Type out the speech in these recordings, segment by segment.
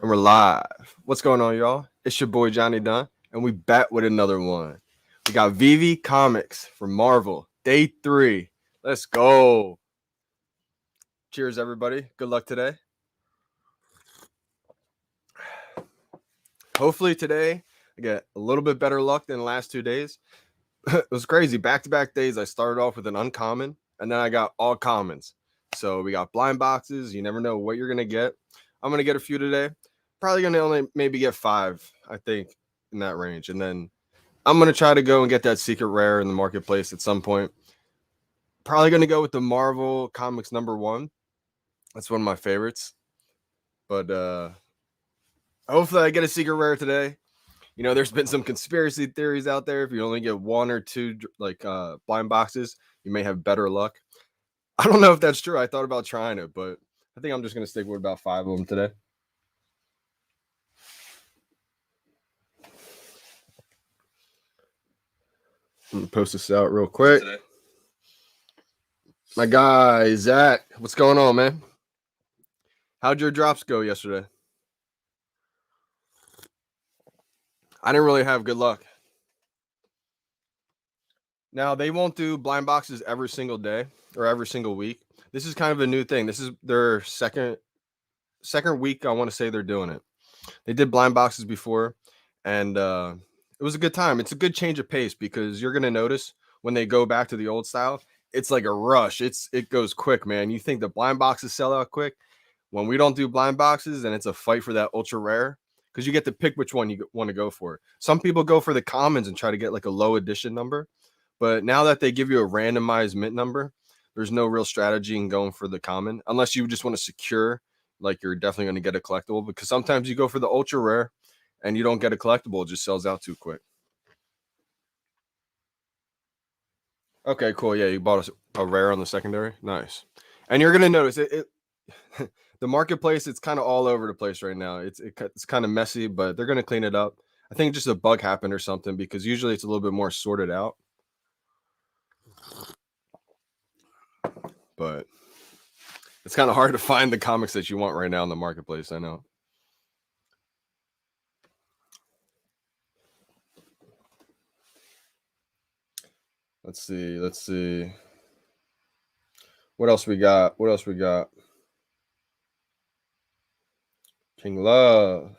And we're live. What's going on, y'all? It's your boy Johnny Dunn, and we back with another one. We got VeVe Comics from Marvel, Day 3. Let's go. Cheers, everybody. Good luck today. Hopefully today I get a little bit better luck than the last 2 days. It was crazy. Back-to-back days, I started off with an uncommon, and then I got all commons. So we got blind boxes. You never know what you're going to get. I'm going to get a few today. Probably going to only maybe get 5, I think, in that range. And then I'm going to try to go and get that secret rare in the marketplace at some point. Probably going to go with the Marvel Comics #1. That's one of my favorites. But hopefully I get a secret rare today. You know, there's been some conspiracy theories out there. If you only get 1 or 2 like blind boxes, you may have better luck. I don't know if that's true. I thought about trying it, but I think I'm just going to stick with about 5 of them today. I'm going to post this out real quick. My guy, Zach, what's going on, man? How'd your drops go yesterday? I didn't really have good luck. Now, they won't do blind boxes every single day or every single week. This is kind of a new thing. This is their second week, I want to say they're doing it. They did blind boxes before, and it was a good time. It's a good change of pace because you're going to notice when they go back to the old style, it's like a rush. It goes quick, man. You think the blind boxes sell out quick. When we don't do blind boxes, and it's a fight for that ultra rare, because you get to pick which one you want to go for. Some people go for the commons and try to get like a low edition number. But now that they give you a randomized mint number, there's no real strategy in going for the common unless you just want to secure, like you're definitely going to get a collectible. Because sometimes you go for the ultra rare and you don't get a collectible, it just sells out too quick. Okay, cool. Yeah, you bought a rare on the secondary. Nice. And you're going to notice it the marketplace, it's kind of all over the place right now. It's kind of messy, but they're going to clean it up. I think just a bug happened or something because usually it's a little bit more sorted out. But it's kind of hard to find the comics that you want right now in the marketplace, I know. Let's see. What else we got? King Love.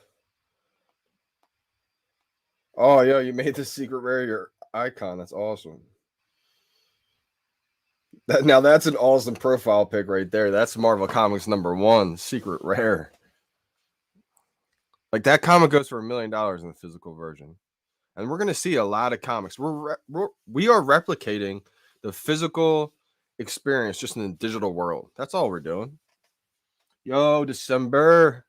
Oh, yo, you made the secret rare your icon. That's awesome. Now that's an awesome profile pic right there. That's Marvel Comics #1, secret rare. Like that comic goes for $1 million in the physical version, and we're gonna see a lot of comics. We are replicating the physical experience just in the digital world. That's all we're doing. Yo, December.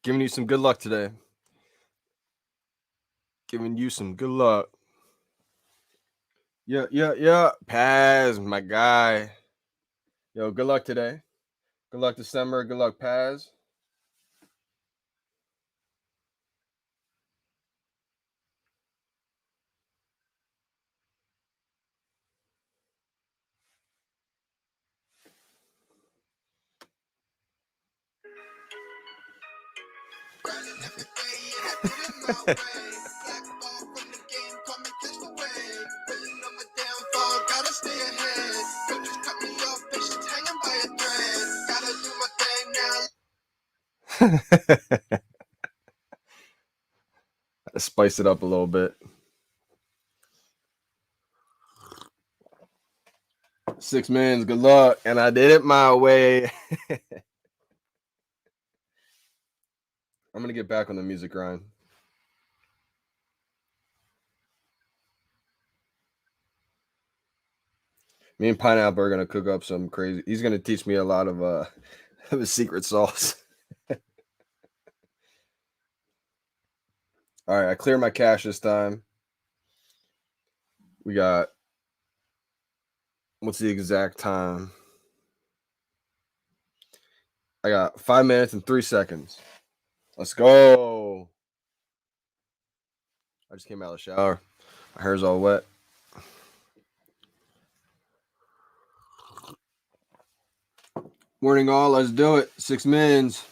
Giving you some good luck today. Giving you some good luck. Yeah. Paz, my guy. Yo, good luck today. Good luck, December. Good luck, Paz. Spice it up a little bit. 6 minutes, good luck. And I did it my way. I'm gonna get back on the music grind. Me and Pineapple are gonna cook up some crazy. He's gonna teach me a lot of of his secret sauce. All right, I clear my cache this time. We got, what's the exact time? I got 5 minutes and 3 seconds. Let's go. I just came out of the shower. My hair's all wet. Morning all, let's do it. 6 mins.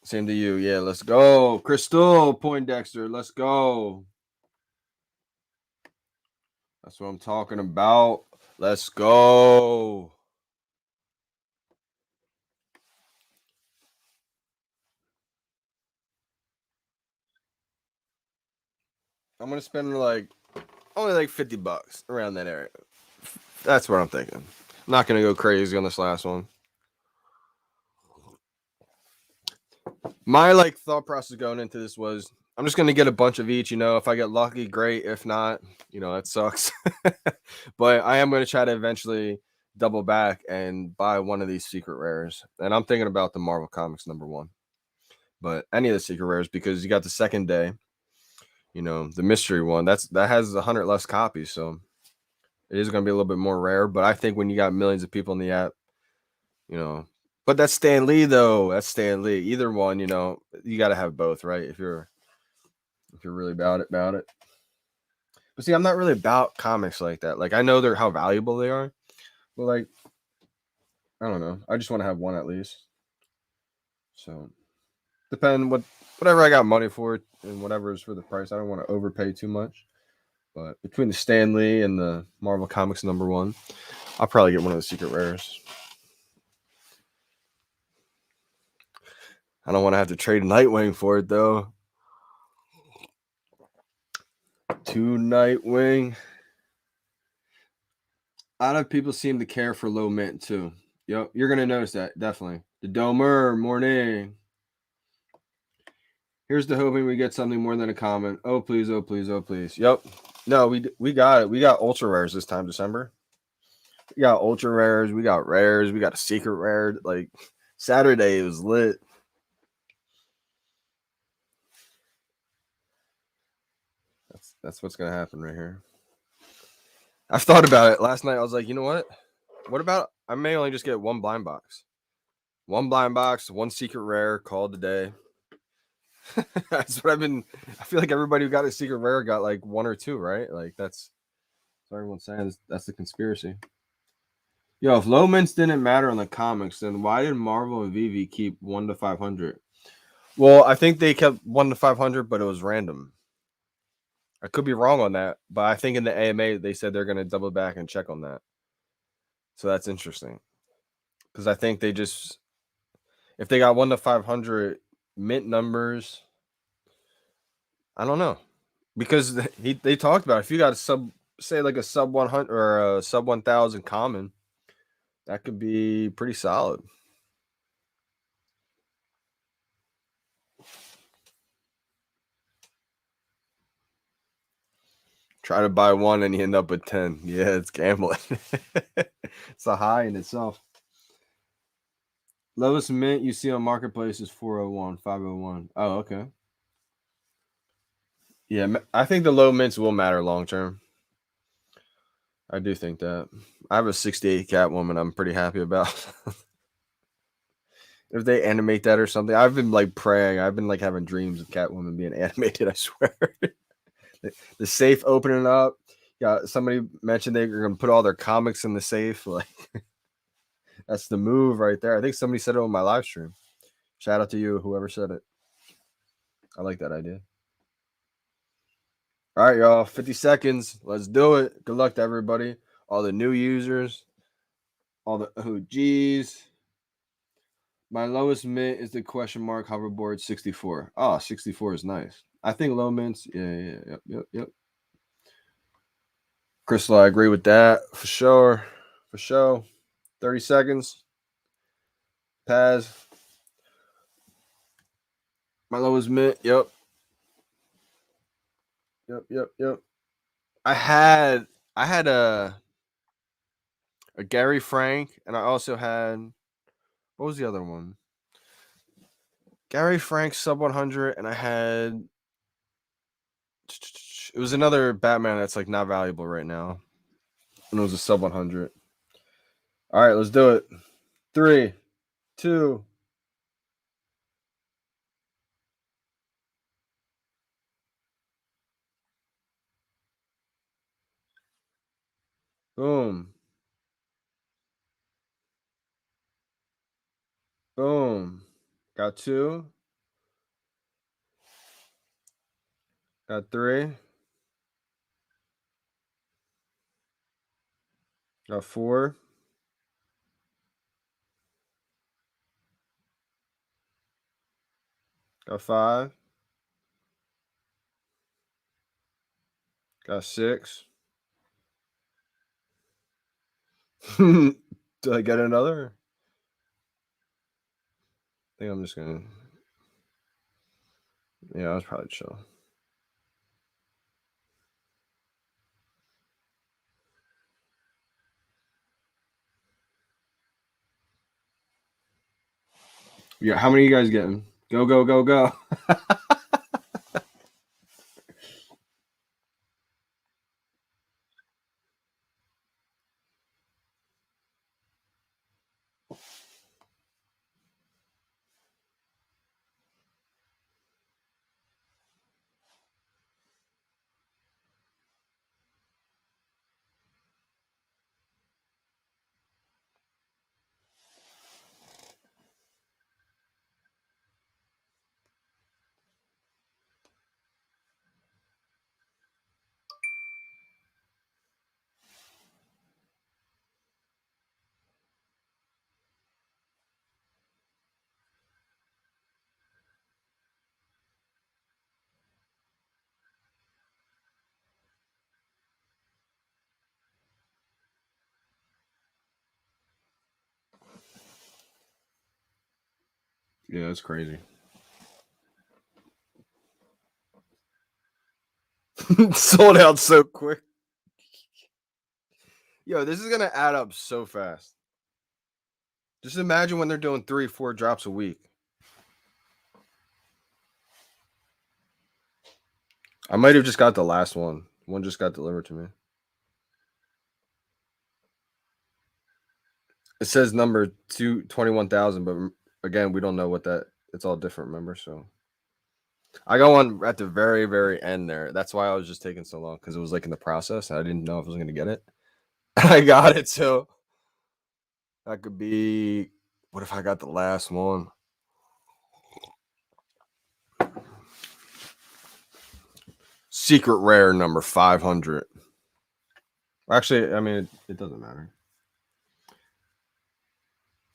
Same to you. Yeah, let's go. Crystal Poindexter, let's go. That's what I'm talking about. Let's go. I'm gonna spend only like $50 around that area. That's what I'm thinking. I'm not gonna go crazy on this last one. My thought process going into this was I'm just gonna get a bunch of each. If I get lucky, great. If not, that sucks. But I am gonna try to eventually double back and buy one of these secret rares. And I'm thinking about the Marvel Comics #1. But any of the secret rares, because you got the second day, the mystery one, that has 100 less copies, so it is gonna be a little bit more rare. But I think when you got millions of people in the app, you know. But that's Stan Lee though. That's Stan Lee. Either one, you got to have both, right? If you're really about it. But see, I'm not really about comics like that. Like I know they're how valuable they are, but I don't know. I just want to have one at least. So whatever I got money for and whatever is for the price. I don't want to overpay too much. But between the Stan Lee and the Marvel Comics #1, I'll probably get one of the secret rares. I don't want to have to trade Nightwing for it though. 2 Nightwing. A lot of people seem to care for low mint too. Yep, you're gonna notice that definitely. The Domer morning. Here's to hoping we get something more than a comment. Oh please, oh please, oh please. Yep. No, we got it. We got ultra rares this time, December. We got ultra rares. We got rares. We got a secret rare. Like Saturday was lit. That's what's gonna happen right here. I've thought about it last night. I was like, you know what? What about I may only just get one blind box. One blind box, one secret rare, called the day. That's what I feel like everybody who got a secret rare got like one or two, right? Like that's what everyone's saying. That's the conspiracy. Yo, if low mints didn't matter on the comics, then why did Marvel and VeVe keep 1 to 500? Well, I think they kept 1 to 500, but it was random. I could be wrong on that, but I think in the AMA they said they're going to double back and check on that. So that's interesting. Because I think if they got 1 to 500 mint numbers, I don't know. Because they talked about if you got a sub 100 or a sub 1000 common, that could be pretty solid. Try to buy one and you end up with 10. Yeah, it's gambling. It's a high in itself. Lowest mint you see on marketplace is 401, 501. Oh, okay. Yeah, I think the low mints will matter long term. I do think that. I have a 68 Catwoman I'm pretty happy about. If they animate that or something, I've been praying. I've been having dreams of Catwoman being animated, I swear. The safe opening up. Yeah, somebody mentioned they're gonna put all their comics in the safe. That's the move right there. I think somebody said it on my live stream. Shout out to you, whoever said it. I like that idea. All right, y'all. 50 seconds. Let's do it. Good luck to everybody. All the new users. All the OGs. My lowest mint is the question mark hoverboard 64. Oh, 64 is nice. I think low mints. Yeah. Yep. Crystal, I agree with that for sure. For sure. 30 seconds. Paz. My lowest mint. Yep. I had a Gary Frank, and I also had what was the other one? Gary Frank sub 100, and I had it was another Batman that's not valuable right now, and it was a sub 100. All right, let's do it. 3, 2. Boom. Got 2. Got 3. Got 4. Got 5. Got 6. Do I get another? I think I'm just gonna. Yeah, I was probably chill. Yeah, how many you guys getting? Go, go, go, go. Yeah, that's crazy. Sold out so quick. Yo, this is gonna add up so fast. Just imagine when they're doing 3, 4 drops a week. I might have just got the last one. One just got delivered to me. It says number 21,000, but again, we don't know what that. It's all different, remember? So I got one at the very, very end there. That's why I was just taking so long, because it was like in the process. And I didn't know if I was gonna get it. I got it, so that could be. What if I got the last one? Secret rare number 500. Actually, I mean, it doesn't matter.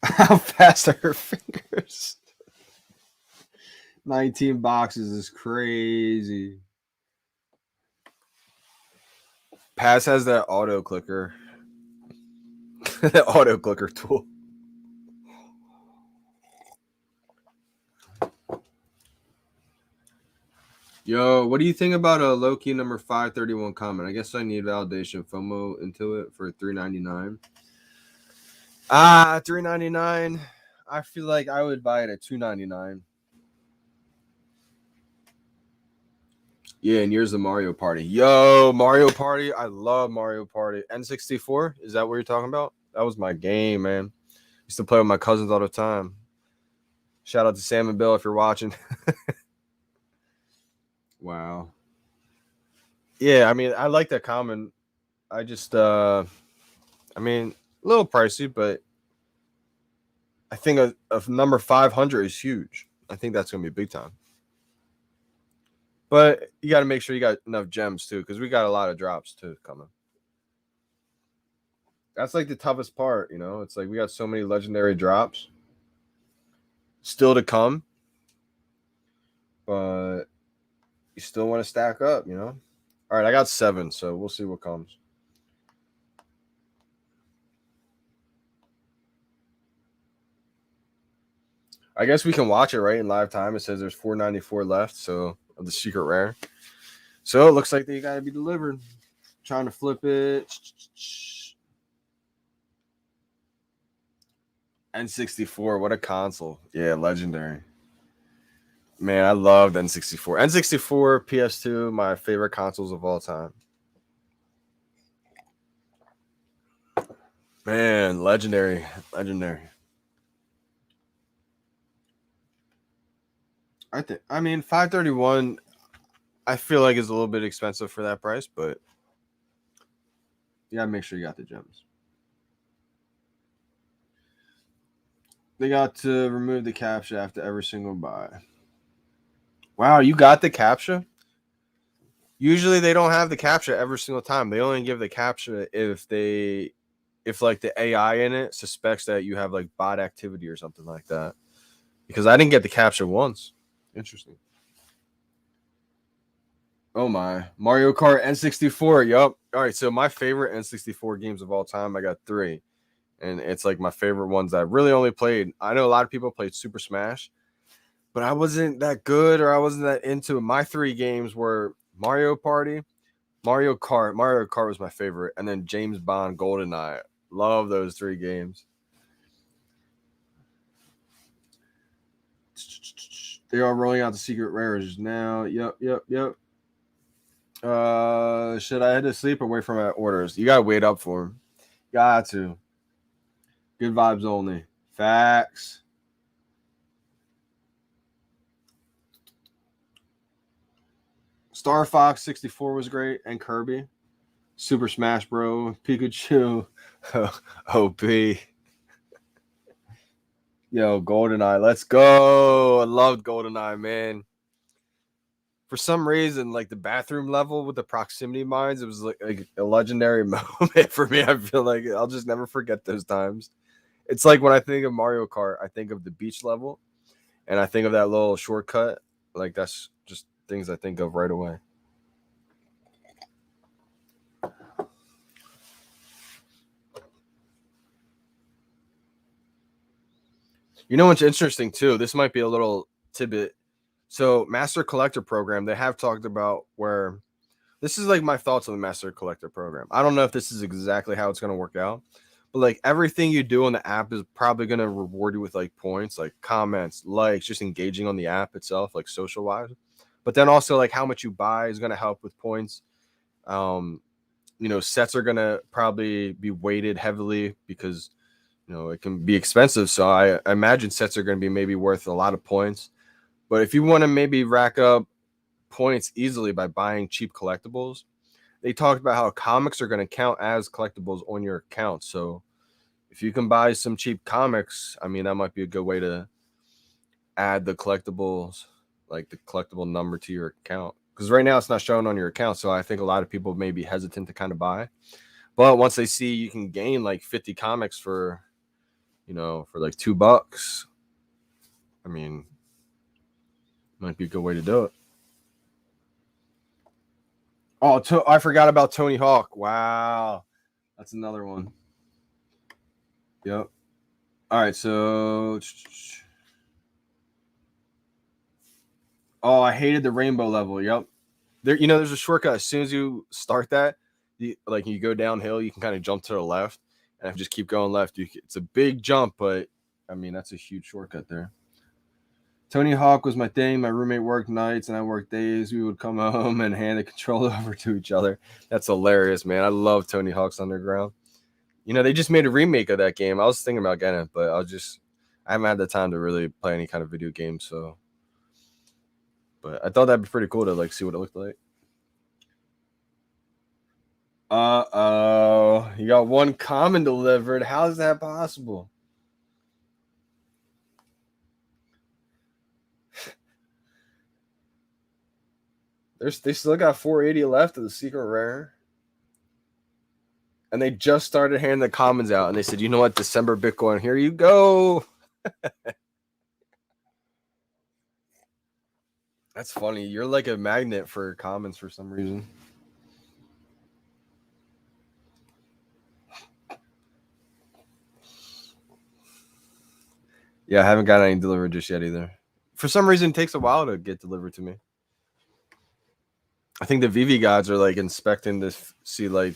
How fast are her fingers? 19 boxes is crazy. Pass has that auto clicker. That auto clicker tool. Yo, what do you think about a low key number 531 comment? I guess I need validation FOMO into it for $3.99. $3.99. I feel like I would buy it at $2.99. Yeah, and here's the Mario Party. Yo, Mario Party. I love Mario Party. N64? Is that what you're talking about? That was my game, man. Used to play with my cousins all the time. Shout out to Sam and Bill if you're watching. Wow. Yeah, I mean, I like that comment. I just I mean, a little pricey, but I think a number 500 is huge. I think that's going to be big time. But you got to make sure you got enough gems too, because we got a lot of drops too coming. That's like the toughest part, you know? It's like we got so many legendary drops still to come, but you still want to stack up, you know? All right, I got 7, so we'll see what comes. I guess we can watch it right in live time. It says there's 494 left, so of the secret rare. So it looks like they got to be delivered. Trying to flip it. N64, what a console. Yeah, legendary. Man, I loved N64. N64, PS2, my favorite consoles of all time. Man, legendary. Legendary. I mean, 531, I feel like is a little bit expensive for that price, but you gotta make sure you got the gems. They got to remove the captcha after every single buy. Wow, you got the captcha? Usually they don't have the captcha every single time. They only give the captcha if like the AI in it suspects that you have like bot activity or something like that. Because I didn't get the captcha once. Interesting. Oh my. Mario Kart N64. Yup. All right. So my favorite N64 games of all time, I got 3. And it's like my favorite ones that I really only played. I know a lot of people played Super Smash, but I wasn't that good or I wasn't that into it. My 3 games were Mario Party, Mario Kart. Mario Kart was my favorite. And then James Bond GoldenEye. Love those 3 games. They are rolling out the secret rares now. Yep. Should I head to sleep or wait for my orders? You gotta wait up for them. Got to. Good vibes only. Facts. Star Fox 64 was great, and Kirby. Super Smash Bro. Pikachu. OP. Yo, GoldenEye. Let's go. I loved GoldenEye, man. For some reason, like the bathroom level with the proximity mines, it was like a legendary moment for me. I feel like I'll just never forget those times. It's like when I think of Mario Kart, I think of the beach level, and I think of that little shortcut. Like that's just things I think of right away. You know what's interesting too? This might be a little tidbit. So, Master Collector program, they have talked about where this is like my thoughts on the Master Collector program. I don't know if this is exactly how it's going to work out, but like everything you do on the app is probably going to reward you with like points, like comments, likes, just engaging on the app itself, like social wise. But then also like how much you buy is going to help with points. Sets are going to probably be weighted heavily because it can be expensive. So I imagine sets are going to be maybe worth a lot of points. But if you want to maybe rack up points easily by buying cheap collectibles, they talked about how comics are going to count as collectibles on your account. So if you can buy some cheap comics, I mean, that might be a good way to add the collectibles, like the collectible number to your account. Because right now it's not shown on your account. So I think a lot of people may be hesitant to kind of buy. But once they see you can gain like 50 comics for like $2, I mean, might be a good way to do it. Oh, I forgot about Tony Hawk. Wow. That's another one. Yep. All right, so I hated the rainbow level. Yep. There's a shortcut. As soon as you start that, you go downhill, you can kind of jump to the left and just keep going left. It's a big jump, but I mean, that's a huge shortcut there. Tony Hawk was my thing. My roommate worked nights and I worked days. We would come home and hand the controller over to each other. That's hilarious, man. I love Tony Hawk's Underground. They just made a remake of that game. I was thinking about getting it, but I haven't had the time to really play any kind of video game. So, but I thought that'd be pretty cool to like see what it looked like. You got one common delivered. How is that possible? They still got 480 left of the secret rare. And they just started handing the commons out. And they said, you know what? December Bitcoin, here you go. That's funny. You're like a magnet for commons for some reason. Yeah, I haven't got any delivered just yet either. For some reason, it takes a while to get delivered to me. I think the VeVe gods are like inspecting to see like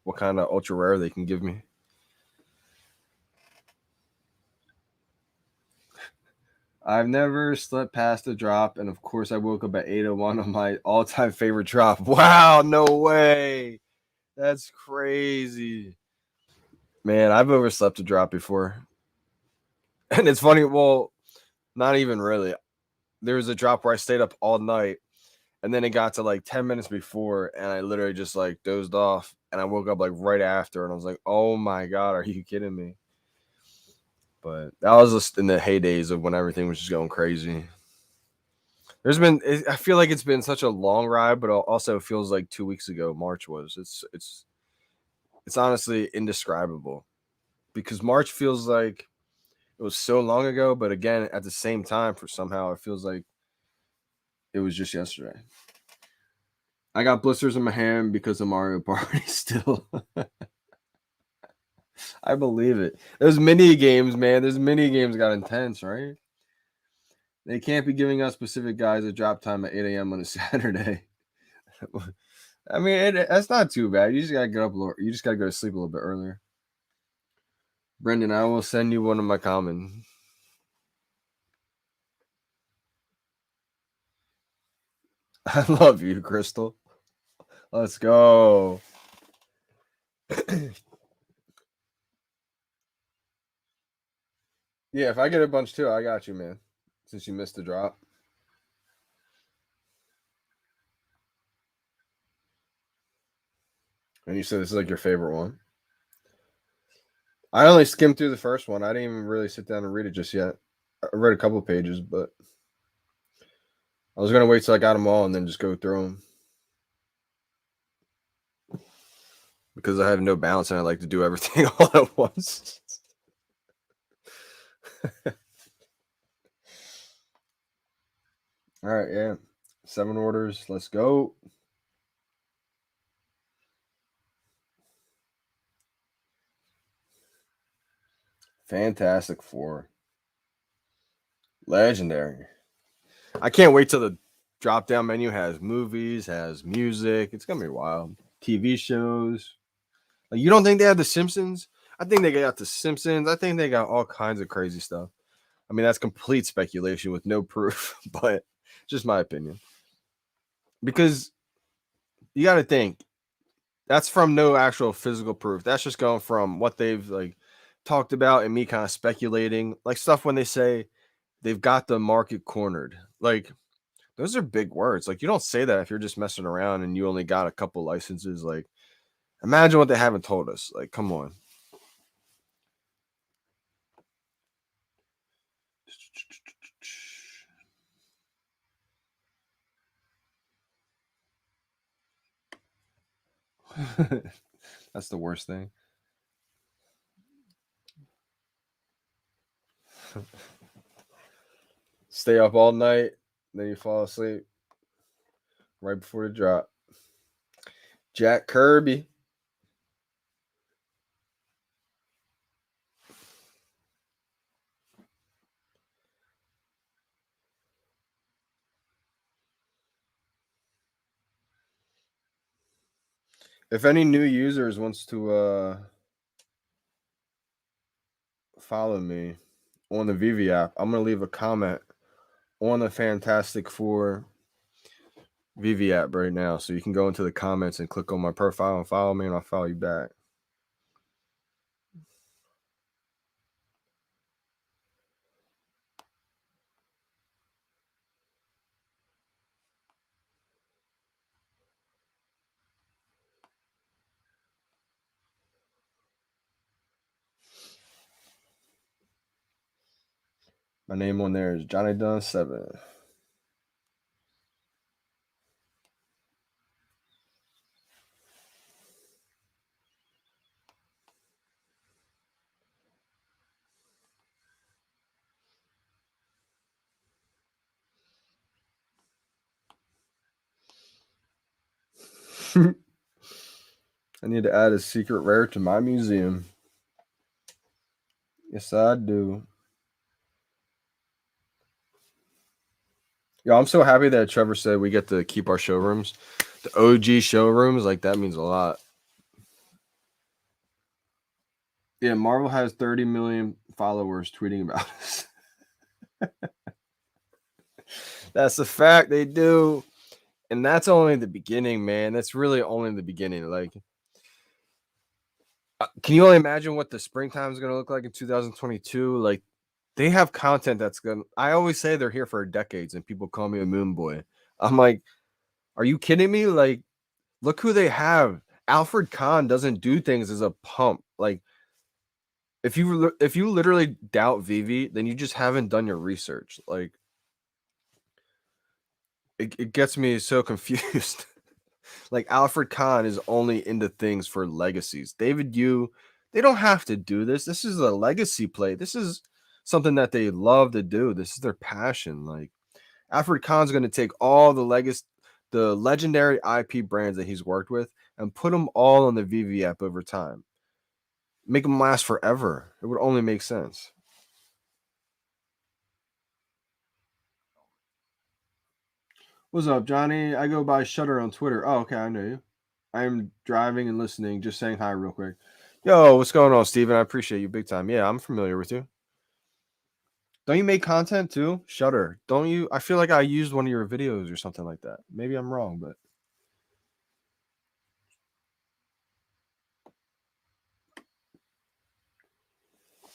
what kind of ultra rare they can give me. I've never slept past a drop, and of course I woke up at 8:01 on my all-time favorite drop. Wow, no way. That's crazy. Man, I've overslept a drop before. And it's funny, well, not even really. There was a drop where I stayed up all night, and then it got to like 10 minutes before, and I literally just like dozed off, and I woke up like right after, and I was like, oh my God, are you kidding me? But that was just in the heydays of when everything was just going crazy. I feel like it's been such a long ride, but also feels like 2 weeks ago March was. It's honestly indescribable because March feels like it was so long ago, but again, at the same time, for somehow it feels like it was just yesterday. I got blisters in my hand because of Mario Party still. I believe it. Those mini games, man. Those mini games got intense, right? They can't be giving us specific guys a drop time at 8 a.m. on a Saturday. I mean, that's not too bad. You just gotta get up a little. You just gotta go to sleep a little bit earlier. Brendan, I will send you one of my comments. I love you, Crystal. Let's go. Yeah, if I get a bunch too, I got you, man. Since you missed the drop. And you said this is like your favorite one. I only skimmed through the first one. I didn't even really sit down and read it just yet. I read a couple pages, but I was gonna wait till I got them all and then just go through them because I have no balance and I like to do everything all at once. All right, yeah, 7 orders. Let's go. Fantastic Four. Legendary. I can't wait till the drop down menu has movies, has music. It's gonna be wild. TV shows. Like, you don't think they have The Simpsons? I think they got The Simpsons. I think they got all kinds of crazy stuff. I mean, that's complete speculation with no proof, but just my opinion. Because you got to think that's from no actual physical proof. That's just going from what they've like talked about and me kind of speculating, like stuff when they say they've got the market cornered. Like, those are big words. Like, you don't say that if you're just messing around and you only got a couple licenses. Like, imagine what they haven't told us. Like, come on. That's the worst thing. Stay up all night, then you fall asleep right before the drop. Jack Kirby. If any new users wants to follow me on the VeVe app, I'm gonna leave a comment on the Fantastic Four VeVe app right now, so you can go into the comments and click on my profile and follow me, and I'll follow you back. My name on there is Johnny Dunn 7. I need to add a secret rare to my museum. Yes, I do. Yo, I'm so happy that Trevor said we get to keep our showrooms. The OG showrooms, like, that means a lot. Yeah, Marvel has 30 million followers tweeting about us. That's a fact. They do. And that's only the beginning, man. That's really only the beginning. Like, can you only imagine what the springtime is going to look like in 2022? Like, they have content that's going to, I always say they're here for decades and people call me a moon boy. I'm like, are you kidding me? Like, look who they have. Alfred Kahn doesn't do things as a pump. Like, If you literally doubt VeVe, then you just haven't done your research. Like it gets me so confused. Like Alfred Kahn is only into things for legacies. David Yu, they don't have to do this. This is a legacy play. This is something that they love to do. This is their passion. Like Alfred Kahn's going to take all the legendary IP brands that he's worked with and put them all on the VeVe app over time. Make them last forever. It would only make sense. What's up, Johnny? I go by Shutter on Twitter. Oh, okay, I know you. I'm driving and listening, just saying hi real quick. Yo, what's going on, Steven? I appreciate you big time. Yeah, I'm familiar with you. Don't you make content too? Shutter. Don't you? I feel like I used one of your videos or something like that. Maybe I'm wrong, but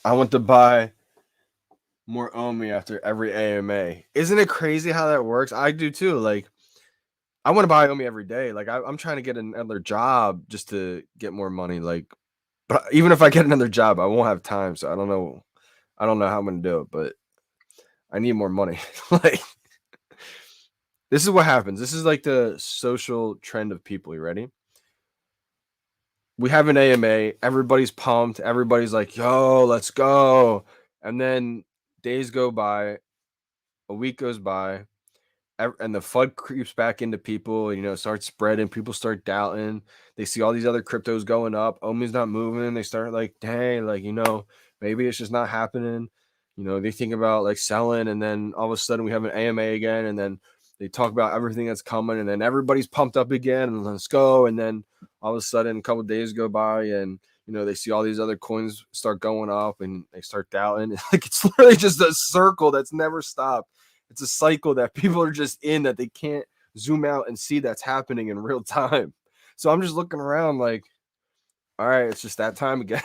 I want to buy more Omi after every AMA. Isn't it crazy how that works? I do too. Like, I want to buy Omi every day. Like, I'm trying to get another job just to get more money. Like, but even if I get another job, I won't have time. So I don't know. I don't know how I'm gonna do it, but I need more money. Like, this is what happens. This is like the social trend of people. You ready? We have an AMA. Everybody's pumped. Everybody's like, "Yo, let's go!" And then days go by, a week goes by, and the FUD creeps back into people. Starts spreading. People start doubting. They see all these other cryptos going up. Omi's not moving. They start like, dang, like maybe it's just not happening. They think about like selling, and then all of a sudden we have an AMA again, and then they talk about everything that's coming, and then everybody's pumped up again, and let's go. And then all of a sudden, a couple of days go by, and they see all these other coins start going up, and they start doubting. Like it's literally just a circle that's never stopped. It's a cycle that people are just in that they can't zoom out and see that's happening in real time. So I'm just looking around like, all right, it's just that time again.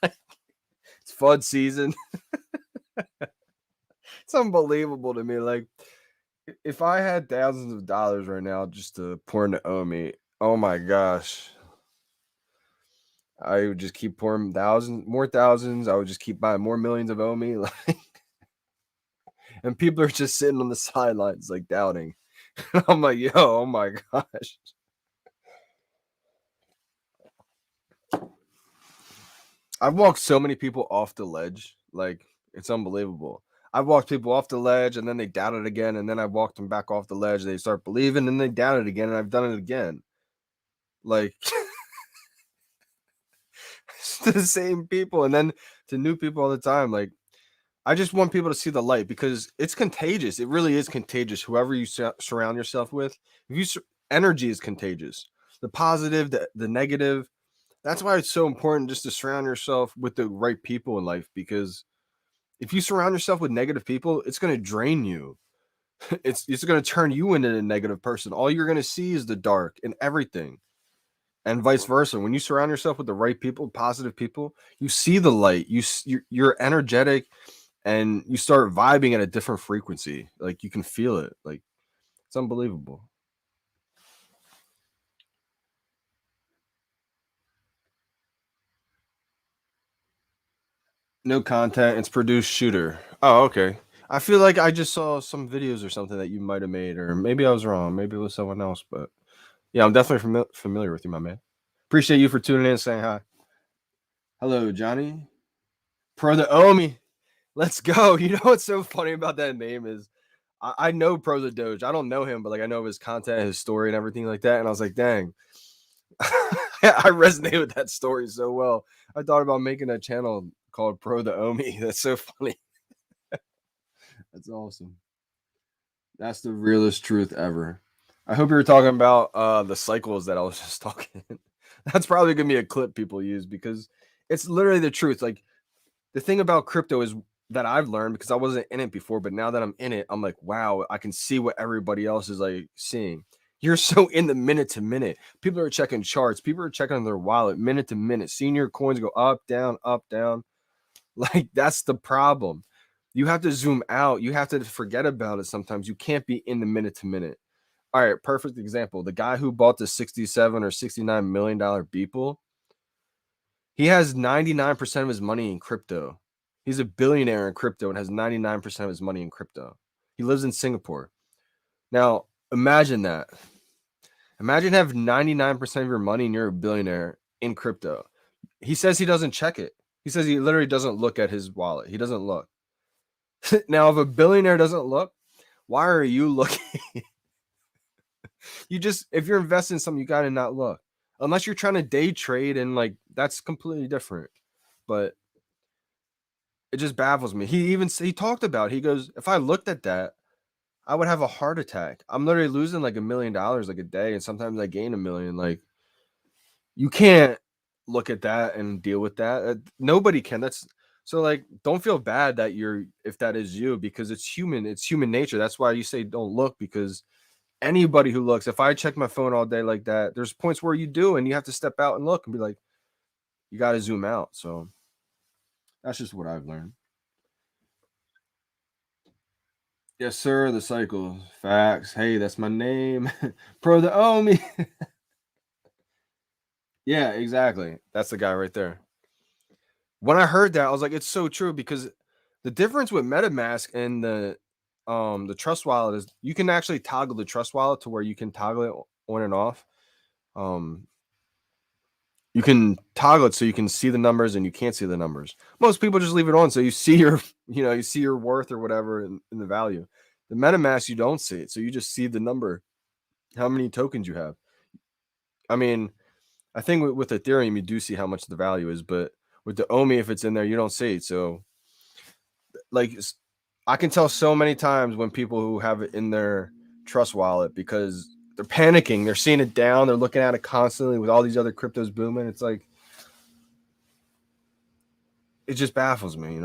It's FUD season. It's unbelievable to me. Like, if I had thousands of dollars right now just to pour into Omi, oh my gosh, I would just keep pouring more thousands. I would just keep buying more millions of Omi. Like, and people are just sitting on the sidelines, like doubting. I'm like, yo, oh my gosh. I've walked so many people off the ledge. Like, it's unbelievable. I've walked people off the ledge and then they doubt it again. And then I walked them back off the ledge. They start believing and they doubt it again. And I've done it again. Like, to the same people and then to new people all the time. Like, I just want people to see the light because it's contagious. It really is contagious. Whoever you surround yourself with, energy is contagious. The positive, the negative. That's why it's so important just to surround yourself with the right people in life, because if you surround yourself with negative people, it's going to drain you. It's going to turn you into a negative person. All you're going to see is the dark and everything. And vice versa. When you surround yourself with the right people, positive people, you see the light. You're energetic and you start vibing at a different frequency. Like you can feel it. Like it's unbelievable. No content. It's produced shooter. Oh, okay. I feel like I just saw some videos or something that you might have made, or maybe I was wrong. Maybe it was someone else, but yeah, I'm definitely familiar with you, my man. Appreciate you for tuning in and saying hi. Hello, Johnny. Pro the Omi. Let's go. You know what's so funny about that name is I know Pro the Doge. I don't know him, but like I know his content, his story, and everything like that. And I was like, dang, I resonate with that story so well. I thought about making a channel called Pro the Omi. That's so funny. That's awesome. That's the realest truth ever. I hope you were talking about the cycles that I was just talking. That's probably gonna be a clip people use because it's literally the truth. Like the thing about crypto is that I've learned because I wasn't in it before, but now that I'm in it, I'm like, wow, I can see what everybody else is like seeing. You're so in the minute to minute. People are checking charts. People are checking on their wallet minute to minute. Seeing your coins go up, down, up, down. Like that's the problem. You have to zoom out. You have to forget about it sometimes. You can't be in the minute to minute. All right, perfect example. The guy who bought the 67 or $69 million Beeple, He has 99% of his money in crypto. He's a billionaire in crypto and has 99% of his money in crypto. He lives in Singapore. Now, imagine that. Imagine have 99% of your money and you're a billionaire in crypto. He says he doesn't check it. He says he literally doesn't look at his wallet. He doesn't look. Now, if a billionaire doesn't look, why are you looking? If you're investing in something, you got to not look. Unless you're trying to day trade and like that's completely different. But it just baffles me. He talked about, he goes, if I looked at that, I would have a heart attack. I'm literally losing like $1 million like a day, and sometimes I gain 1 million. Like, you can't look at that and deal with that. Nobody can. That's so like, don't feel bad that if that is you, because it's human nature. That's why you say don't look, because anybody who looks, if I check my phone all day like that, there's points where you do, and you have to step out and look and be like, you got to zoom out. So that's just what I've learned. Yes, sir. The cycle. Facts. Hey, that's my name. Pro the Omi. Yeah, exactly. That's the guy right there. When I heard that, I was like, it's so true, because the difference with MetaMask and the Trust Wallet is you can actually toggle the Trust Wallet to where you can toggle it on and off. You can toggle it so you can see the numbers and you can't see the numbers. Most people just leave it on so you see your worth or whatever in the value. The MetaMask, you don't see it, so you just see the number, how many tokens you have. I mean, I think with Ethereum you do see how much the value is, but with the Omi, if it's in there, you don't see it. So like, I can tell so many times when people who have it in their Trust Wallet, because they're panicking, they're seeing it down, they're looking at it constantly with all these other cryptos booming. It's like, it just baffles me,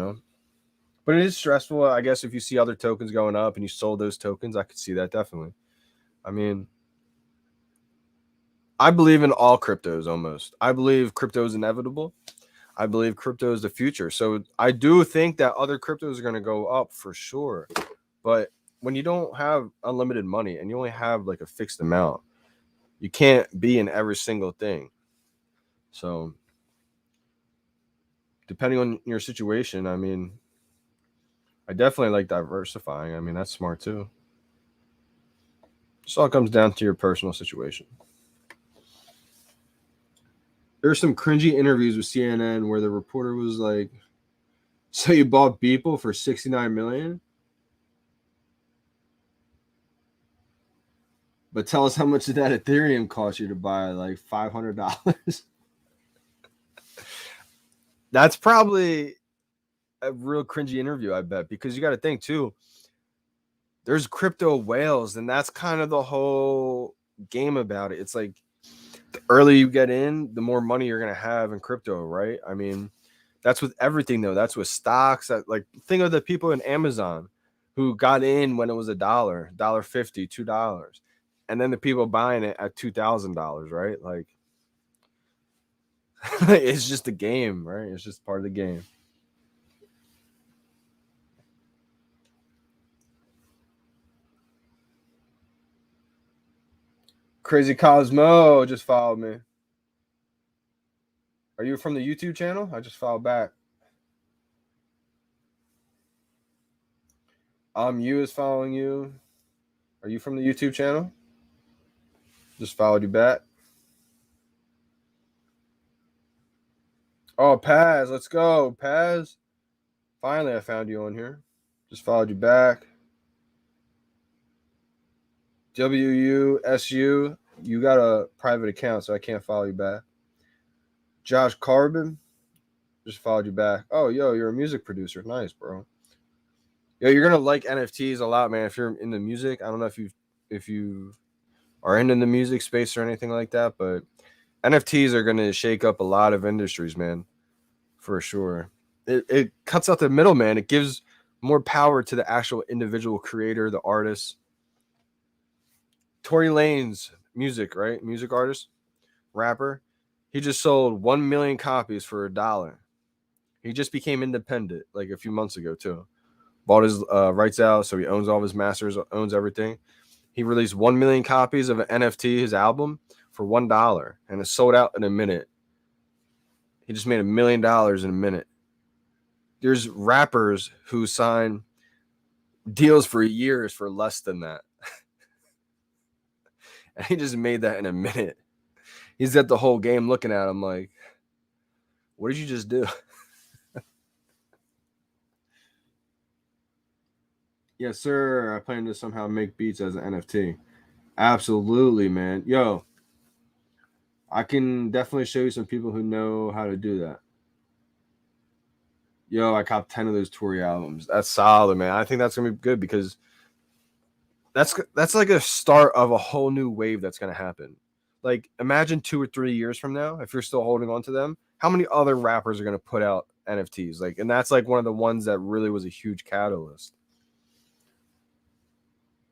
But it is stressful, I guess, if you see other tokens going up and you sold those tokens. I could see that definitely. I mean, I believe in all cryptos almost. I believe crypto is inevitable. I believe crypto is the future. So I do think that other cryptos are going to go up for sure. But when you don't have unlimited money and you only have like a fixed amount, you can't be in every single thing. So depending on your situation, I mean, I definitely like diversifying. I mean, that's smart too. This all comes down to your personal situation. There's some cringy interviews with CNN where the reporter was like, "So you bought Beeple for 69 million? But tell us how much did that Ethereum cost you to buy? Like $500?" That's probably a real cringy interview, I bet, because you got to think too. There's crypto whales, and that's kind of the whole game about it. It's like, the earlier you get in, the more money you're gonna have in crypto, right? I mean, that's with everything though. That's with stocks. Like, think of the people in Amazon who got in when it was $1, $1.50, $2, and then the people buying it at $2,000, right? Like, it's just a game, right? It's just part of the game. Crazy Cosmo just followed me. Are you from the YouTube channel? I just followed back. You is following you. Are you from the YouTube channel? Just followed you back. Oh, Paz, let's go, Paz. Finally, I found you on here. Just followed you back. WUSU, you got a private account, so I can't follow you back. Josh Carbon, just followed you back. Oh, yo, you're a music producer. Nice, bro. Yo, you're gonna like NFTs a lot, man. If you're into music, I don't know if you are into the music space or anything like that, but NFTs are gonna shake up a lot of industries, man, for sure. It cuts out the middleman. It gives more power to the actual individual creator, the artist. Tory Lanez, music, right? Music artist, rapper. He just sold 1 million copies for $1. He just became independent like a few months ago too. Bought his rights out, so he owns all of his masters, owns everything. He released 1 million copies of an NFT, his album, for $1, and it sold out in a minute. He just made $1 million in a minute. There's rappers who sign deals for years for less than that. And he just made that in a minute. He's at the whole game looking at him like, what did you just do? Yes, sir. I plan to somehow make beats as an NFT. Absolutely, man. Yo, I can definitely show you some people who know how to do that. Yo, I copped 10 of those Tory albums. That's solid, man. I think that's gonna be good because that's like a start of a whole new wave that's gonna happen. Like, imagine 2 or 3 years from now, if you're still holding on to them, how many other rappers are gonna put out NFTs? Like, and that's like one of the ones that really was a huge catalyst.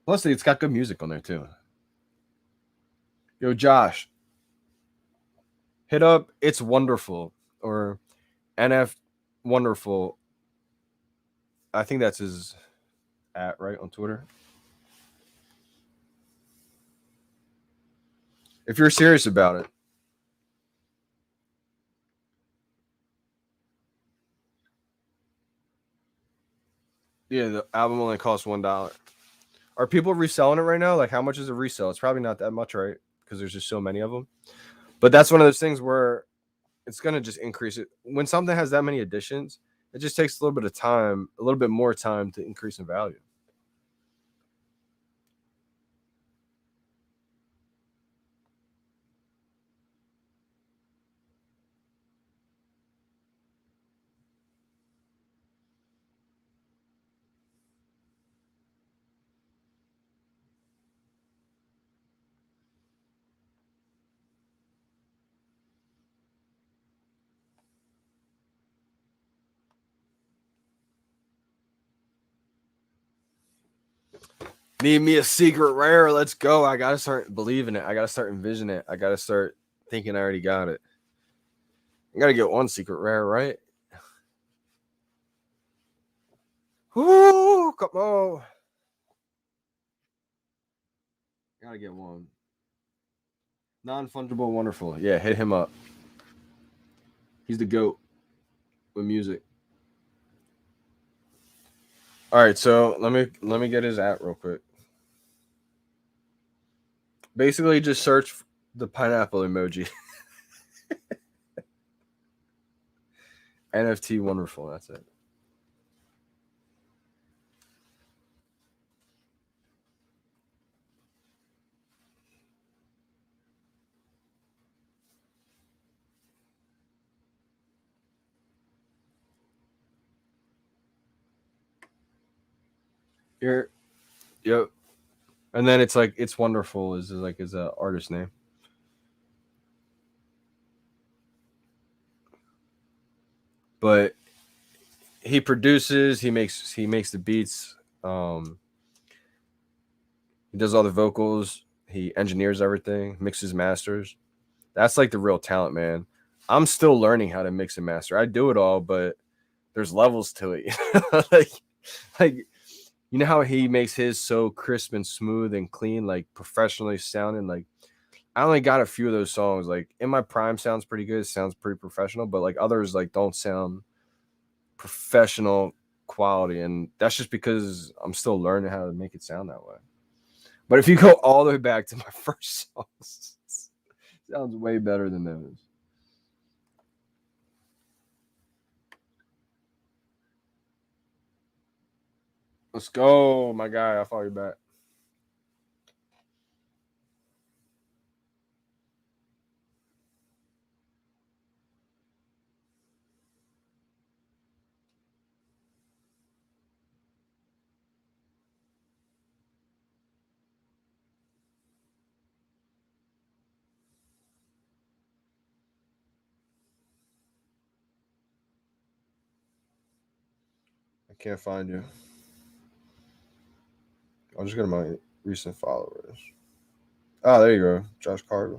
Plus, it's got good music on there too. Yo, Josh, hit up It's Wonderful or NF Wonderful. I think that's his at, right, on Twitter. If you're serious about it. Yeah, the album only costs $1. Are people reselling it right now? Like, how much is a resale? It's probably not that much, right? Because there's just so many of them. But that's one of those things where it's gonna just increase it. When something has that many editions, it just takes a little bit of time, a little bit more time to increase in value. Need me a secret rare. Let's go. I gotta start believing it. I gotta start envisioning it. I gotta start thinking I already got it. I gotta get one secret rare, right? Ooh, come on. Gotta get one. Non-fungible wonderful. Yeah, hit him up. He's the GOAT with music. All right, so let me get his at real quick. Basically, just search the pineapple emoji. NFT wonderful. That's it. Here, yep. And then it's like it's wonderful is like his artist name. But he produces, he makes the beats. He does all the vocals. He engineers everything, mixes, masters. That's like the real talent, man. I'm still learning how to mix and master. I do it all, but there's levels to it. like you know how he makes his so crisp and smooth and clean, like professionally sounding. Like I only got a few of those songs. Like In My Prime sounds pretty good, sounds pretty professional, but like others like don't sound professional quality, and that's just because I'm still learning how to make it sound that way. But if you go all the way back to my first songs, sounds way better than those. Let's go, my guy. I'll follow you back. I can't find you. I'll just go to my recent followers. Oh, there you go. Josh Carter.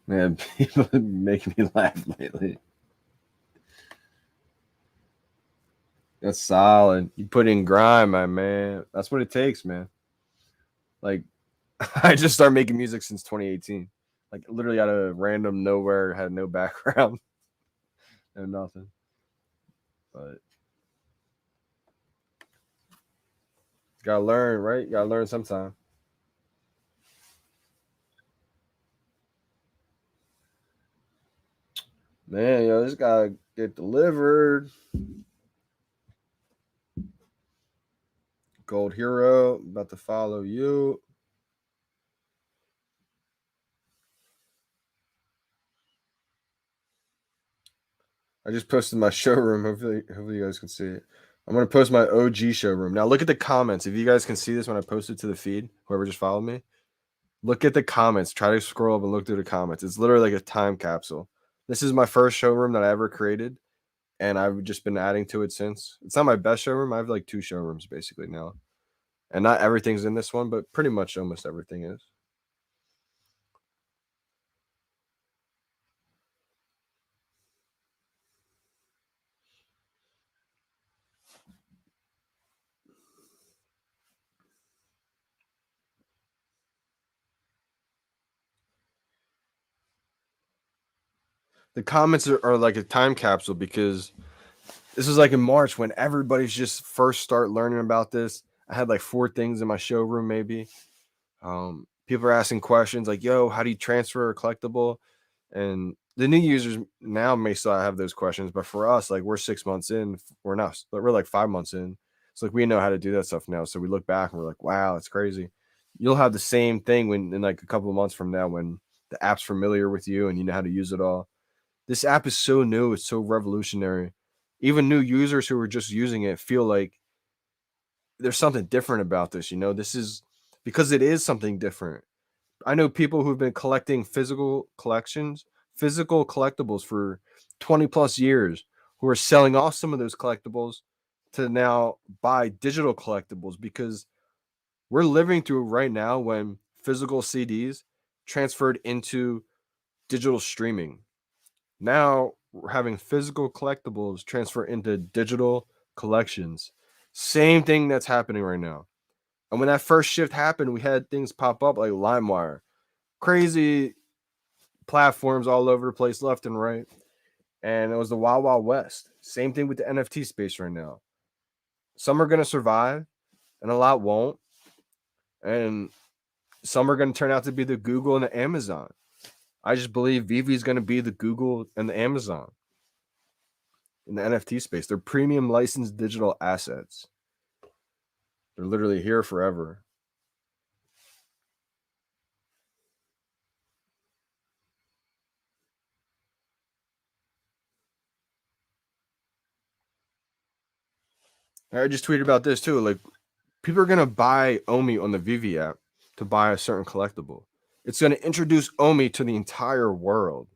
Man, people making me laugh lately. That's solid. You put in grind, my man. That's what it takes, man. Like, I just started making music since 2018. Like, literally out of random nowhere, had no background, no nothing. But gotta learn, right? You gotta learn sometime. Man, yo, this gotta get delivered. Gold Hero, about to follow you. I just posted my showroom. Hopefully you guys can see it. I'm gonna post my OG showroom. Now look at the comments. If you guys can see this when I post it to the feed, whoever just followed me, look at the comments. Try to scroll up and look through the comments. It's literally like a time capsule. This is my first showroom that I ever created, and I've just been adding to it since. It's not my best showroom. I have like 2 showrooms basically now. And not everything's in this one, but pretty much almost everything is. The comments are like a time capsule because this was like in March when everybody's just first start learning about this. I had like 4 things in my showroom, maybe. People are asking questions like, "Yo, how do you transfer a collectible?" And the new users now may still have those questions, but for us, like we're 6 months in, we're not, but we're like 5 months in. So like we know how to do that stuff now. So we look back and we're like, "Wow, it's crazy." You'll have the same thing when in like a couple of months from now when the app's familiar with you and you know how to use it all. This app is so new, it's so revolutionary. Even new users who are just using it feel like there's something different about this, you know? This is because it is something different. I know people who've been collecting physical collectibles for 20 plus years who are selling off some of those collectibles to now buy digital collectibles because we're living through right now when physical CDs transferred into digital streaming. Now we're having physical collectibles transfer into digital collections. Same thing that's happening right now. And when that first shift happened, we had things pop up like LimeWire, crazy platforms all over the place, left and right. And it was the Wild Wild West. Same thing with the NFT space right now. Some are going to survive and a lot won't. And some are going to turn out to be the Google and the Amazon. I just believe VeVe is going to be the Google and the Amazon in the NFT space. They're premium licensed digital assets. They're literally here forever. I just tweeted about this too. Like people are gonna buy Omi on the VeVe app to buy a certain collectible. It's gonna introduce Omi to the entire world.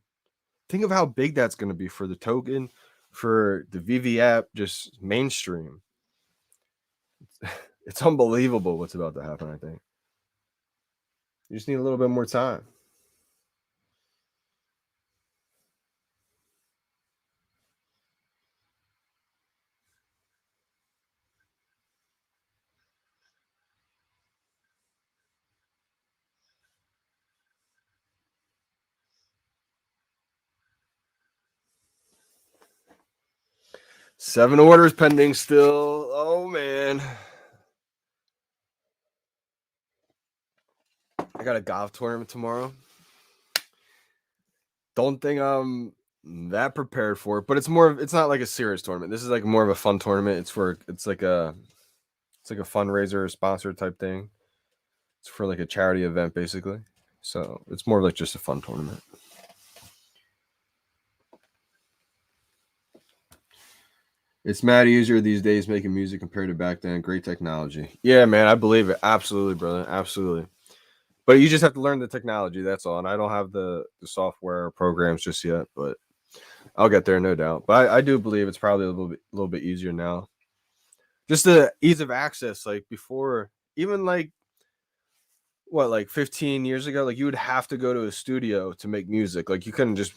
Think of how big that's gonna be for the token, for the VeVe app, just mainstream. It's unbelievable what's about to happen. I think you just need a little bit more time. Seven orders pending still. Oh man. I got a golf tournament tomorrow. Don't think I'm that prepared for it, but it's not like a serious tournament. This is like more of a fun tournament. It's like a fundraiser sponsor type thing. It's for like a charity event basically. So it's more like just a fun tournament. It's mad easier these days making music compared to back then. Great technology. Yeah, man, I believe it. Absolutely, brother. Absolutely. But you just have to learn the technology. That's all. And I don't have the software or programs just yet, but I'll get there, no doubt. But I do believe it's probably a little bit easier now. Just the ease of access, like before, even like what, like 15 years ago, like you would have to go to a studio to make music. Like you couldn't just,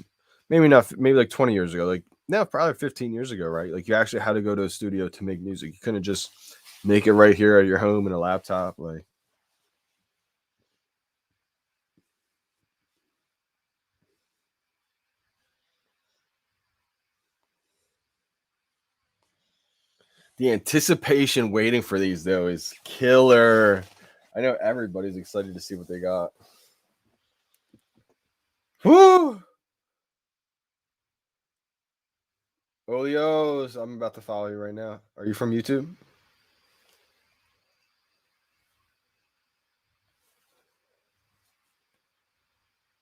maybe not, maybe like 20 years ago, like no, probably 15 years ago, right? Like you actually had to go to a studio to make music. You couldn't just make it right here at your home in a laptop. Like, the anticipation waiting for these though is killer. I know everybody's excited to see what they got. Woo! Olios, I'm about to follow you right now. Are you from YouTube?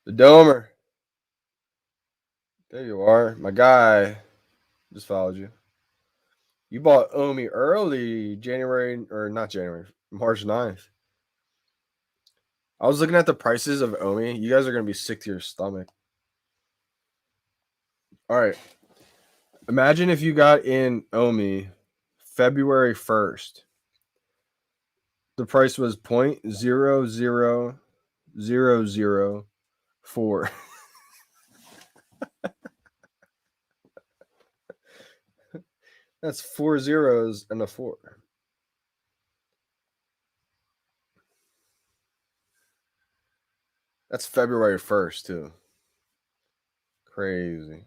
The Domer. There you are. My guy just followed you. You bought Omi early, January, or not January, March 9th. I was looking at the prices of Omi. You guys are going to be sick to your stomach. All right. Imagine if you got in Omi February 1st. The price was 0.00004. That's 4 zeros and a 4. That's February 1st, too. Crazy.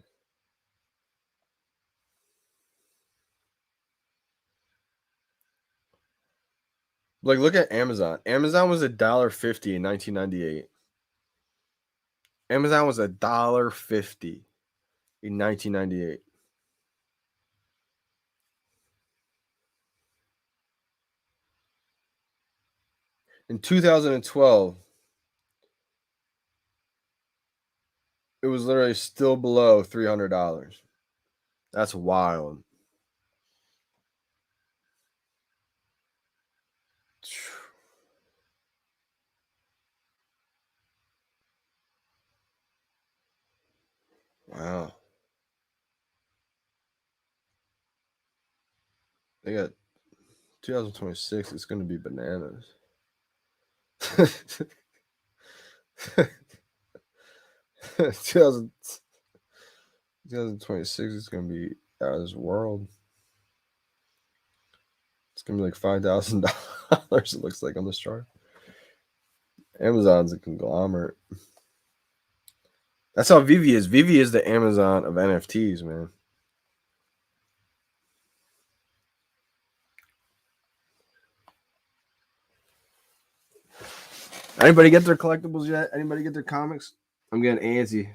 Like, look at Amazon. Amazon was $1.50 in 1998. Amazon was $1.50 in 1998. In 2012, it was literally still below $300. That's wild. Wow. They got 2026. It's going to be bananas. 2026 is going to be out of this world. It's going to be like $5,000. It looks like on this chart. Amazon's a conglomerate. That's how VeVe is. VeVe is the Amazon of NFTs, man. Anybody get their collectibles yet? Anybody get their comics? I'm getting antsy.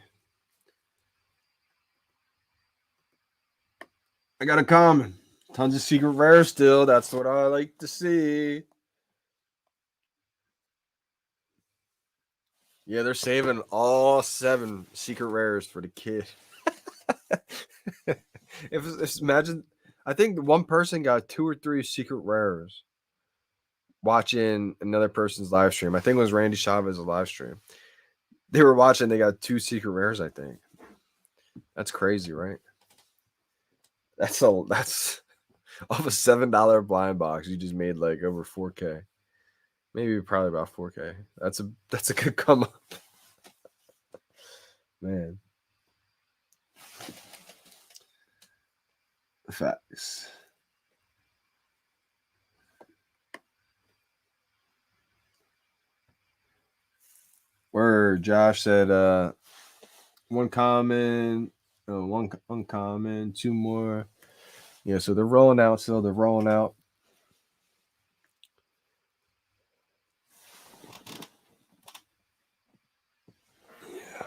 I got a common. Tons of secret rares still. That's what I like to see. Yeah, they're saving all 7 secret rares for the kid. if imagine, I think one person got 2 or 3 secret rares watching another person's live stream. I think it was Randy Chavez's live stream. They were watching. They got 2 secret rares. I think that's crazy, right? That's off a $7 blind box. You just made like over 4K. Maybe probably about 4K. That's a good come up. Man. Facts. Word. Josh said one common, one uncommon, 2 more. Yeah, so they're rolling out still. They're rolling out. Yeah.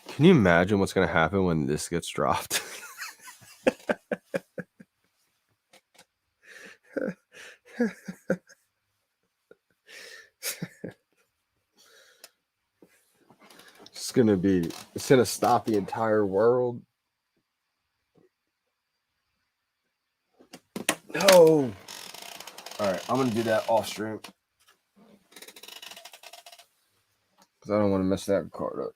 Can you imagine what's going to happen when this gets dropped? It's going to stop the entire world. No. All right, I'm going to do that off stream. because I don't want to mess that card up.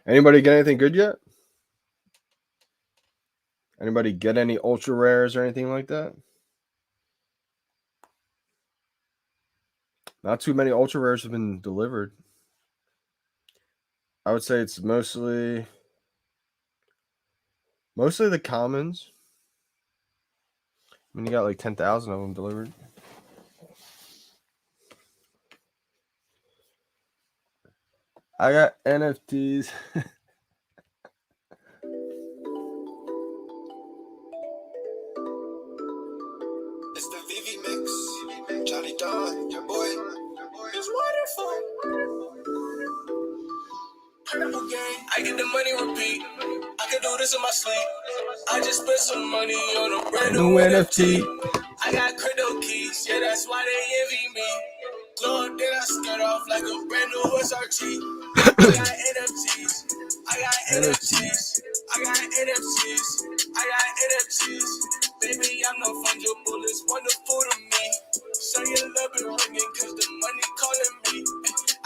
Anybody get anything good yet? Anybody get any ultra rares or anything like that? Not too many ultra rares have been delivered. I would say it's mostly the commons. I mean, you got like 10,000 of them delivered. I got NFTs. It's the VeVe mix. Johnny Don, your boy. It's wonderful. Readable gang. I get the money repeat. I can do this in my sleep. I just spent some money on a brand new NFT. I got crypto keys, yeah, that's why they envy me. Glow up, then I skirt off like a brand new SRT. I got NFTs. I got NFTs. I got NFTs. I got NFTs. Baby, I'm no fungible. It's wonderful to me. So you love it ringing cause the money calling me.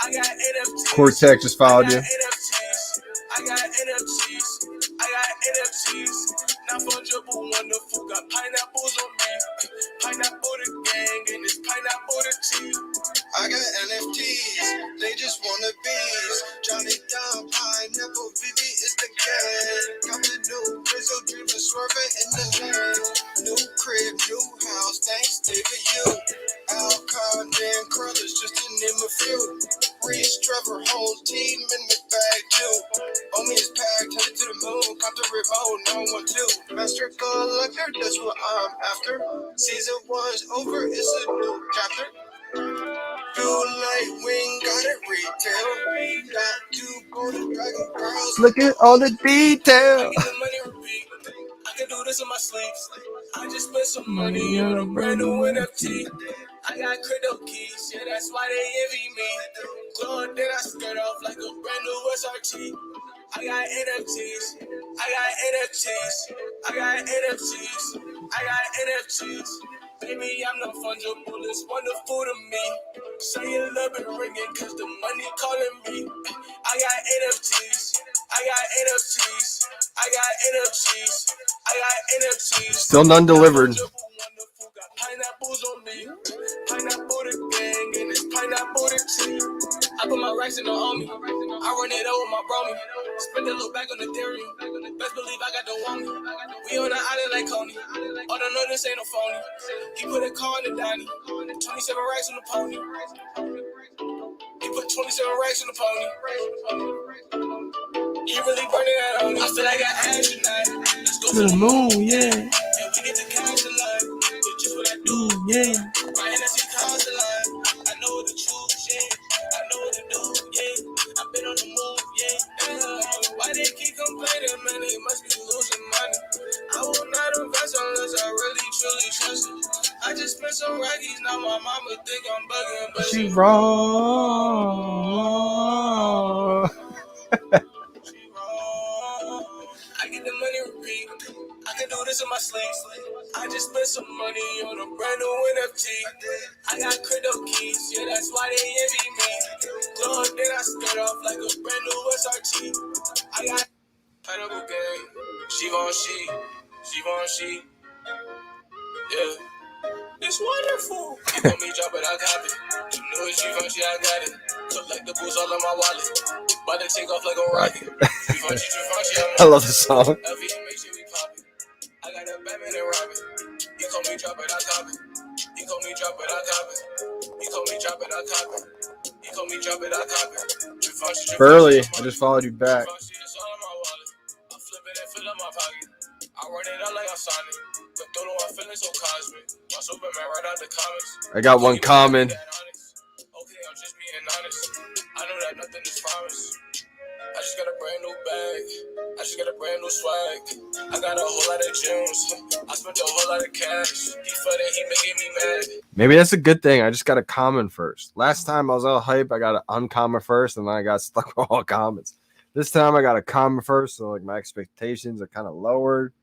I got NFTs. Cortex just followed you. NFTs. I got NFTs. I got NFTs. Not fungible, wonderful. Got pineapples on me. Pineapple the gang and it's pineapple the tea. I got NFTs. They just wanna bees. Johnny Down, pineapple, VeVe is the gang. Got the new Rizzo dreams of swerving in the lane. New crib, new house, thanks to you. Alcon and curlers, just to name a few. Reese, Trevor, whole team in the bag too. Homie is packed, headed to the moon, cop the remote, now I want to. Master collector, that's what I'm after. Season 1's over, it's a new chapter. Too late, we ain't got it retail. Got two golden dragon girls. Look at all the detail. I get the money repeat. I can do this in my sleep. I just spent some money on a brand new NFT. I got crypto keys, yeah, that's why they envy me. Glow up, then I skirt off like a brand new SRT. I got NFTs. I got NFTs. I got NFTs. I got NFTs. Baby, I'm no fungible. It's wonderful to me. Say you love it ringing cause the money calling me. I got NFTs. I got NFTs. I got NFTs. I got NFTs. Still none delivered. Got pineapples on me. Pineapple the gang and it's pineapple the tea. I put my racks in the homie. I run it over my bromie. Spend a little back on the theory. Best believe I got the womie. We on the island like Coney. Oh no, this ain't no phony. He put a car in the Donnie. 27 racks on the pony. He put 27 racks on the pony. He really burning that on me. I feel like I asked tonight. Let's go to the moon, yeah. And we get the cash alive. It's just what I do, yeah. My NSC cars alive. I know the truth, yeah. I know what to do, yeah. I've been on the move, yeah. Why they keep complaining, man? They must be losing money. I will not invest unless I really truly trust it. I just spent some raggies, now my mama think I'm bugging, but she wrong. I get the money repeat. I can do this in my sleep. I just spent some money on a brand new NFT. I got crypto keys, yeah, that's why they envy me. Glow up, then I skirt off like a brand new SRT. I got pineapple gang. She gon' she. Yeah. It's wonderful. You want me drop it, I cop it. You know it's Givenchy, I got it. Collect the boost all in my wallet. About to take off like a rocket. Givenchy, I love the song. LV, make sure we pop it. I got a Batman and Robin. You call me drop it, I cop it. You call me drop it, I cop it. You call me drop it, I cop it. You call me drop it, I cop it. Burley, I just followed you back. I flip it and fill up my pocket. I run it out like I'm Sonic. But don't know I'm feeling so cosmic. My Superman right out the comics. I got one comment. Okay, I'm just being honest. I know that nothing is promised. I just got a brand new bag. I just got a brand new swag. I got a whole lot of gems. I spent a whole lot of cash. He funny, he making me mad. Maybe that's a good thing. I just got a comment first. Last time I was all hype, I got an uncommon first, and then I got stuck with all comments. This time I got a comment first, so like my expectations are kind of lowered.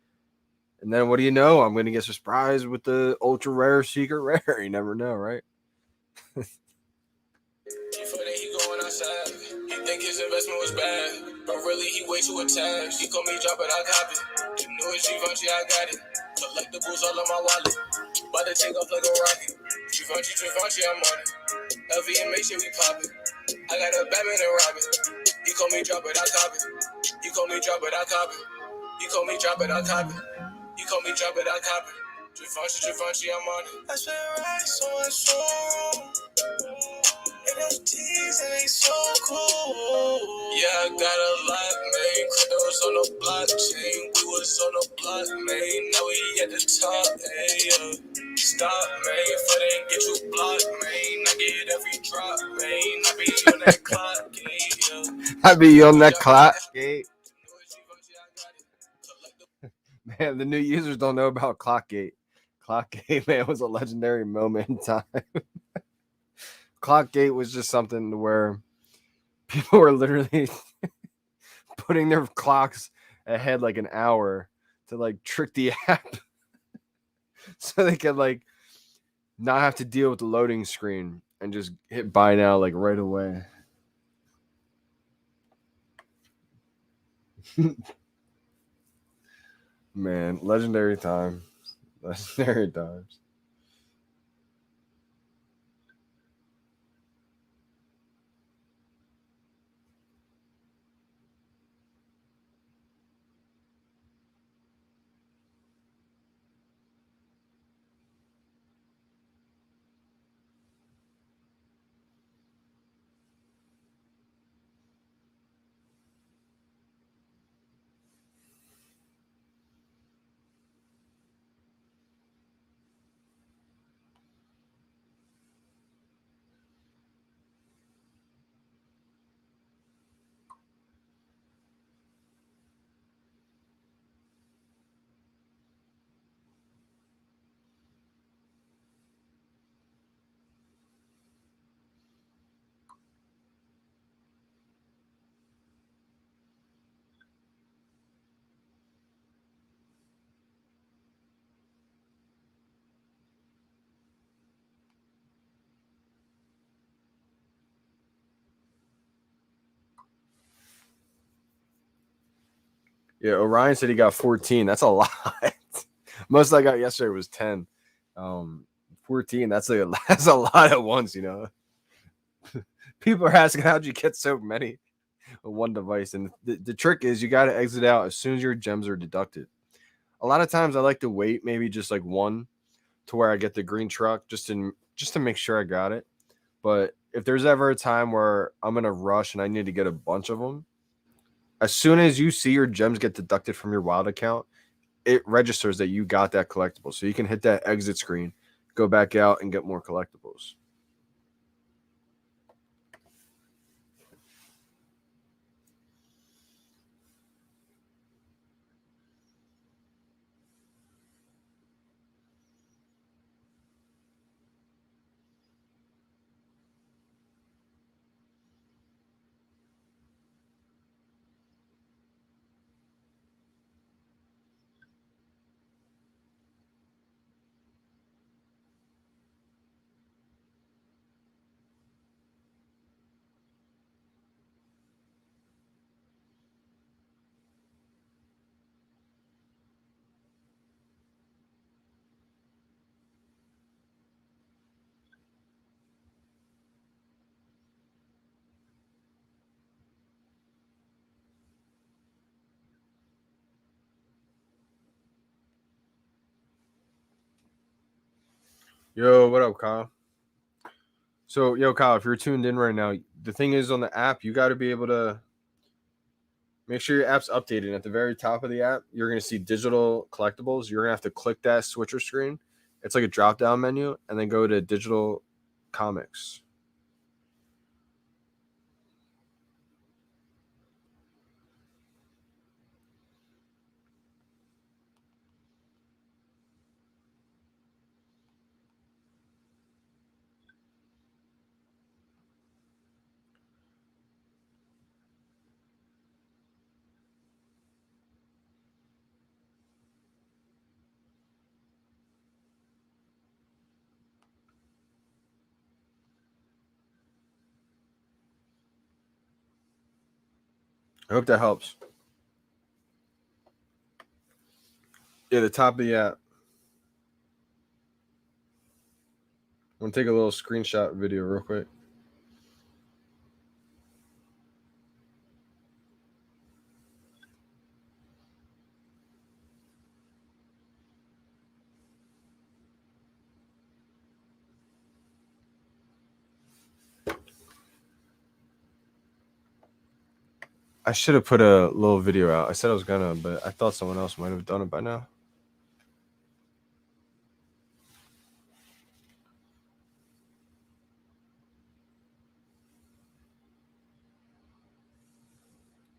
And then what do you know? I'm gonna get surprised with the ultra rare secret rare. You never know, right? Before that, he going outside. He think his investment was bad, but really he way too attached. He call me drop it, I cop it. You know it's Givenchy, I got it. Collectibles all on my wallet. About to take off like a rocket. Givenchy, I'm on it. LV and make sure we pop it. I got a Batman and Robin. He call me drop it, I cop it. He call me drop it, I cop it. He call me drop it, I cop it. He call me drop it, I cop it. Givenchy, I'm on it. I spent racks on showroom. NFTs and they so cool. Yeah, I got a lot, man. Cryptos on the blockchain. We was on the block, man. Now we at the top, hey, Stop, man. If I didn't get you blocked, man. I get every drop, man. I be on that clock, yeah. I be on that clock gate. Man, the new users don't know about Clockgate. Clockgate, man, was a legendary moment in time. Clockgate was just something where people were literally putting their clocks ahead like an hour to like trick the app so they could like not have to deal with the loading screen and just hit buy now like right away. Man, legendary time. Legendary times. Yeah, Orion said he got 14. That's a lot. Most I got yesterday was 10. 14, that's a lot at once, you know. People are asking how'd you get so many on one device. And the trick is you gotta exit out as soon as your gems are deducted. A lot of times I like to wait maybe just like one to where I get the green truck just to make sure I got it. But if there's ever a time where I'm in a rush and I need to get a bunch of them, as soon as you see your gems get deducted from your wild account, it registers that you got that collectible. So you can hit that exit screen, go back out and get more collectibles. Yo, what up, Kyle? So, yo, Kyle, if you're tuned in right now, the thing is on the app, you got to be able to make sure your app's updated. At the very top of the app, you're going to see digital collectibles. You're going to have to click that switcher screen. It's like a drop down menu, and then go to digital comics. I hope that helps. Yeah, the top of the app. I'm gonna take a little screenshot video real quick. I should have put a little video out. I said I was gonna, but I thought someone else might have done it by now.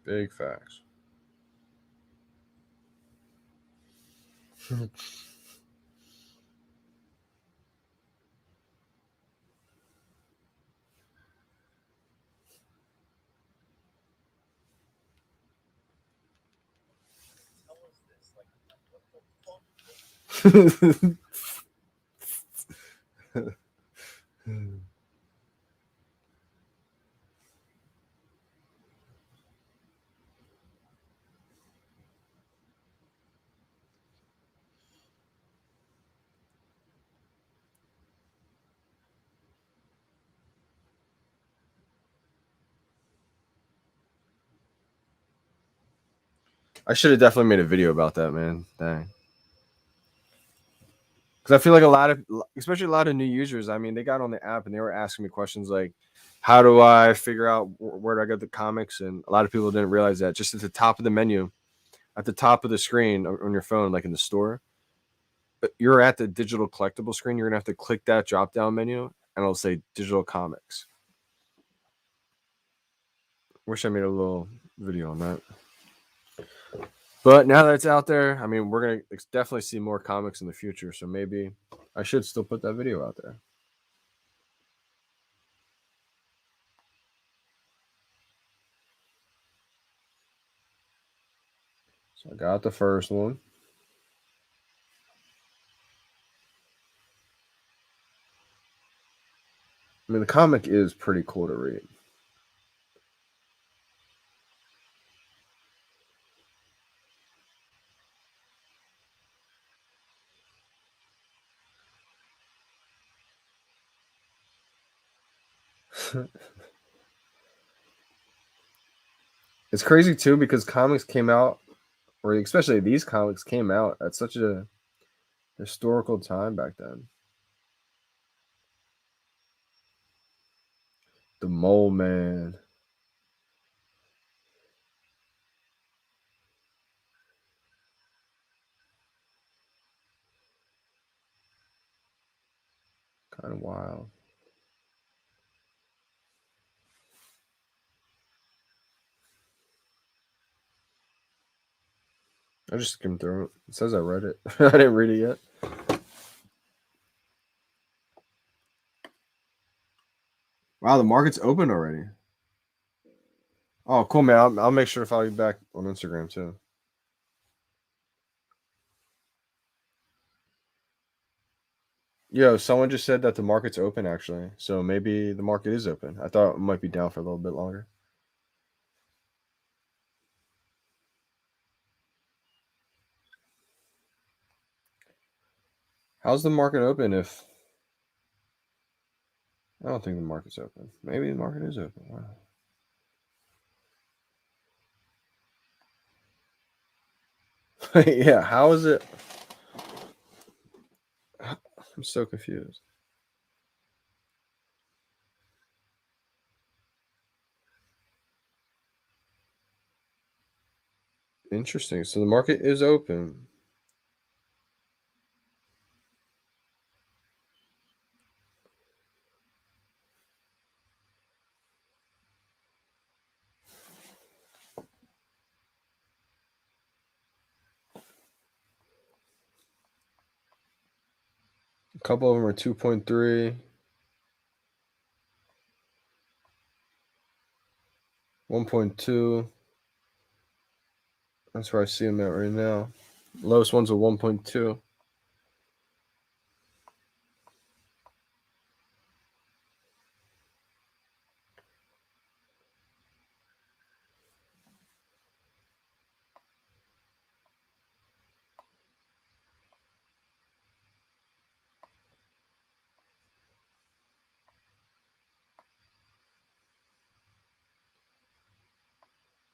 Big facts. I should have definitely made a video about that, man. Dang. Because I feel like a lot of, especially a lot of new users, I mean, they got on the app and they were asking me questions like, how do I figure out where do I get the comics? And a lot of people didn't realize that just at the top of the menu, at the top of the screen on your phone, like in the store, you're at the digital collectible screen. You're going to have to click that drop down menu and it'll say digital comics. Wish I made a little video on that. But now that it's out there, I mean, we're going to definitely see more comics in the future. So maybe I should still put that video out there. So I got the first one. I mean, the comic is pretty cool to read. It's crazy too because comics came out, or especially these comics came out at such a historical time back then. The Mole Man. Kind of wild. I just skimmed through it. It says I read it. I didn't read it yet. Wow, the market's open already. Oh, cool, man. I'll make sure to follow you back on Instagram too. Yo, someone just said that the market's open actually. So maybe the market is open. I thought it might be down for a little bit longer. How's the market open if I don't think the market's open. Maybe the market is open. Wow. Yeah, how is it? I'm so confused. Interesting. So the market is open. A couple of them are 2.3, 1.2. That's where I see them at right now. Lowest one's a 1.2.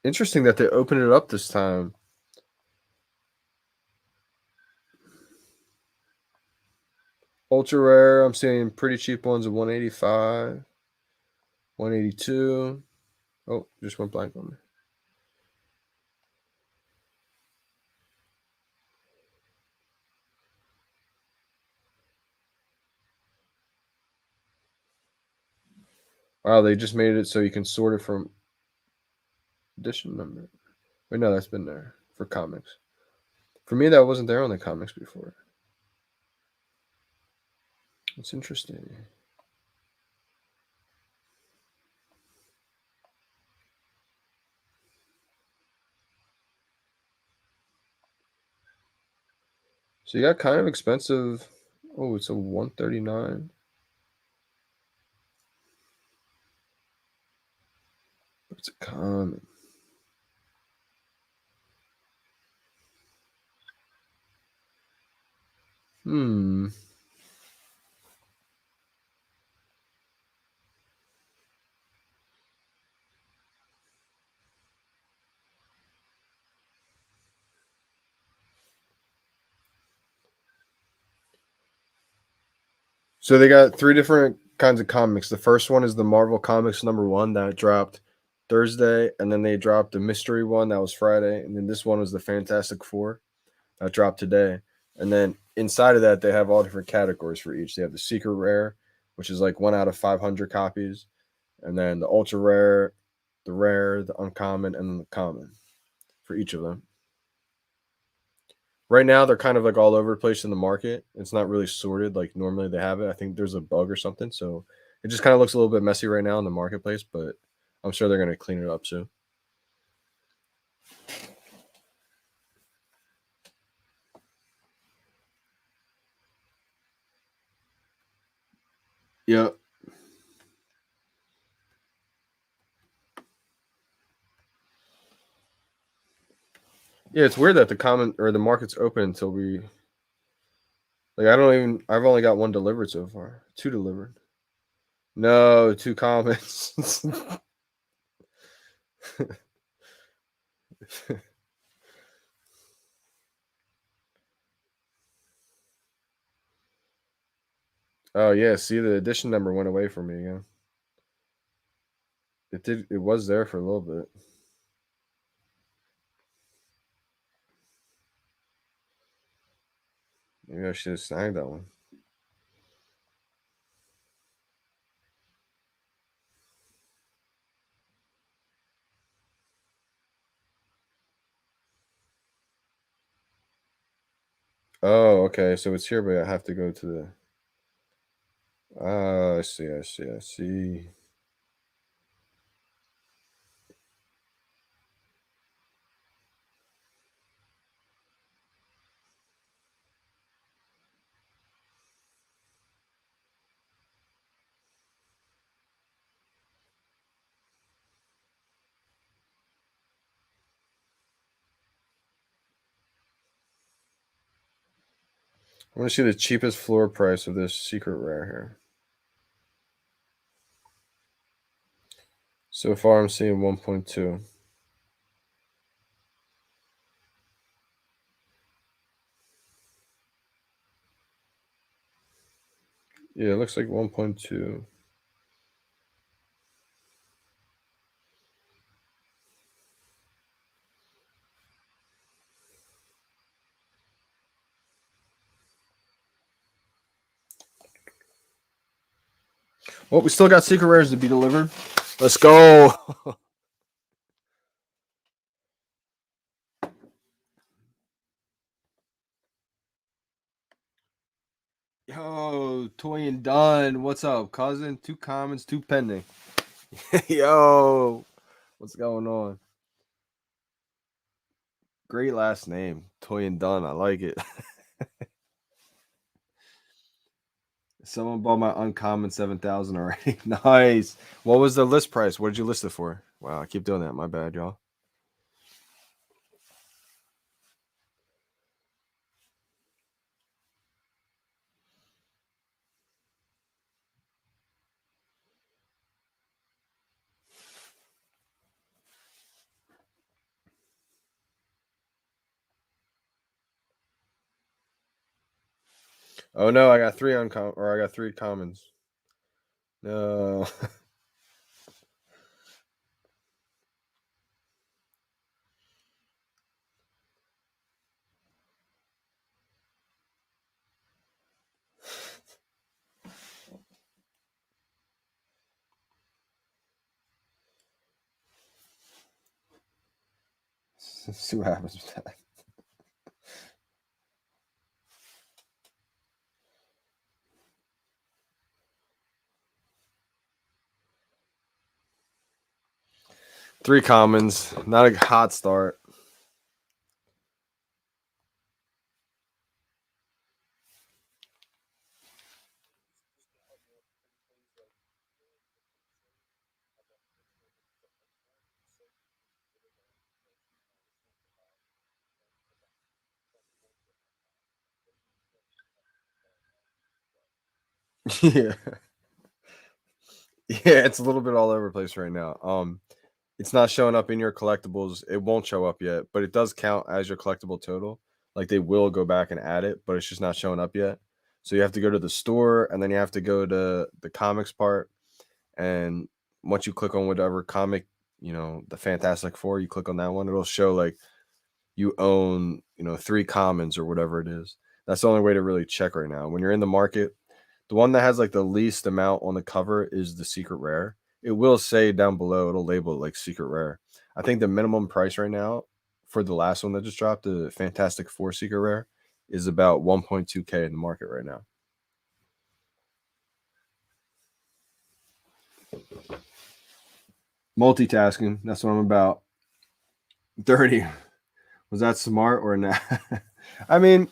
Interesting that they opened it up this time. Ultra rare, I'm seeing pretty cheap ones of 185, 182. Oh, just went blank on me. Wow, they just made it so you can sort it from edition number. Wait, no, that's been there for comics. For me, that wasn't there on the comics before. It's interesting. So you got kind of expensive. Oh, it's a 139. But it's a common. Hmm. So they got 3 different kinds of comics. The first one is the Marvel Comics #1 that dropped Thursday, and then they dropped the mystery one that was Friday, and then this one was the Fantastic Four that dropped today. And then inside of that, they have all different categories for each. They have the secret rare, which is like 1 out of 500 copies, and then the ultra rare, the uncommon, and then the common for each of them. Right now, they're kind of like all over the place in the market. It's not really sorted like normally they have it. I think there's a bug or something, so it just kind of looks a little bit messy right now in the marketplace. But I'm sure they're going to clean it up soon. Yeah. Yeah, it's weird that the comment or the market's open until we like I've only got 1 delivered so far. 2 delivered. No, 2 comments. Oh yeah, see the edition number went away from me again. It was there for a little bit. Maybe I should have snagged that one. Oh, okay. So it's here, but I have to go to the. I see. I see. I see. I want to see the cheapest floor price of this secret rare here. So far, I'm seeing 1.2. Yeah, it looks like 1.2. Well, we still got secret rares to be delivered. Let's go. Yo, Toy and Done. What's up, cousin? 2 comments, 2 pending. Yo, what's going on? Great last name, Toy and Done. I like it. Someone bought my uncommon 7,000 already. Nice. What was the list price? What did you list it for? Wow, I keep doing that. My bad, y'all. Oh no, I got three or I got three commons. No. See what happens with that. Three commons, not a hot start. Yeah. Yeah, it's a little bit all over the place right now. It's not showing up in your collectibles. It won't show up yet, but it does count as your collectible total. Like they will go back and add it, but it's just not showing up yet. So you have to go to the store and then you have to go to the comics part. And once you click on whatever comic, the Fantastic Four, you click on that one, it'll show like you own, three commons or whatever it is. That's the only way to really check right now. When you're in the market, the one that has like the least amount on the cover is the secret rare. It will say down below, it'll label it like secret rare. I think the minimum price right now for the last one that just dropped, the Fantastic Four secret rare, is about 1.2K in the market right now. Multitasking, that's what I'm about. 30. Was that smart or not? I mean,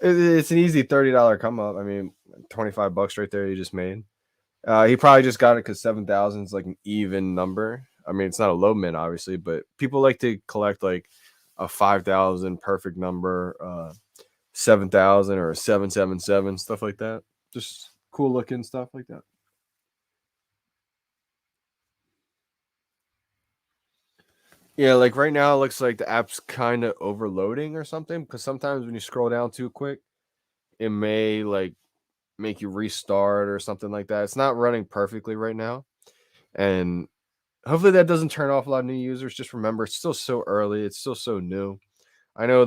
it's an easy $30 come up. I mean, $25 right there you just made. He probably just got it because 7,000 is like an even number. I mean, it's not a low min, obviously, but people like to collect like a 5,000 perfect number, 7,000 or a 777, stuff like that. Just cool looking stuff like that. Yeah, like right now, it looks like the app's kind of overloading or something because sometimes when you scroll down too quick, it may like make you restart or something like that. It's not running perfectly right now. And hopefully that doesn't turn off a lot of new users. Just remember, it's still so early. It's still so new. I know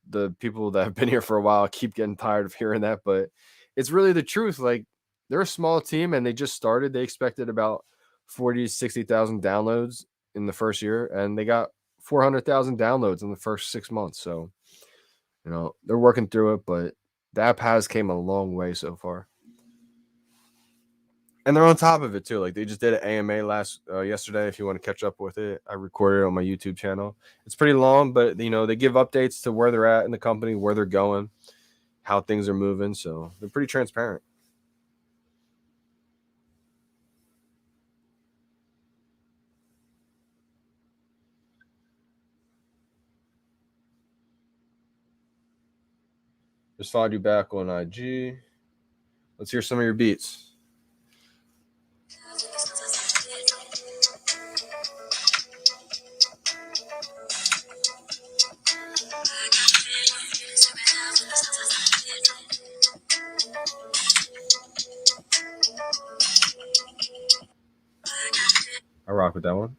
the people that have been here for a while keep getting tired of hearing that, but it's really the truth. Like they're a small team and they just started. They expected about 40 to 60,000 downloads in the first year, and they got 400,000 downloads in the first 6 months. So, they're working through it, but the app has came a long way so far. And they're on top of it too. Like they just did an AMA yesterday. If you want to catch up with it, I recorded it on my YouTube channel. It's pretty long, but they give updates to where they're at in the company, where they're going, how things are moving. So they're pretty transparent. Just followed you back on IG. Let's hear some of your beats. I rock with that one.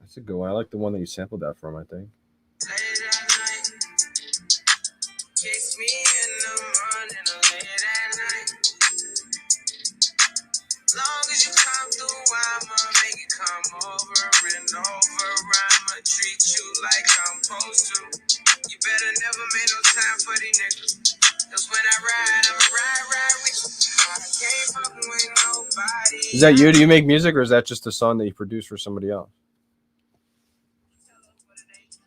That's a good one. I like the one that you sampled that from, I think. Kiss me in the morning or late at night. Long as you come through, I'ma make it come over and over. I'ma treat you like I'm supposed to. You better never make no time for these niggas. Cause when I ride, I'ma ride with you. I can't fuck with nobody. Is that you? Do you make music or is that just a song that you produce for somebody else?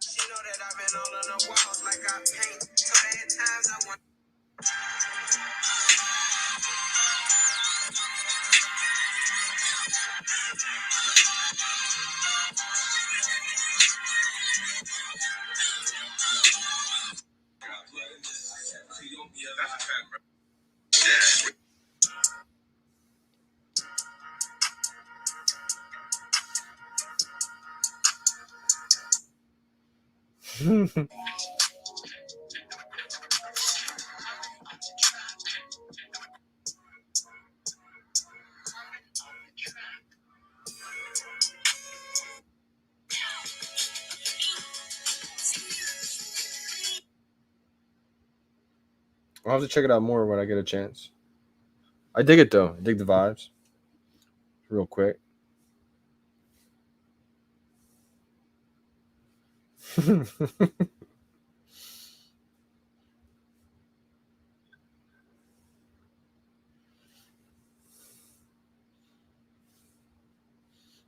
You know that I've been all on the walls like I paint. So there times I want. Yeah, that's a fact, bro. Yeah. I'll have to check it out more when I get a chance. I dig it though. I dig the vibes. Real quick.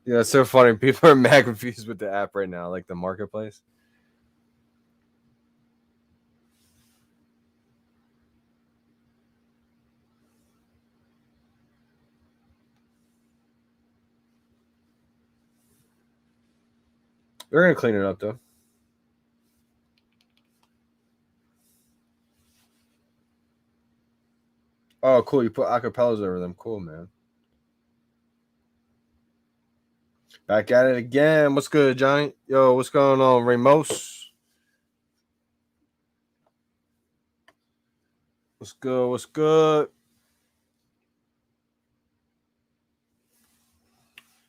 Yeah, it's so funny. People are mad confused with the app right now, like the marketplace. They're gonna clean it up though. Oh, cool. You put acapellas over them. Cool, man. Back at it again. What's good, Giant? Yo, what's going on, Ramos? What's good? What's good?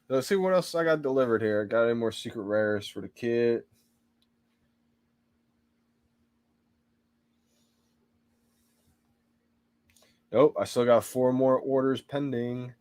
Let's see what else I got delivered here. Got any more secret rares for the kid? Nope. I still got 4 more orders pending.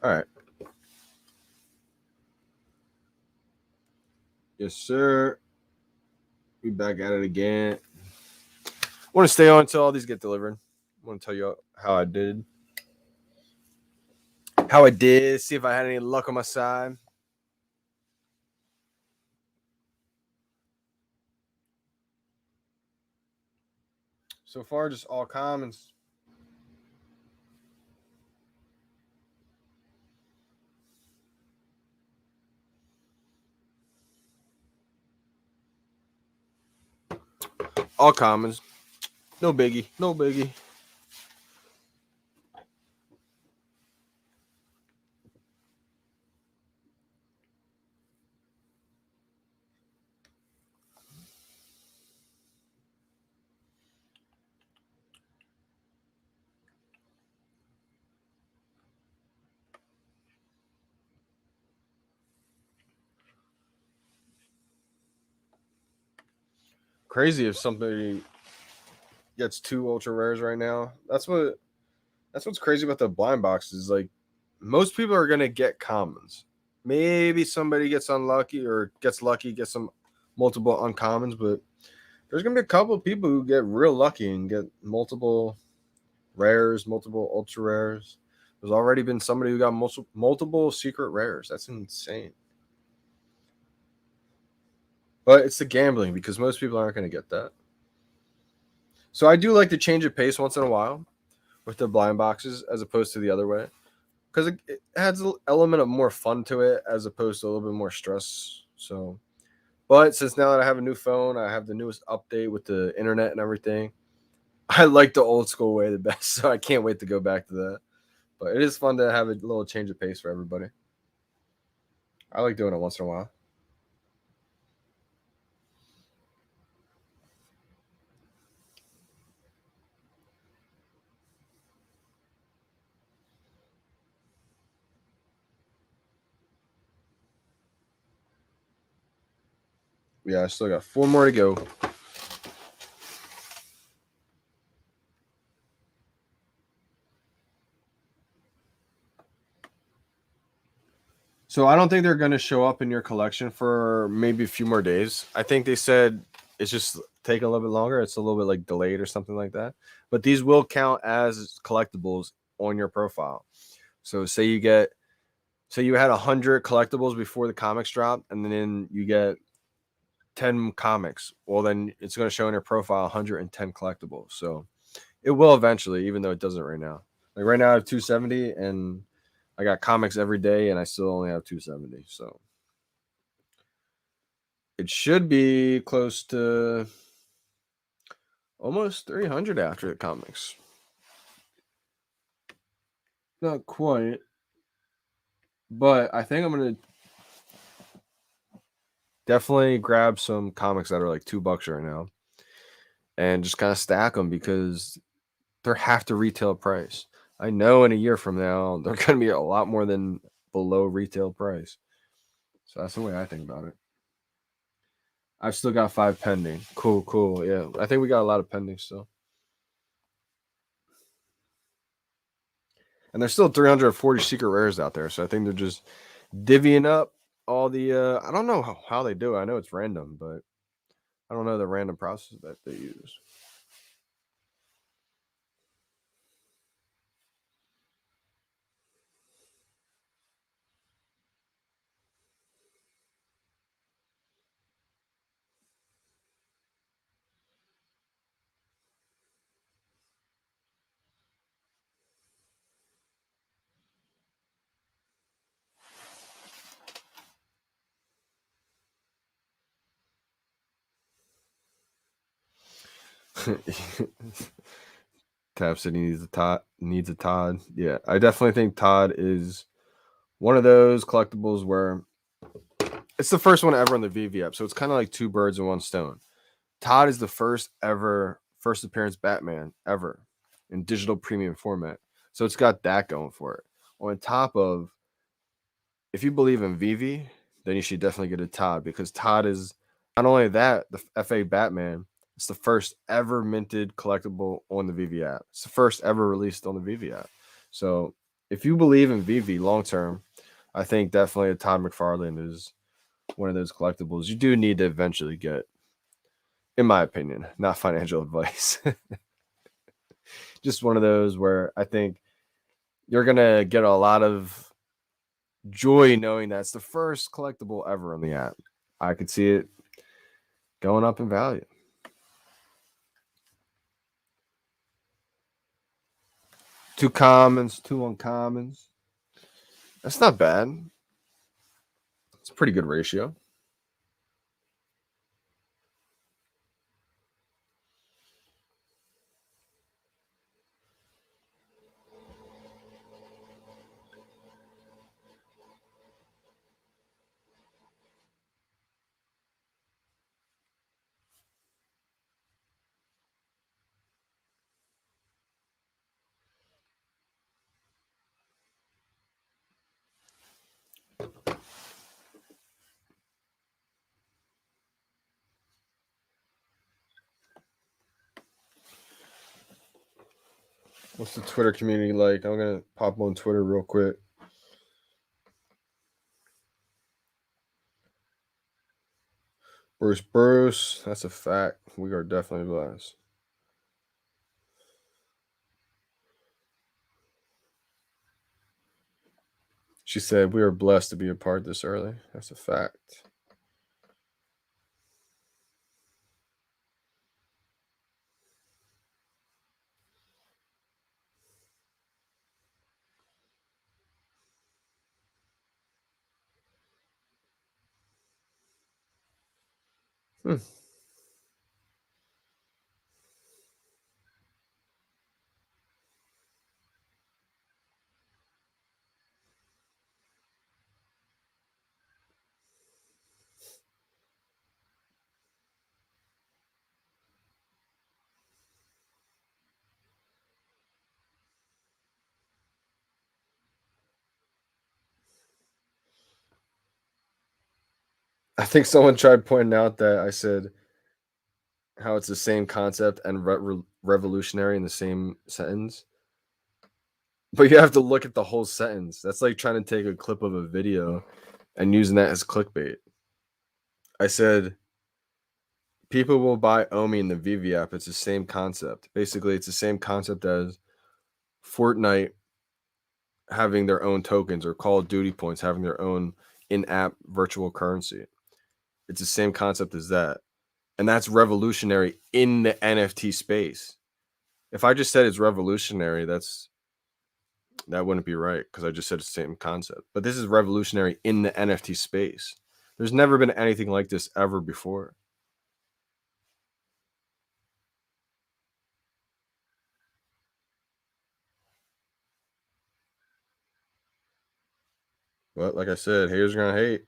All right. Yes, sir. We back at it again. I want to stay on until all these get delivered. I want to tell you how I did. See if I had any luck on my side. So far, just all commons. All commons. No biggie. No biggie. Crazy if somebody gets 2 ultra rares right now. That's what's crazy about the blind boxes. Like most people are gonna get commons. Maybe somebody gets unlucky or gets lucky, gets some multiple uncommons, but there's gonna be a couple of people who get real lucky and get multiple rares, multiple ultra rares. There's already been somebody who got multiple secret rares. That's insane. But it's the gambling because most people aren't going to get that. So I do like to change of pace once in a while with the blind boxes as opposed to the other way because it adds an element of more fun to it as opposed to a little bit more stress. So, but since now that I have a new phone, I have the newest update with the internet and everything. I like the old school way the best, so I can't wait to go back to that. But it is fun to have a little change of pace for everybody. I like doing it once in a while. Yeah, I still got 4 more to go. So I don't think they're going to show up in your collection for maybe a few more days. I think they said it's just taking a little bit longer. It's a little bit like delayed or something like that. But these will count as collectibles on your profile. So say you had 100 collectibles before the comics drop, and then you get 10 comics. Well, then it's going to show in your profile 110 collectibles. So it will eventually, even though it doesn't right now. Like right now, I have 270, and I got comics every day, and I still only have 270. So it should be close to almost 300 after the comics. Not quite, but I think I'm gonna definitely grab some comics that are like $2 right now, and just kind of stack them because they're half the retail price. I know in a year from now they're gonna be a lot more than below retail price. So that's the way I think about it. I've still got 5 pending. Cool. Yeah, I think we got a lot of pending still. And there's still 340 secret rares out there. So I think they're just divvying up all the. I don't know how they do it. I know it's random, but I don't know the random process that they use. Tab City needs a Todd. Yeah, I definitely think Todd is one of those collectibles where it's the first one ever on the VeVe app, so it's kind of like two birds in one stone. Todd is the first appearance Batman ever in digital premium format, so it's got that going for it. On top of, if you believe in VeVe, then you should definitely get a Todd because Todd is not only that the FA Batman. It's the first ever minted collectible on the VeVe app. It's the first ever released on the VeVe app. So if you believe in VeVe long term, I think definitely a Todd McFarlane is one of those collectibles you do need to eventually get, in my opinion, not financial advice. Just one of those where I think you're going to get a lot of joy knowing that's the first collectible ever on the app. I could see it going up in value. 2 commons, 2 uncommons. That's not bad. It's a pretty good ratio. What's the Twitter community like? I'm going to pop on Twitter real quick. Bruce, that's a fact. We are definitely blessed. She said, we are blessed to be a part this early. That's a fact. I think someone tried pointing out that I said how it's the same concept and revolutionary in the same sentence. But you have to look at the whole sentence. That's like trying to take a clip of a video and using that as clickbait. I said people will buy Omi in the VeVe app. It's the same concept. Basically, it's the same concept as Fortnite having their own tokens or Call of Duty points having their own in-app virtual currency. It's the same concept as that. And that's revolutionary in the NFT space. If I just said it's revolutionary, that wouldn't be right because I just said it's the same concept. But this is revolutionary in the NFT space. There's never been anything like this ever before. But like I said, haters are gonna hate.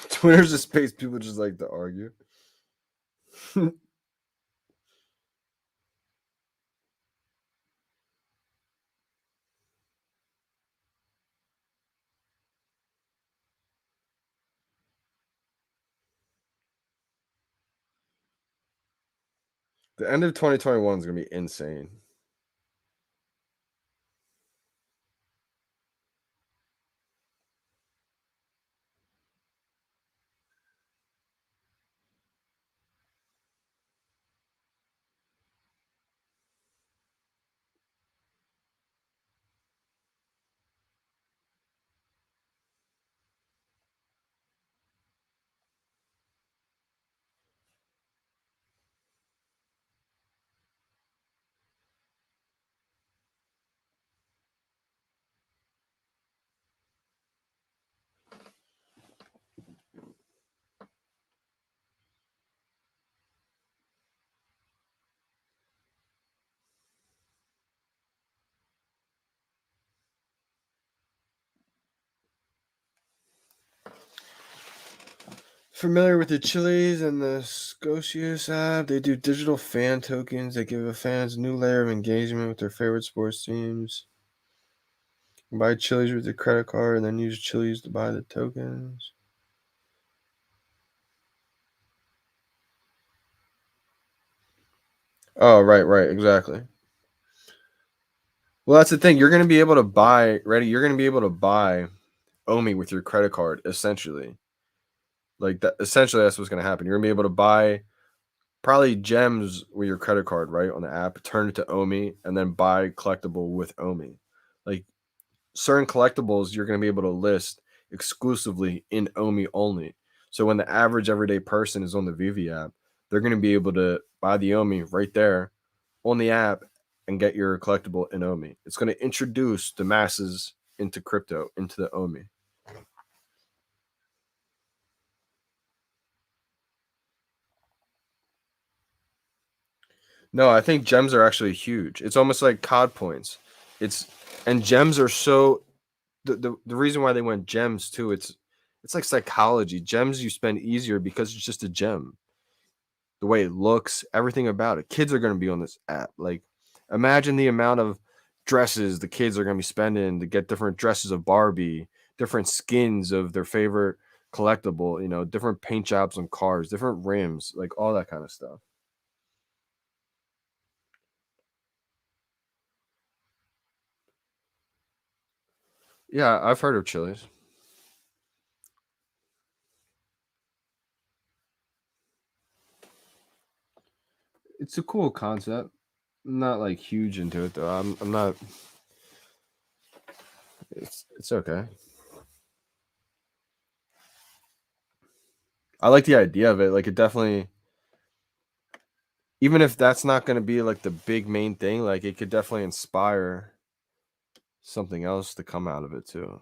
Twitter's a space people just like to argue. The end of 2021 is gonna be insane. Familiar with the Chili's and the Scotius app? They do digital fan tokens that give fans a new layer of engagement with their favorite sports teams. Buy Chili's with your credit card and then use Chili's to buy the tokens. Oh, right, exactly. Well, that's the thing. You're going to be able to buy, ready? You're going to be able to buy Omi with your credit card, essentially. Like that, essentially, that's what's going to happen. You're going to be able to buy probably gems with your credit card, right, on the app, turn it to Omi, and then buy collectible with Omi. Like certain collectibles, you're going to be able to list exclusively in Omi only. So when the average everyday person is on the VeVe app, they're going to be able to buy the Omi right there on the app and get your collectible in Omi. It's going to introduce the masses into crypto, into the Omi. No, I think gems are actually huge. It's almost like COD points. And gems are so the reason why they went gems too, it's like psychology. Gems you spend easier because it's just a gem. The way it looks, everything about it. Kids are going to be on this app. Like imagine the amount of dresses the kids are going to be spending to get different dresses of Barbie, different skins of their favorite collectible, different paint jobs on cars, different rims, like all that kind of stuff. Yeah, I've heard of Chili's. It's a cool concept. I'm not like huge into it though. I'm not. It's okay. I like the idea of it. Like it definitely, even if that's not going to be like the big main thing, like it could definitely inspire something else to come out of it too.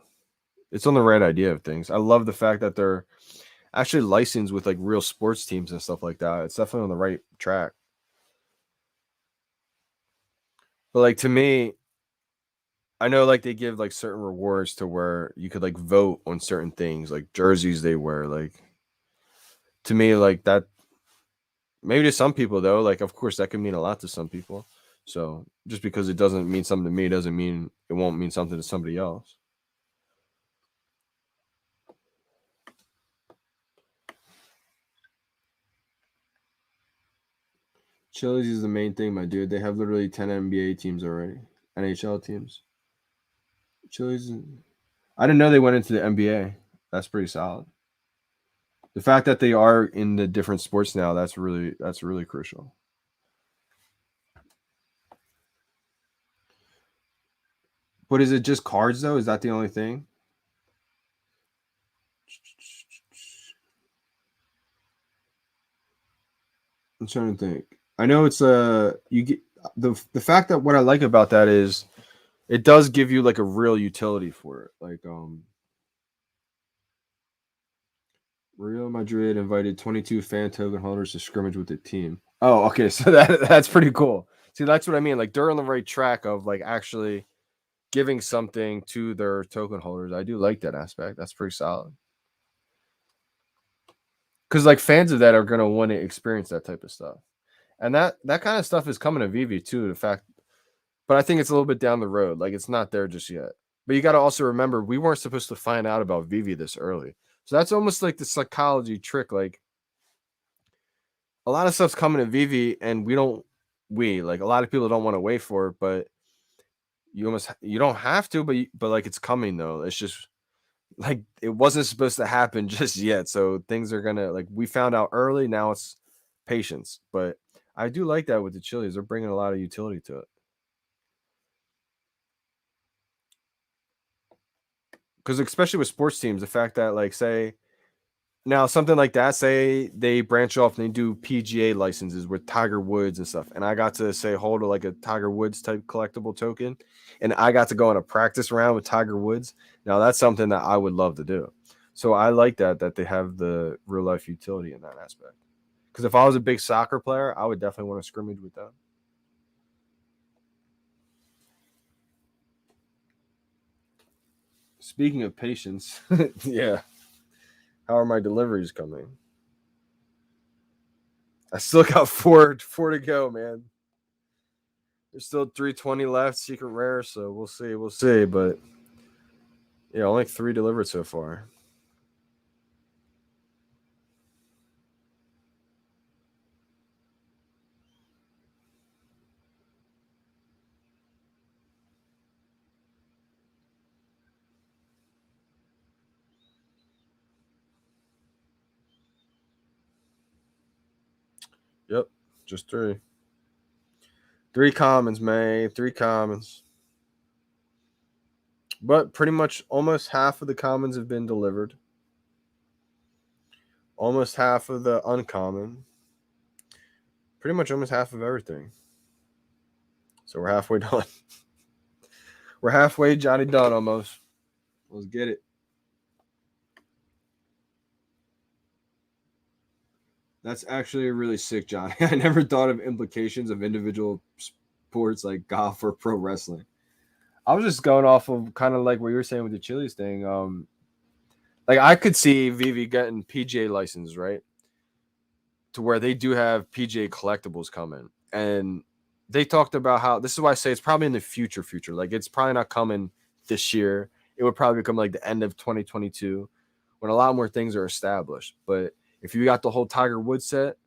It's on the right idea of things. I love the fact that they're actually licensed with like real sports teams and stuff like that. It's definitely on the right track. But like to me, I know like they give like certain rewards to where you could like vote on certain things, like jerseys they wear. Like to me, like that maybe to some people though, like of course that could mean a lot to some people. So just because it doesn't mean something to me doesn't mean it won't mean something to somebody else. Chili's is the main thing, my dude. They have literally 10 NBA teams already, NHL teams. Chili's, I didn't know they went into the NBA. That's pretty solid. The fact that they are in the different sports now, that's really crucial. But is it just cards though? Is that the only thing? I'm trying to think. I know it's you get the fact that what I like about that is it does give you like a real utility for it. Like Real Madrid invited 22 fan token holders to scrimmage with the team. Oh, okay, so that's pretty cool. See, that's what I mean. Like they're on the right track of like actually giving something to their token holders. I do like that aspect. That's pretty solid. Because like fans of that are gonna want to experience that type of stuff, and that kind of stuff is coming to VeVe too. The fact, but I think it's a little bit down the road. Like it's not there just yet. But you got to also remember we weren't supposed to find out about VeVe this early, so that's almost like the psychology trick. Like a lot of stuff's coming to VeVe, and we like a lot of people don't want to wait for it, but you don't have to, but like it's coming though. It's just like it wasn't supposed to happen just yet. So things are gonna like we found out early. Now it's patience. But I do like that with the Chili's. They're bringing a lot of utility to it. Because especially with sports teams, the fact that like say now something like that, say they branch off and they do PGA licenses with Tiger Woods and stuff, and I got to say hold like a Tiger Woods type collectible token, and I got to go on a practice round with Tiger Woods. Now that's something that I would love to do. So I like that they have the real life utility in that aspect. Because if I was a big soccer player, I would definitely want to scrimmage with them. Speaking of patience, yeah. How are my deliveries coming? I still got four to go, man. There's still 320 left, secret rare, so we'll see. But yeah, only 3 delivered so far. Yep, just 3. 3 commons, man. 3 commons. But pretty much almost half of the commons have been delivered. Almost half of the uncommon. Pretty much almost half of everything. So we're halfway done. We're halfway Johnny done almost. Let's get it. That's actually really sick, Johnny. I never thought of implications of individual sports like golf or pro wrestling. I was just going off of kind of like what you were saying with the Chili's thing. Like I could see VeVe getting PGA license, right? To where they do have PGA collectibles coming. And they talked about how this is why I say it's probably in the future. Like it's probably not coming this year. It would probably come like the end of 2022 when a lot more things are established. But if you got the whole Tiger Woods set,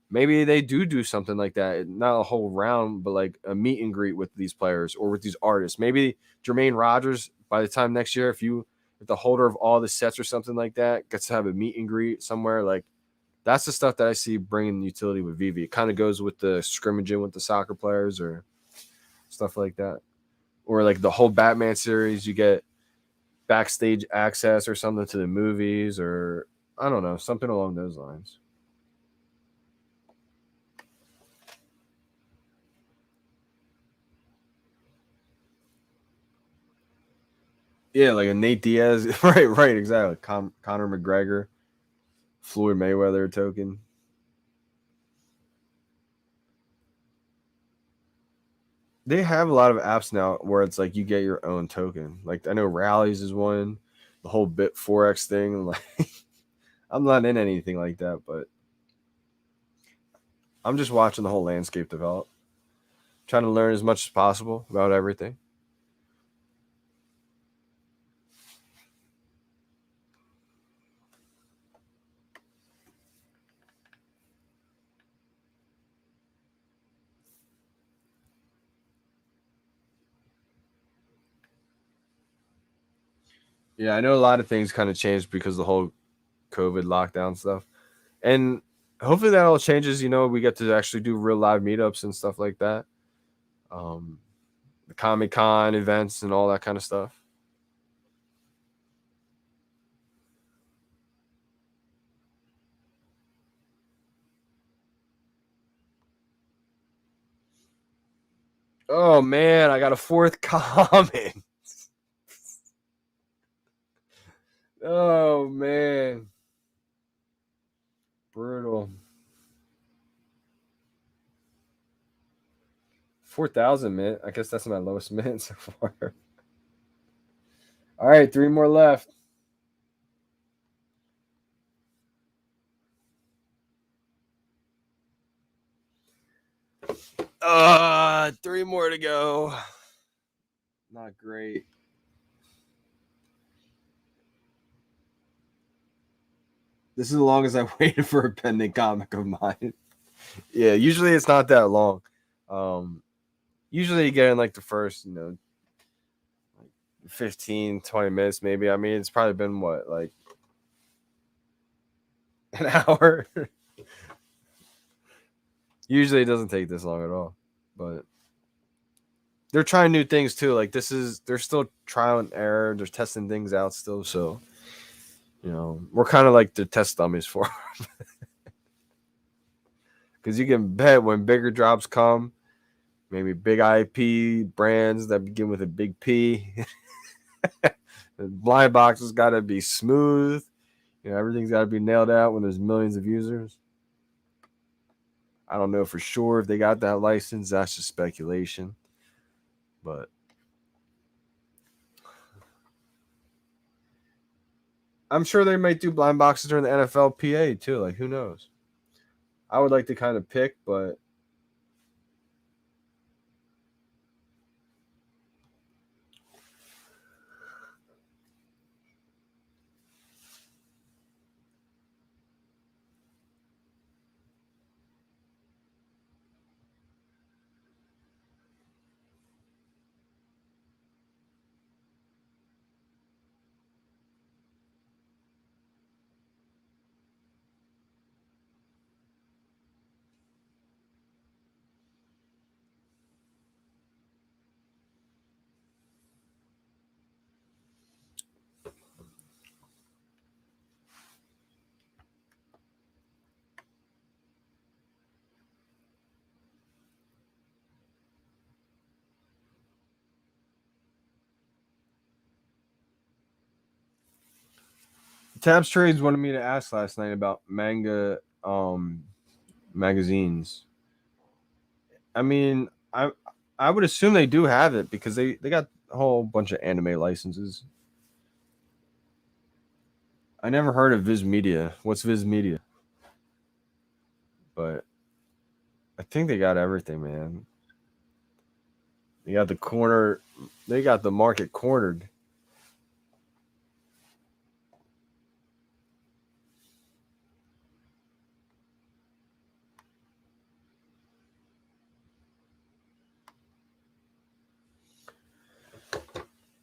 maybe they do something like that. Not a whole round, but like a meet and greet with these players or with these artists. Maybe Jermaine Rogers, by the time next year, if the holder of all the sets or something like that gets to have a meet and greet somewhere, like that's the stuff that I see bringing utility with VeVe. It kind of goes with the scrimmaging with the soccer players or stuff like that. Or like the whole Batman series, you get backstage access or something to the movies or I don't know, something along those lines. Yeah, like a Nate Diaz. Right, exactly. Conor McGregor, Floyd Mayweather token. They have a lot of apps now where it's like you get your own token. Like I know Rallies is one, the whole Bit Forex thing. Like I'm not in anything like that, but I'm just watching the whole landscape develop. trying to learn as much as possible about everything. Yeah, I know a lot of things kind of changed because of the whole COVID lockdown stuff. And hopefully that all changes. We get to actually do real live meetups and stuff like that. The Comic-Con events and all that kind of stuff. Oh man, I got a fourth comment. Oh man. Brutal. 4,000 mint. I guess that's my lowest mint so far. All right, 3 more left. 3 more to go. Not great. This is the longest I waited for a pending comic of mine. Yeah, usually it's not that long. Usually you get in like the first, 15, 20 minutes maybe. I mean, it's probably been what, like an hour? Usually it doesn't take this long at all. But they're trying new things too. Like they're still trial and error. They're testing things out still. So, we're kind of like the test dummies for them. Because you can bet when bigger drops come, maybe big IP brands that begin with a big P. The blind box has got to be smooth. Everything's got to be nailed out when there's millions of users. I don't know for sure if they got that license. That's just speculation. But I'm sure they might do blind boxes during the NFLPA too. Like, who knows? I would like to kind of pick, but Tabs Trades wanted me to ask last night about manga magazines. I mean, I would assume they do have it because they got a whole bunch of anime licenses. I never heard of Viz Media. What's Viz Media? But I think they got everything, man. They got the corner. They got the market cornered.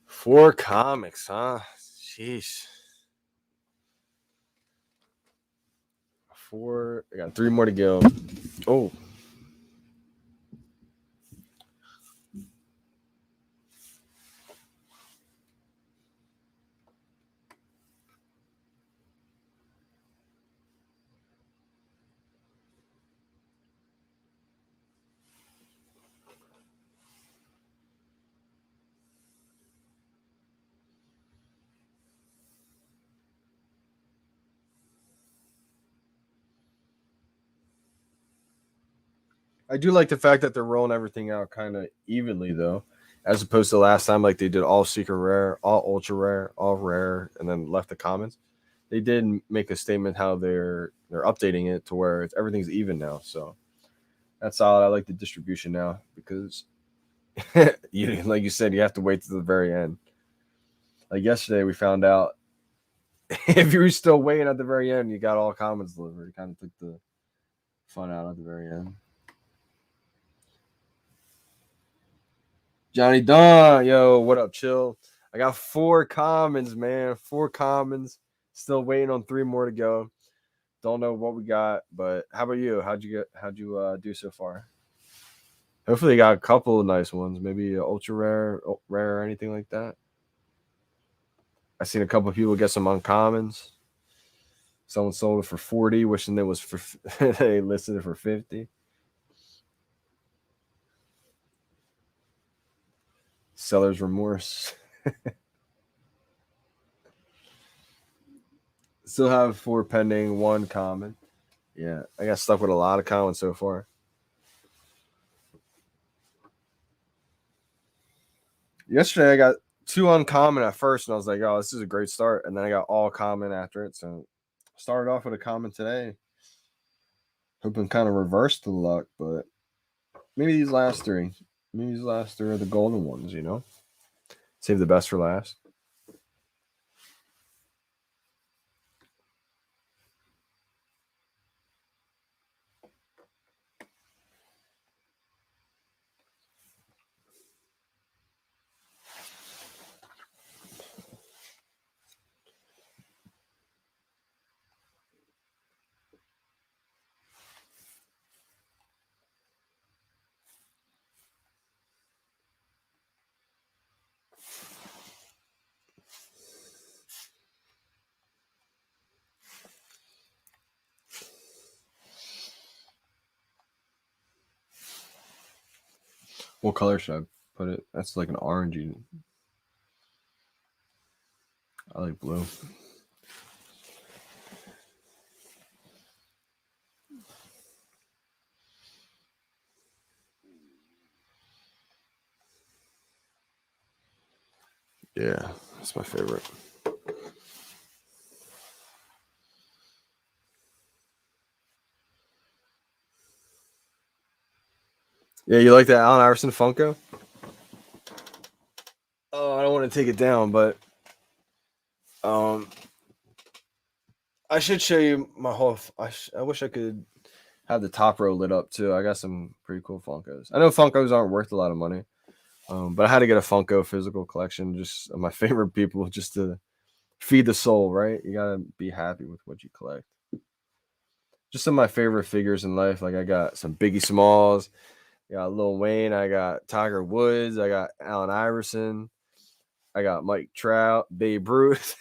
Four comics, huh? Jeez. Four. I got 3 more to go. Oh. I do like the fact that they're rolling everything out kind of evenly, though, as opposed to last time, like they did all secret rare, all ultra rare, all rare, and then left the commons. They did make a statement how they're updating it to where everything's even now. So That's solid. I like the distribution now because you, like you said, you have to wait to the very end. Like yesterday, we found out if you were still waiting at the very end, you got all comments delivered. It kind of took the fun out at the very end. Johnny Don, yo, what up, chill? I got 4 commons, man. 4 commons. Still waiting on 3 more to go. Don't know what we got, but how about you? How'd you do so far? Hopefully, you got a couple of nice ones. Maybe ultra rare, or anything like that. I seen a couple of people get some uncommons. Someone sold it for 40, wishing it was for they listed it for 50. Seller's remorse. Still have 4 pending, 1 common. Yeah, I got stuck with a lot of commons so far. Yesterday I got 2 uncommon at first, and I was like, "Oh, this is a great start." And then I got all common after it. So started off with a common today, hoping kind of reverse the luck, but maybe these last 3. Maybe these last 3 are the golden ones. Save the best for last. What color should I put it? That's like an orangey. I like blue. Yeah, that's my favorite. Yeah, you like that Allen Iverson Funko? Oh, I don't want to take it down, but I should show you my whole. I wish I could have the top row lit up too. I got some pretty cool Funkos. I know Funkos aren't worth a lot of money, but I had to get a Funko physical collection. Just of my favorite people, just to feed the soul. Right? You gotta be happy with what you collect. Just some of my favorite figures in life. Like I got some Biggie Smalls. I got Lil Wayne. I got Tiger Woods. I got Allen Iverson. I got Mike Trout, Babe Ruth,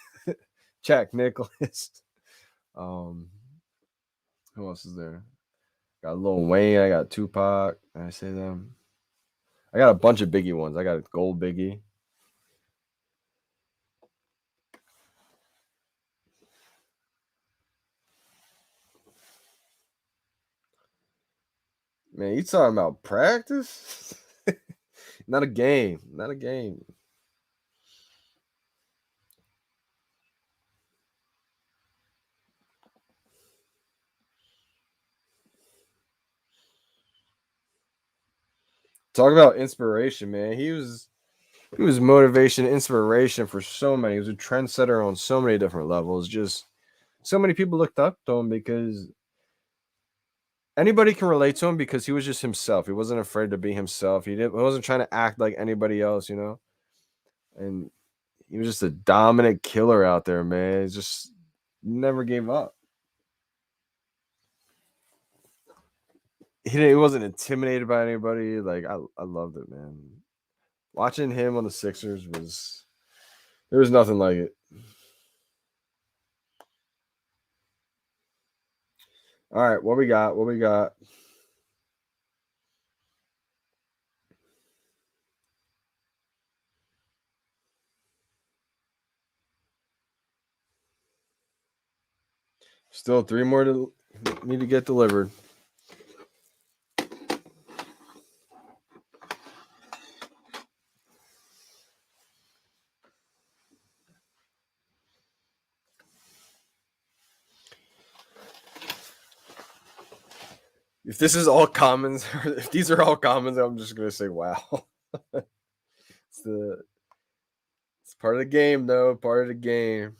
Jack Nicklaus. Um, who else is there? Got Lil Wayne. I got Tupac. I say them. I got a bunch of Biggie ones. I got a gold Biggie. Man, you talking about practice? Not a game. Not a game. Talk about inspiration, man. He was motivation, inspiration for so many. He was a trendsetter on so many different levels. Just so many people looked up to him because anybody can relate to him because he was just himself. He wasn't afraid to be himself. He wasn't trying to act like anybody else. And he was just a dominant killer out there, man. He just never gave up. He wasn't intimidated by anybody. Like I loved it, man. Watching him on the Sixers there was nothing like it. All right, what we got? What we got? Still 3 more to need to get delivered. If this is all commons, if these are all commons, I'm just gonna say wow. It's part of the game, though. Part of the game.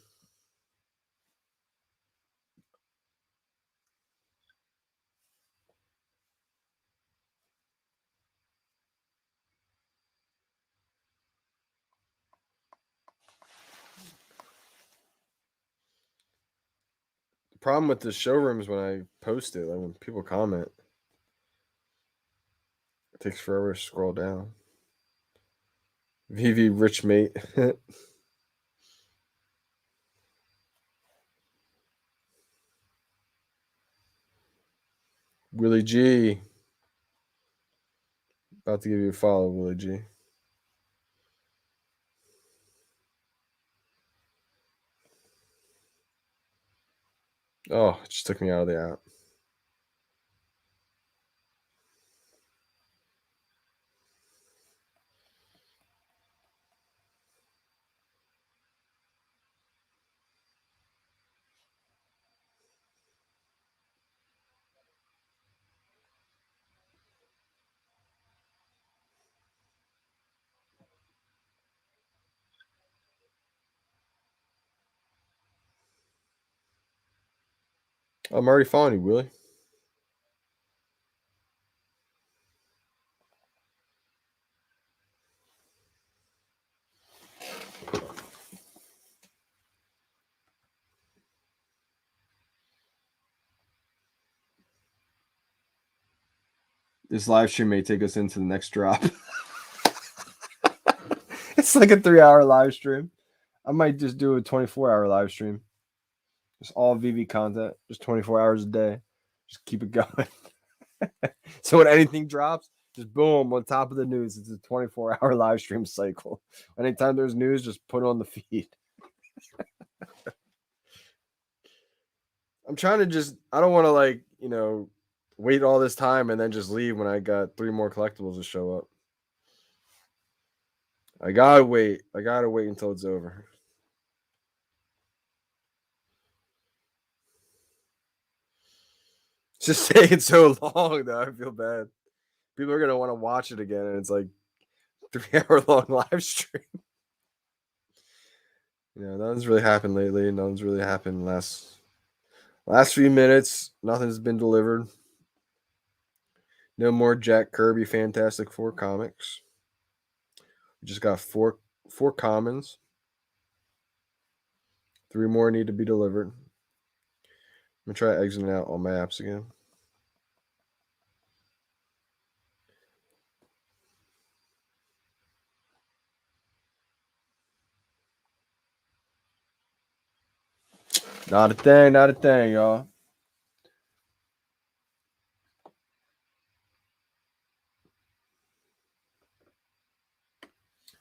The problem with the showrooms when I post it, like when people comment, it takes forever to scroll down. VeVe rich mate. Willie G. About to give you a follow, Willie G. Oh, it just took me out of the app. I'm already following you, Willie. This live stream may take us into the next drop. It's like a 3-hour live stream. I might just do a 24-hour live stream. Just all VeVe content, just 24 hours a day. Just keep it going. So when anything drops, just boom, on top of the news. It's a 24-hour live stream cycle. Anytime there's news, just put it on the feed. I'm trying to I don't want to wait all this time and then just leave when I got 3 more collectibles to show up. I gotta wait. Until it's over. It's just taking so long, though. I feel bad. People are gonna want to watch it again, and it's like 3-hour long live stream. Nothing's really happened lately. Nothing's really happened last few minutes. Nothing's been delivered. No more Jack Kirby Fantastic Four comics. We just got four commons. 3 more need to be delivered. I'm gonna try exiting out all my apps again. Not a thing, y'all.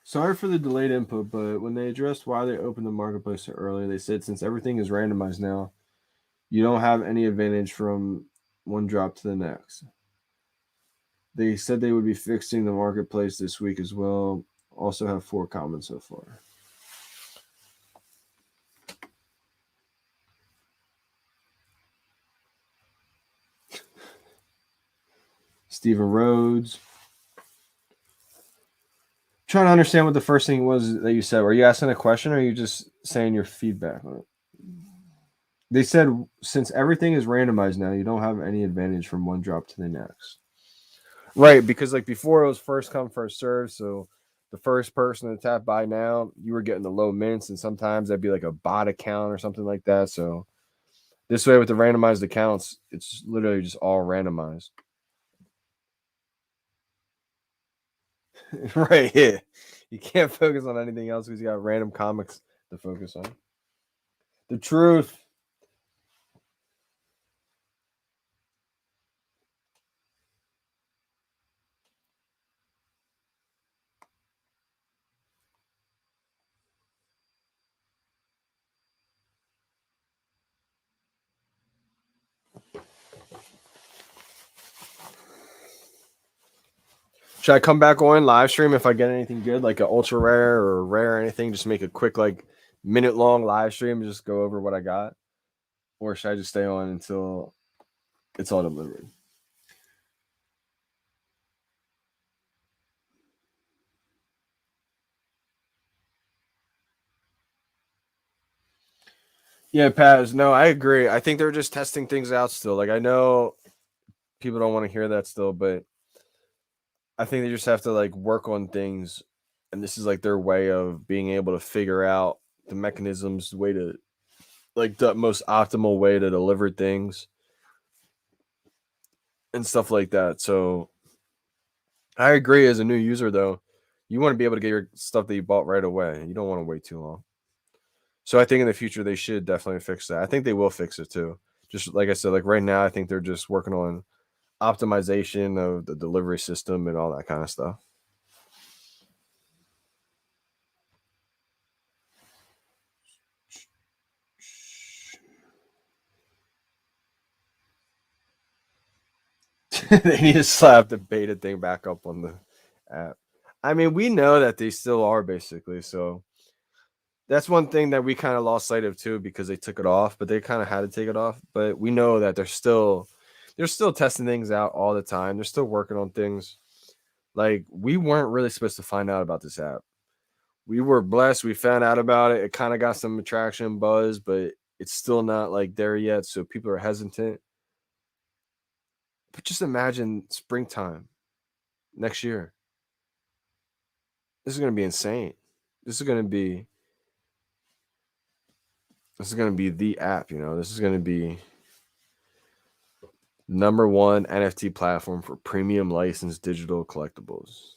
Sorry for the delayed input, but when they addressed why they opened the marketplace so early, they said since everything is randomized now, you don't have any advantage from one drop to the next. They said they would be fixing the marketplace this week as well. Also have 4 comments so far. Stephen Rhodes. Trying to understand what the first thing was that you said. Were you asking a question or are you just saying your feedback on it? They said since everything is randomized now, you don't have any advantage from one drop to the next. Right, because like before it was first come, first serve. So the first person to tap buy now, you were getting the low mints, and sometimes that'd be like a bot account or something like that. So this way with the randomized accounts, it's literally just all randomized. Right, yeah. You can't focus on anything else because you got random comics to focus on. The truth. Should I come back on live stream if I get anything good, like an ultra rare or rare or anything? Just make a quick, like, minute long live stream and just go over what I got? Or should I just stay on until it's all delivered? Yeah, Paz. No, I agree. I think they're just testing things out still. Like I know people don't want to hear that still, but I think they just have to like work on things, and this is like their way of being able to figure out the mechanisms, the way to like the most optimal way to deliver things and stuff like that. So I agree. As a new user, though, you want to be able to get your stuff that you bought right away. You don't want to wait too long. So I think in the future they should definitely fix that. I think they will fix it too. Just like I said, like right now, I think they're just working on optimization of the delivery system and all that kind of stuff. They need to slap the beta thing back up on the app. I mean, we know that they still are basically. So that's one thing that we kind of lost sight of too because they took it off, but they kind of had to take it off. But we know that they're still testing things out all the time. They're still working on things. Like we weren't really supposed to find out about this app. We were blessed. We found out about it. It kind of got some attraction buzz, but it's still not like there yet. So people are hesitant. But just imagine springtime next year. This is gonna be insane. This is gonna be this is gonna be the app. This is gonna be number one NFT platform for premium licensed digital collectibles.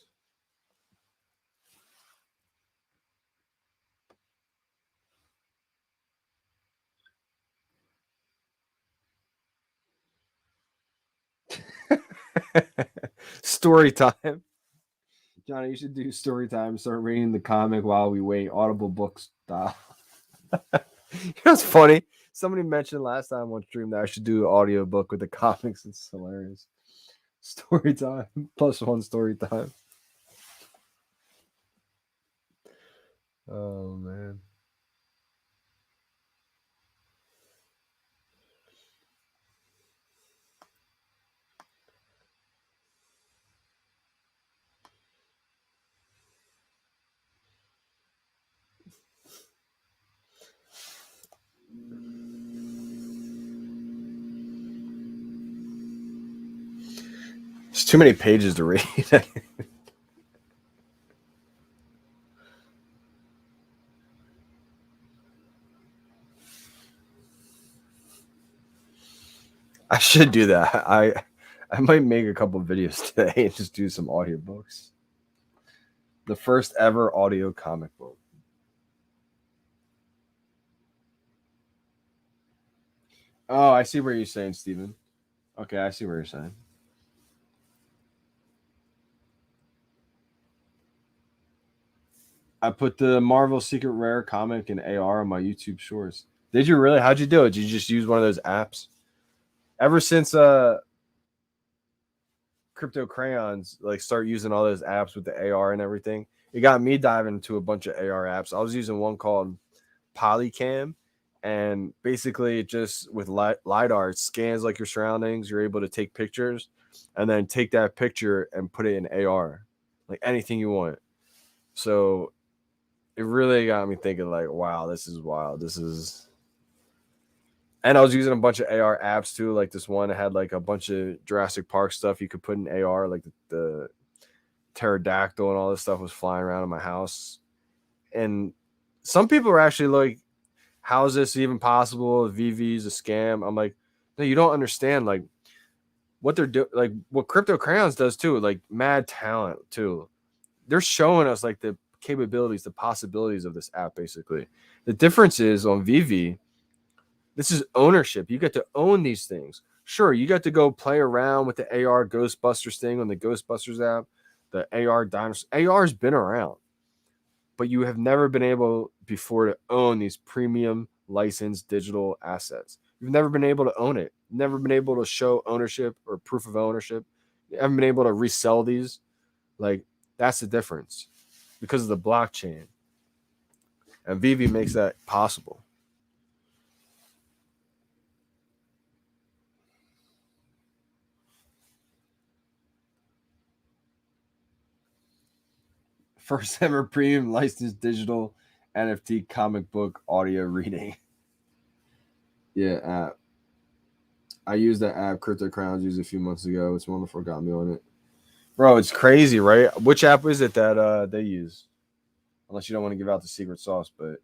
Story time. Johnny, you should do story time. Start reading the comic while we wait. Audible books style. It's funny. Somebody mentioned last time on stream that I should do an audio book with the comics. It's hilarious. Story time plus one story time. Oh man. There's too many pages to read. I should do that. I might make a couple videos today and just do some audiobooks. The first ever audio comic book. Oh, I see what you're saying, Steven. Okay, I see what you're saying. I put the Marvel Secret Rare comic in AR on my YouTube shorts. Did you really? How'd you do it? Did you just use one of those apps? Ever since crypto crayons like start using all those apps with the AR and everything, it got me diving into a bunch of AR apps. I was using one called Polycam, and basically it just with lidar it scans like your surroundings. You're able to take pictures and then take that picture and put it in AR, like anything you want. So it really got me thinking like, wow, this is wild. This is And I was using a bunch of AR apps too. Like this one had like a bunch of Jurassic Park stuff you could put in AR, like the pterodactyl and all this stuff was flying around in my house. And some people are actually like, how is this even possible? VeVe is a scam. I'm like, no, you don't understand like what they're doing, like what Crypto Crayons does too, like mad talent too. They're showing us like the capabilities, the possibilities of this app basically. The difference is on VeVe, this is ownership. You get to own these things. Sure, you got to go play around with the AR Ghostbusters thing on the Ghostbusters app, the AR dinosaur. AR's been around, but you have never been able before to own these premium licensed digital assets. You've never been able to own it. Never been able to show ownership or proof of ownership. You haven't been able to resell these. Like that's the difference because of the blockchain. And VeVe makes that possible. First ever premium licensed digital NFT comic book audio reading. Yeah, app. I used that app Crypto Crowns used a few months ago. It's wonderful. Got me on it, bro. It's crazy, right? Which app is it that they use? Unless you don't want to give out the secret sauce, but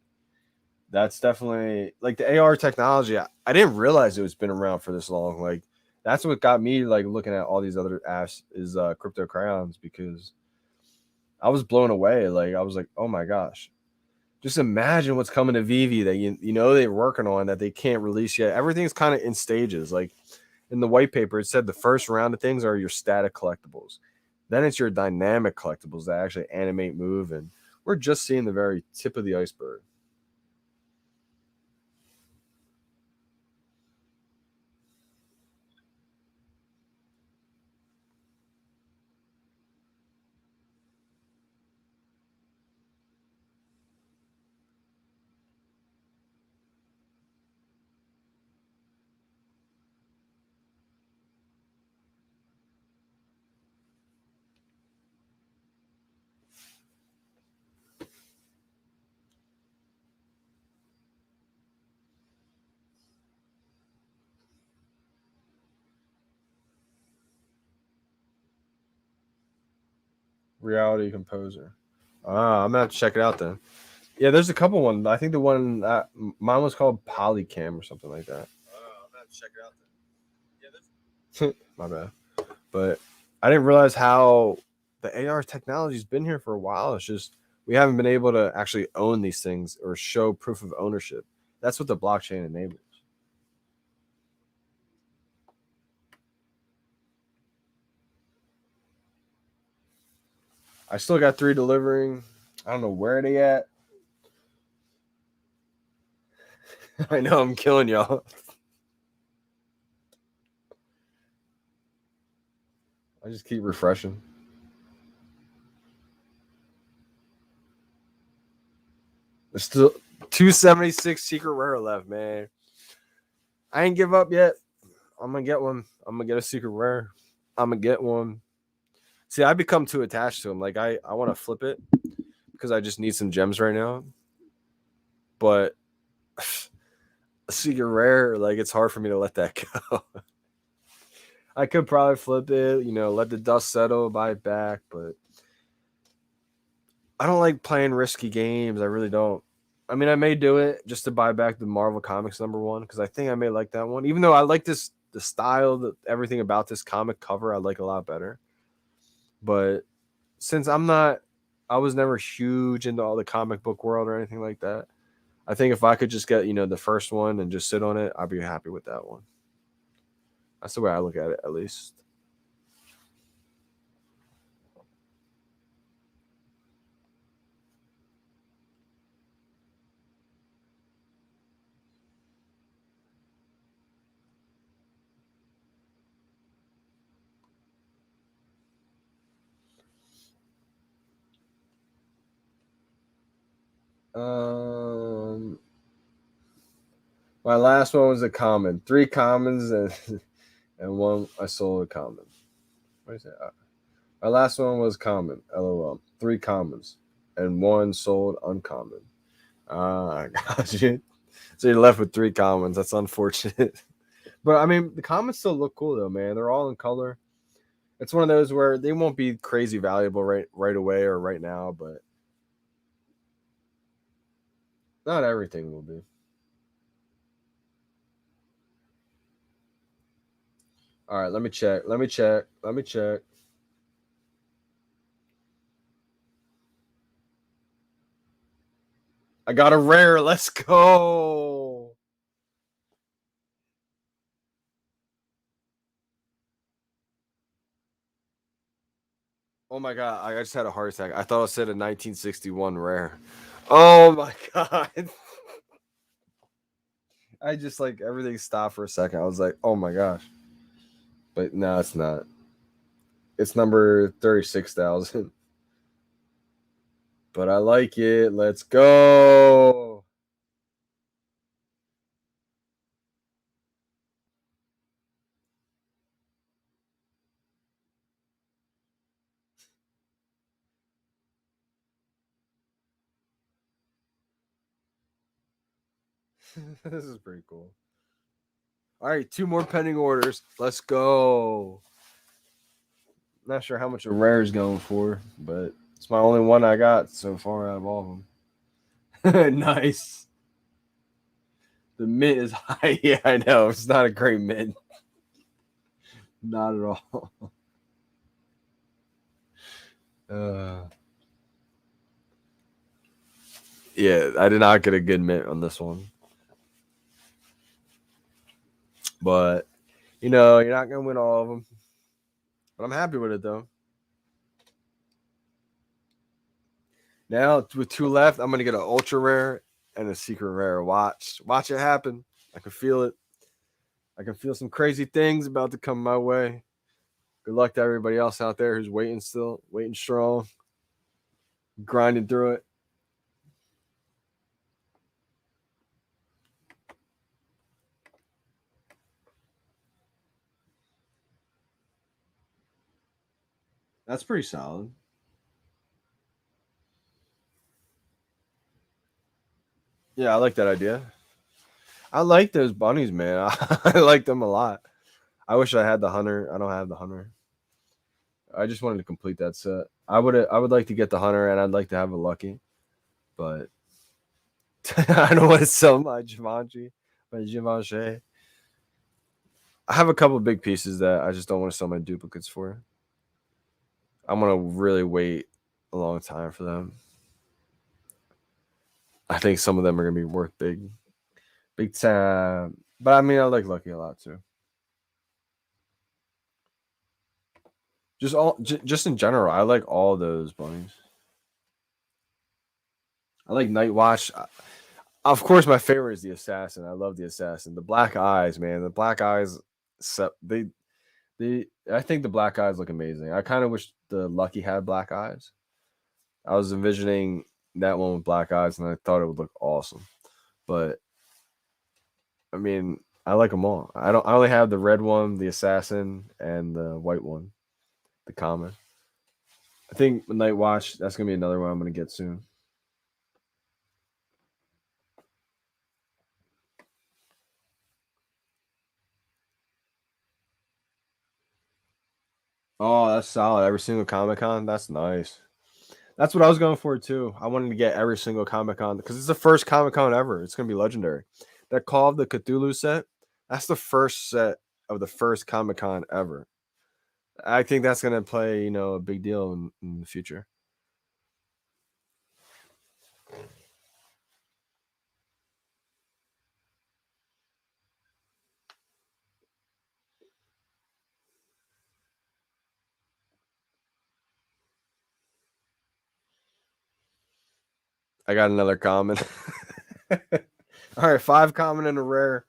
that's definitely like the AR technology. I didn't realize it was been around for this long. Like that's what got me like looking at all these other apps is Crypto Crowns because I was blown away. Like I was like, oh my gosh. Just imagine what's coming to VeVe that you know they're working on that they can't release yet. Everything's kind of in stages. Like in the white paper, it said the first round of things are your static collectibles. Then it's your dynamic collectibles that actually animate, move, and we're just seeing the very tip of the iceberg. Reality Composer. I'm gonna have to check it out then. Yeah, there's a couple ones. I think the one mine was called Polycam or something like that. I'm gonna have to check it out then. Yeah, my bad. But I didn't realize how the AR technology's been here for a while. It's just we haven't been able to actually own these things or show proof of ownership. That's what the blockchain enables. I still got 3 delivering. I don't know where they at. I know I'm killing y'all. I just keep refreshing. There's still 276 secret rare left, man. I ain't give up yet. I'm gonna get one. I'm gonna get a secret rare. I'm gonna get one. See, I become too attached to them. Like I want to flip it because I just need some gems right now. But a secret rare, like it's hard for me to let that go. I could probably flip it, let the dust settle, buy it back, but I don't like playing risky games. I really don't. I mean, I may do it just to buy back the Marvel Comics #1 because I think I may like that one. Even though I like the style, everything about this comic cover, I like a lot better. But since I was never huge into all the comic book world or anything like that. I think if I could just get the first one and just sit on it, I'd be happy with that one. That's the way I look at it, at least. Um, my last one was a common, 3 commons and one I sold a common. What is it? My last one was common. LOL. 3 commons and one sold uncommon. Ah, got you. So you're left with 3 commons. That's unfortunate. But I mean, the commons still look cool though, man. They're all in color. It's one of those where they won't be crazy valuable right away or right now, but not everything will be. All right, let me check. Let me check. Let me check. I got a rare. Let's go. Oh my god, I just had a heart attack. I thought I said a 1961 rare. Oh my god. I just like everything stopped for a second. I was like, "Oh my gosh." But no, it's not. It's number 36,000. But I like it. Let's go. This is pretty cool. All right, 2 more pending orders. Let's go. Not sure how much a rare is going for, but it's my only one I got so far out of all of them. Nice. The mint is high. Yeah, I know. It's not a great mint. Not at all. Yeah, I did not get a good mint on this one. But, you're not going to win all of them. But I'm happy with it, though. Now, with 2 left, I'm going to get an ultra rare and a secret rare. Watch it happen. I can feel it. I can feel some crazy things about to come my way. Good luck to everybody else out there who's waiting strong, grinding through it. That's pretty solid. Yeah, I like that idea. I like those bunnies, man. I like them a lot. I wish I had the hunter. I don't have the hunter. I just wanted to complete that set. I would like to get the hunter, and I'd like to have a lucky, but I don't want to sell my Givenchy. I have a couple of big pieces that I just don't want to sell my duplicates for. I'm gonna really wait a long time for them. I think some of them are gonna be worth big time. But I mean, I like Lucky a lot too. Just in general, I like all those bunnies. I like Night Watch. Of course, my favorite is the Assassin. I love the Assassin. The black eyes, man. The black eyes. I think the black eyes look amazing. I kind of wish the Lucky had black eyes. I was envisioning that one with black eyes, and I thought it would look awesome. But I mean, I like them all. I only have the red one, the Assassin, and the white one, the common. I think Night Watch. That's gonna be another one I'm gonna get soon. Oh, that's solid. Every single Comic Con. That's nice. That's what I was going for too. I wanted to get every single Comic Con because it's the first Comic Con ever. It's gonna be legendary. That Call of the Cthulhu set. That's the first set of the first Comic Con ever. I think that's gonna play, a big deal in the future. I got another common. All right, 5 common and a rare.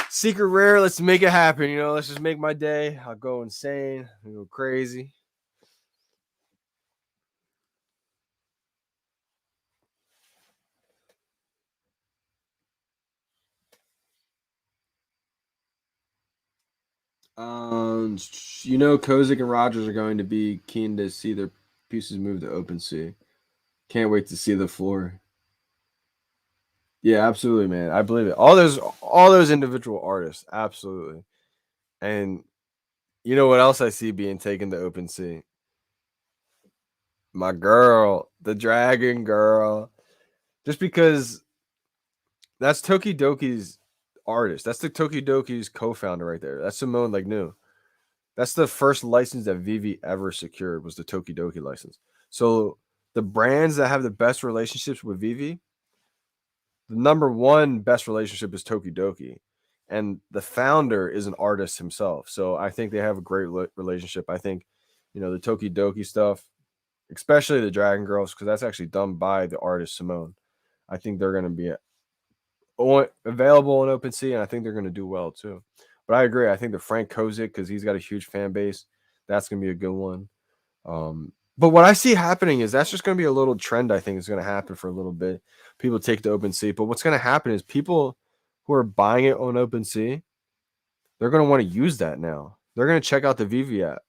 Secret rare, let's make it happen. Let's just make my day. I'll go insane. I'll go crazy. Kozik and Rogers are going to be keen to see their pieces move to OpenSea. Can't wait to see the floor. Yeah, absolutely, man. I believe it. All those individual artists, absolutely. And you know what else I see being taken to OpenSea? My girl, the Dragon Girl. Just because that's Tokidoki's artist. That's the Tokidoki's co-founder right there. That's Simone Legnu. That's the first license that VeVe ever secured was the Tokidoki license. So the brands that have the best relationships with VeVe, the number one best relationship is Tokidoki. And the founder is an artist himself. So I think they have a great relationship. I think, the Tokidoki stuff, especially the Dragon Girls, because that's actually done by the artist Simone. I think they're going to be available on OpenSea, and I think they're going to do well too. But I agree. I think the Frank Kozik, because he's got a huge fan base, that's going to be a good one. But what I see happening is that's just going to be a little trend. I think is going to happen for a little bit. People take to OpenSea, but what's going to happen is people who are buying it on OpenSea, they're going to want to use that now. They're going to check out the VeVe app.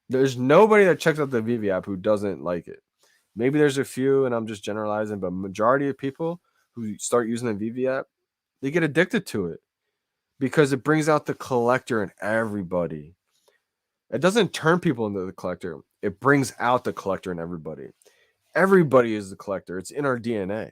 There's nobody that checks out the VeVe app who doesn't like it. Maybe there's a few, and I'm just generalizing, but majority of people who start using the VeVe app, they get addicted to it. because it brings out the collector in everybody. It doesn't turn people into the collector. It brings out the collector in everybody. Everybody is the collector. It's in our DNA.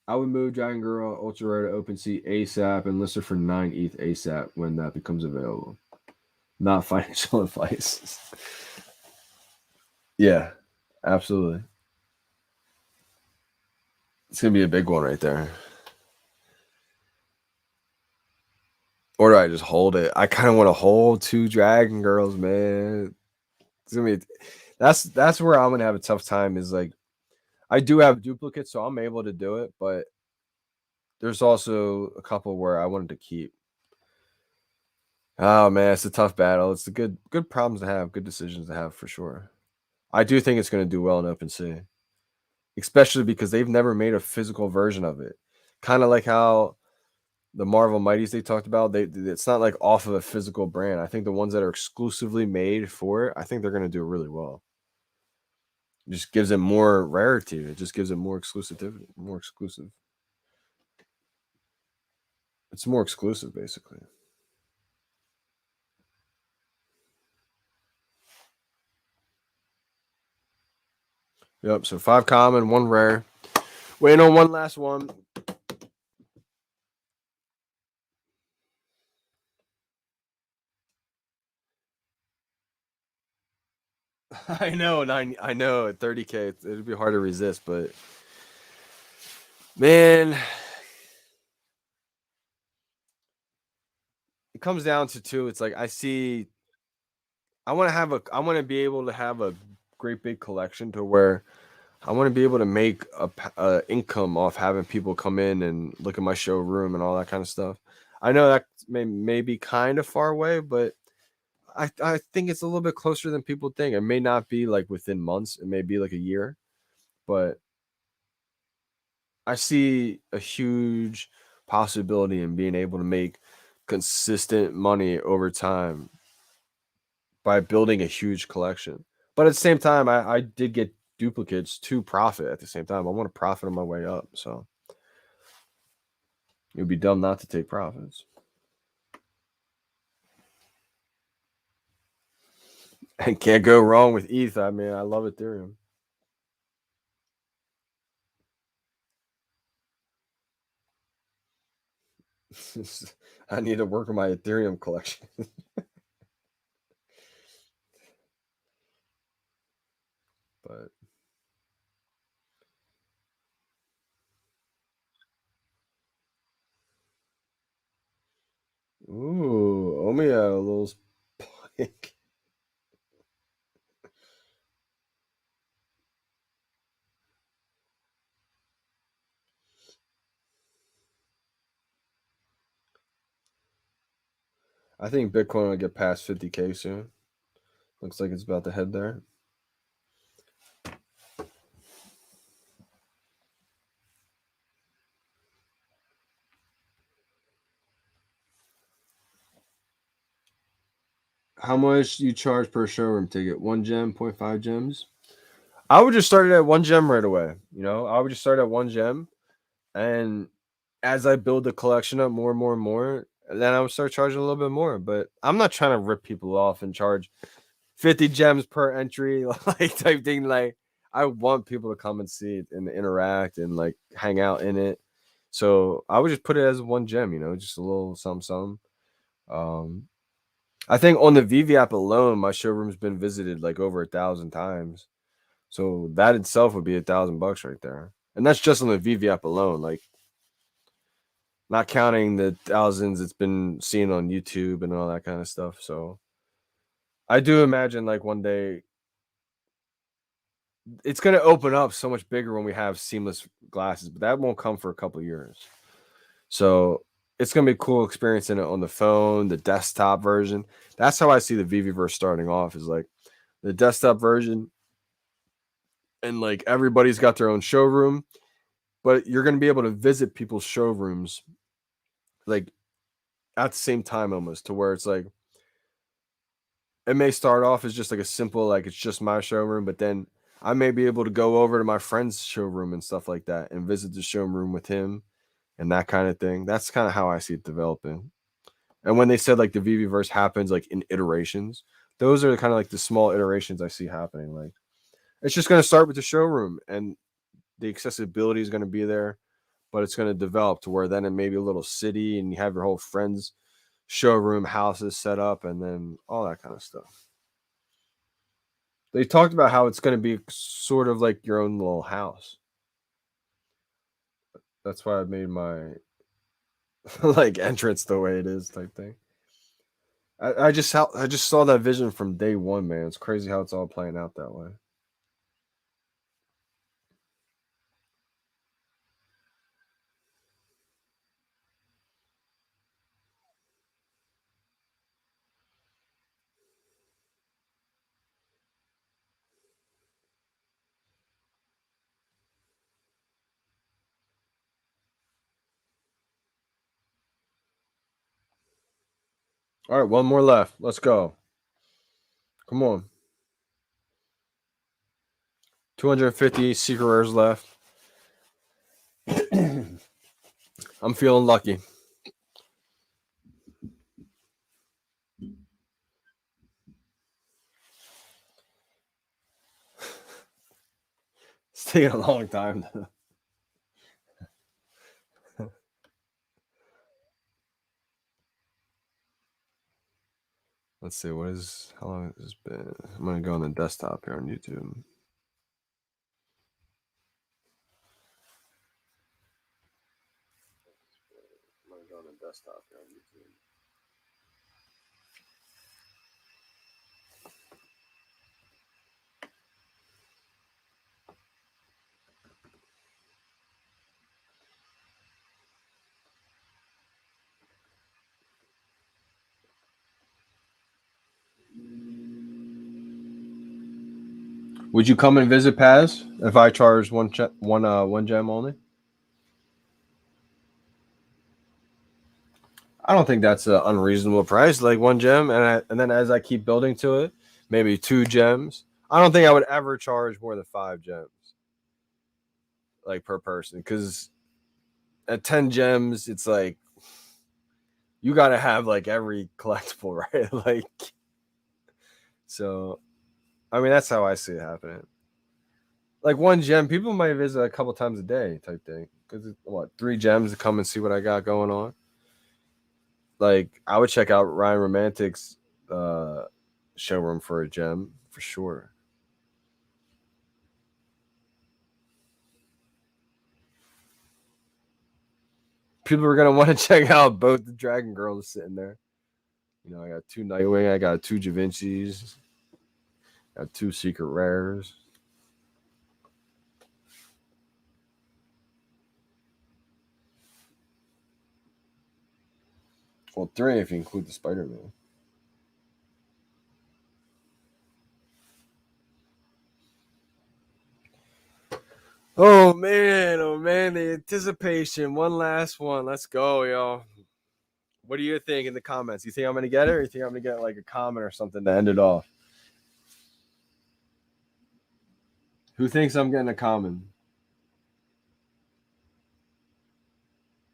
I would move Dragon Girl Ultra Rare to OpenSea ASAP and list her for 9 ETH ASAP when that becomes available. Not financial advice. Yeah, absolutely. It's gonna be a big one right there. Or do I just hold it? I kind of want to hold 2 Dragon Girls, man. It's gonna be that's where I'm gonna have a tough time. Is like I do have duplicates, so I'm able to do it, but there's also a couple where I wanted to keep. Oh man, it's a tough battle. It's a good problems to have, good decisions to have for sure. I do think it's gonna do well in OpenSea, especially because they've never made a physical version of it. Kind of like how the Marvel Mighties they talked about, it's not like off of a physical brand. I think the ones that are exclusively made for it, I think they're gonna do really well. It just gives it more rarity. It just gives it more exclusivity, more exclusive. It's more exclusive, basically. Yep. So 5 common, 1 rare. Waiting on one last one. I know, I know. At 30K, it'd be hard to resist, but man, it comes down to 2. It's like I want to be able to have a great big collection to where I want to be able to make a income off having people come in and look at my showroom and all that kind of stuff. I know that may be kind of far away, but I think it's a little bit closer than people think. It may not be like within months. It may be like a year, but I see a huge possibility in being able to make consistent money over time by building a huge collection. But at the same time, I did get duplicates to profit at the same time. I want to profit on my way up. So it would be dumb not to take profits. And can't go wrong with ETH. I mean, I love Ethereum. I need to work on my Ethereum collection. But ooh, Omi had a little spike. I think Bitcoin will get past 50K soon. Looks like it's about to head there. How much do you charge per showroom ticket? 1 gem, 0.5 gems? I would just start it at 1 gem right away. You know, I would just start at 1 gem. And as I build the collection up more and more and more, then I would start charging a little bit more. But I'm not trying to rip people off and charge 50 gems per entry, like type thing. Like, I want people to come and see it and interact and like hang out in it. So I would just put it as 1 gem, you know, just a little something. I think on the VeVe app alone, my showroom's been visited like over 1,000 times. So that itself would be $1,000 right there. And that's just on the VeVe app alone, like not counting the thousands it's been seen on YouTube and all that kind of stuff. So I do imagine like one day it's going to open up so much bigger when we have seamless glasses, but that won't come for a couple years. So it's going to be cool experiencing it on the phone, the desktop version. That's how I see the VeVeverse starting off, is like the desktop version, and like everybody's got their own showroom, but you're going to be able to visit people's showrooms like at the same time, almost, to where it's like it may start off as just like a simple, like it's just my showroom, but then I may be able to go over to my friend's showroom and stuff like that and visit the showroom with him and that kind of thing. That's kind of how I see it developing. And when they said like the VeVe happens like in iterations, those are kind of like the small iterations I see happening. Like it's just going to start with the showroom and the accessibility is going to be there, but it's going to develop to where then it may be a little city and you have your whole friends showroom houses set up and then all that kind of stuff. They talked about how it's going to be sort of like your own little house. That's why I made my like entrance the way it is type thing. I just saw that vision from day one, man. It's crazy how it's all playing out that way. All right, one more left. Let's go. Come on. 250 secret rares left. I'm feeling lucky. It's taking a long time. Let's see, how long has this been? I'm gonna go on the desktop here on YouTube. I'm gonna go on the desktop here on YouTube. Would you come and visit Paz if I charged one gem only? I don't think that's an unreasonable price, like one gem, and then as I keep building to it, maybe 2 gems. I don't think I would ever charge more than 5 gems, like per person, because at 10 gems, it's like you got to have like every collectible, right? Like, so, I mean, that's how I see it happening. Like 1 gem, people might visit a couple times a day, type thing, because what 3 gems to come and see what I got going on. Like I would check out Ryan Romantic's showroom for a gem for sure. People are gonna want to check out both the Dragon Girls sitting there. You know, I got 2 Nightwing, I got 2 Da Vinci's, got 2 secret rares. Well, 3 if you include the Spider-Man. Oh man, the anticipation. One last one. Let's go, y'all. What do you think in the comments? You think I'm gonna get it, or you think I'm gonna get like a comment or something to end it off? Who thinks I'm getting a comment?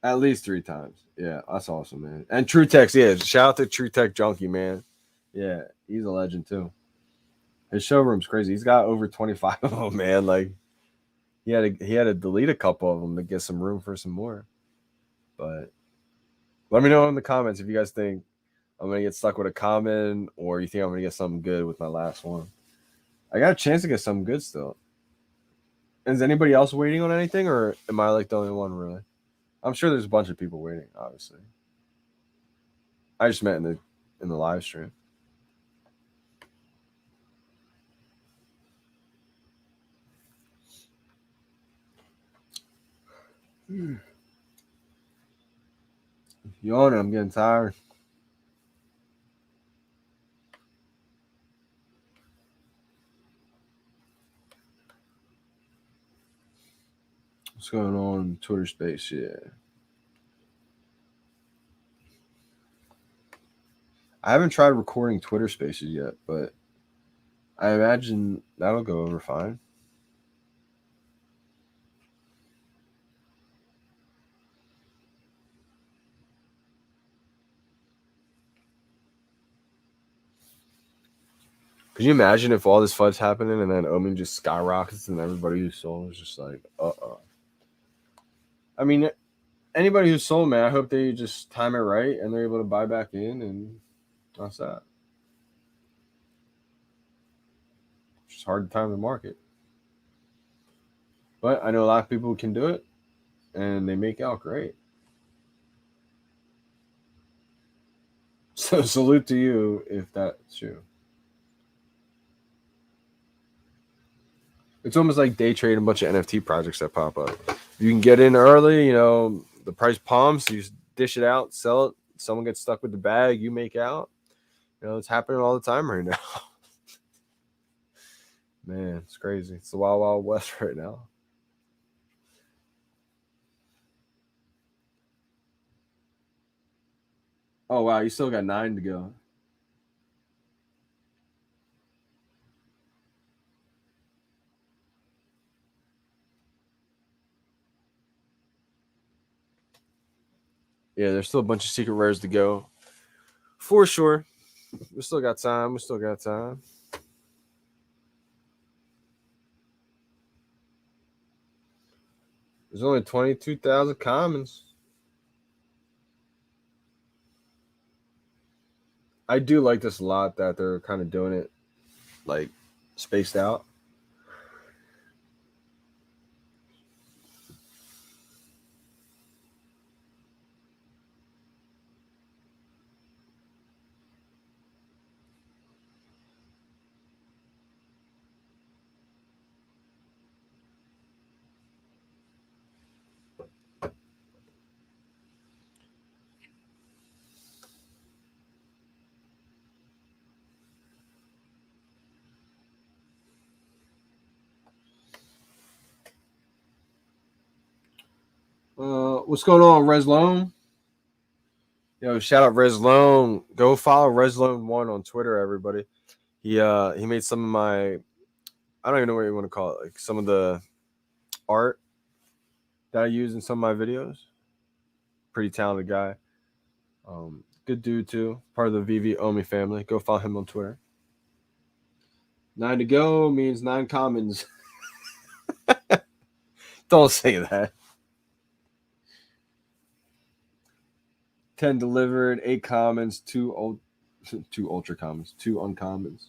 At least 3 times. Yeah, that's awesome, man. And True Text, yeah. Shout out to True Tech Junkie, man. Yeah, he's a legend too. His showroom's crazy. He's got over 25 of them, man. Like he had to delete a couple of them to get some room for some more. But let me know in the comments if you guys think I'm gonna get stuck with a comment or you think I'm gonna get something good with my last one. I got a chance to get something good still. Is anybody else waiting on anything, or am I like the only one really? I'm sure there's a bunch of people waiting, obviously. I just meant in the live stream. Yawning, I'm getting tired. What's going on Twitter space? Yeah. I haven't tried recording Twitter spaces yet, but I imagine that'll go over fine. Could you imagine if all this FUD's happening and then Omi just skyrockets and everybody who sold is just like, I mean, anybody who sold, man, I hope they just time it right and they're able to buy back in, and that's that. It's just hard to time the market. But I know a lot of people can do it, and they make out great. So salute to you if that's true. It's almost like day trading a bunch of NFT projects that pop up. If you can get in early, the price pumps, you dish it out, sell it. Someone gets stuck with the bag, you make out. It's happening all the time right now. Man, it's crazy. It's the wild, wild west right now. Oh, wow. You still got 9 to go. Yeah, there's still a bunch of secret rares to go. For sure. We still got time. There's only 22,000 commons. I do like this a lot that they're kind of doing it like spaced out. What's going on, Reslone? Shout out Reslone. Go follow Reslone1 on Twitter, everybody. He made some of my, I don't even know what you want to call it, like some of the art that I use in some of my videos. Pretty talented guy. Good dude too. Part of the VeVe Omi family. Go follow him on Twitter. 9 to go means 9 commons. Don't say that. 10 delivered, 8 commons, 2 ultra commons, 2 uncommons.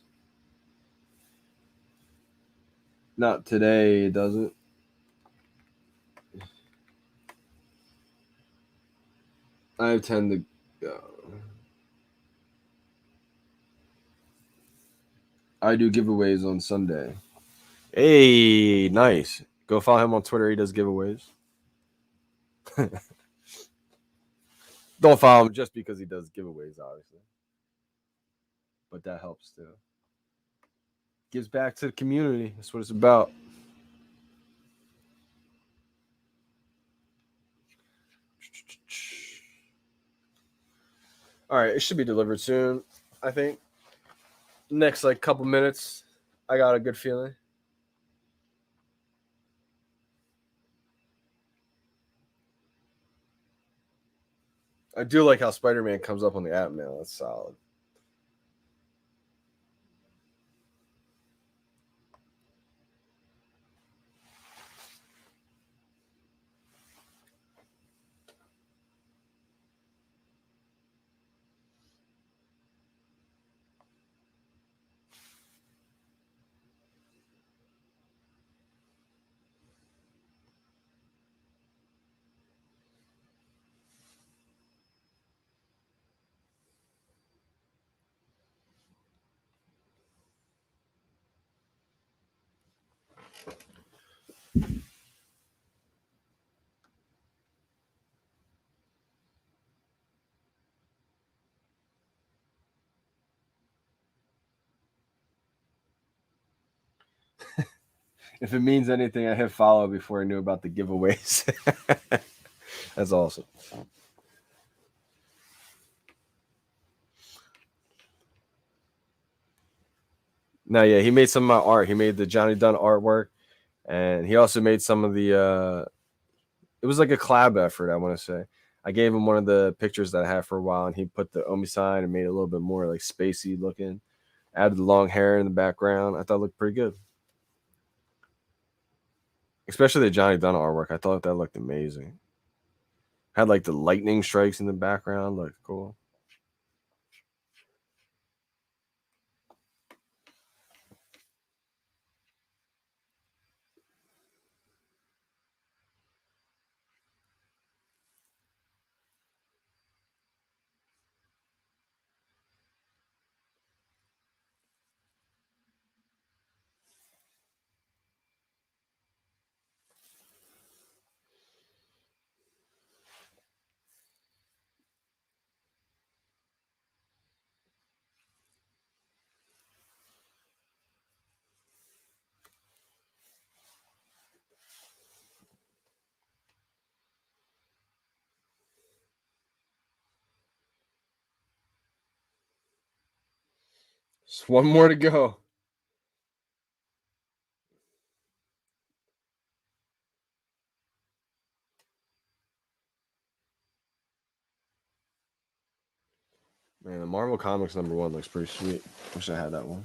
Not today, does it? I have 10 to go. I do giveaways on Sunday. Hey, nice. Go follow him on Twitter. He does giveaways. Don't follow him just because he does giveaways, obviously. But that helps too. Gives back to the community. That's what it's about. All right, it should be delivered soon. I think next couple minutes. I got a good feeling. I do like how Spider-Man comes up on the app now. That's solid. If it means anything, I hit follow before I knew about the giveaways. That's awesome. No, yeah, he made some of my art. He made the Johnny Dunn artwork, and he also made some of the. It was like a collab effort, I want to say. I gave him one of the pictures that I had for a while, and he put the Omi sign and made it a little bit more like spacey looking. Added the long hair in the background. I thought it looked pretty good. Especially the Johnny Dunn artwork. I thought that looked amazing. Had like the lightning strikes in the background. Looked cool. Just one more to go. Man, the Marvel Comics #1 looks pretty sweet. Wish I had that one.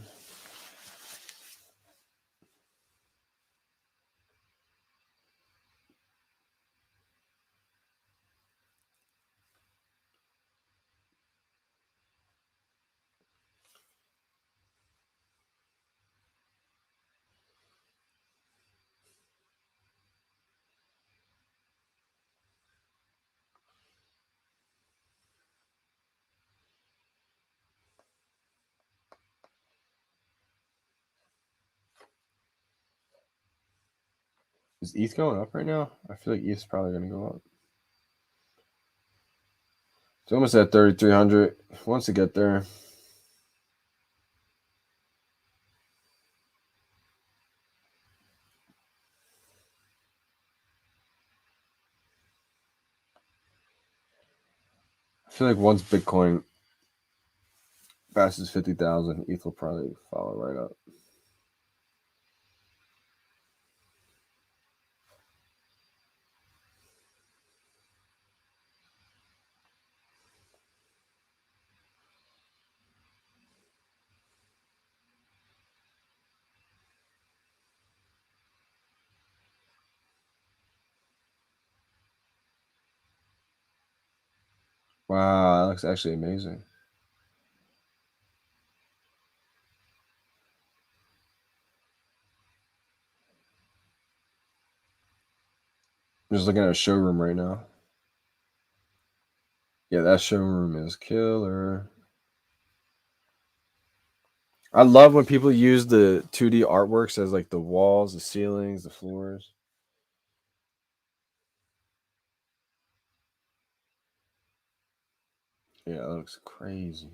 Is ETH going up right now? I feel like ETH's probably going to go up. It's almost at 3,300. Once it get there. I feel like once Bitcoin passes 50,000, ETH will probably follow right up. Wow, that looks actually amazing. I'm just looking at a showroom right now. Yeah, that showroom is killer. I love when people use the 2D artworks as like the walls, the ceilings, the floors. Yeah, that looks crazy.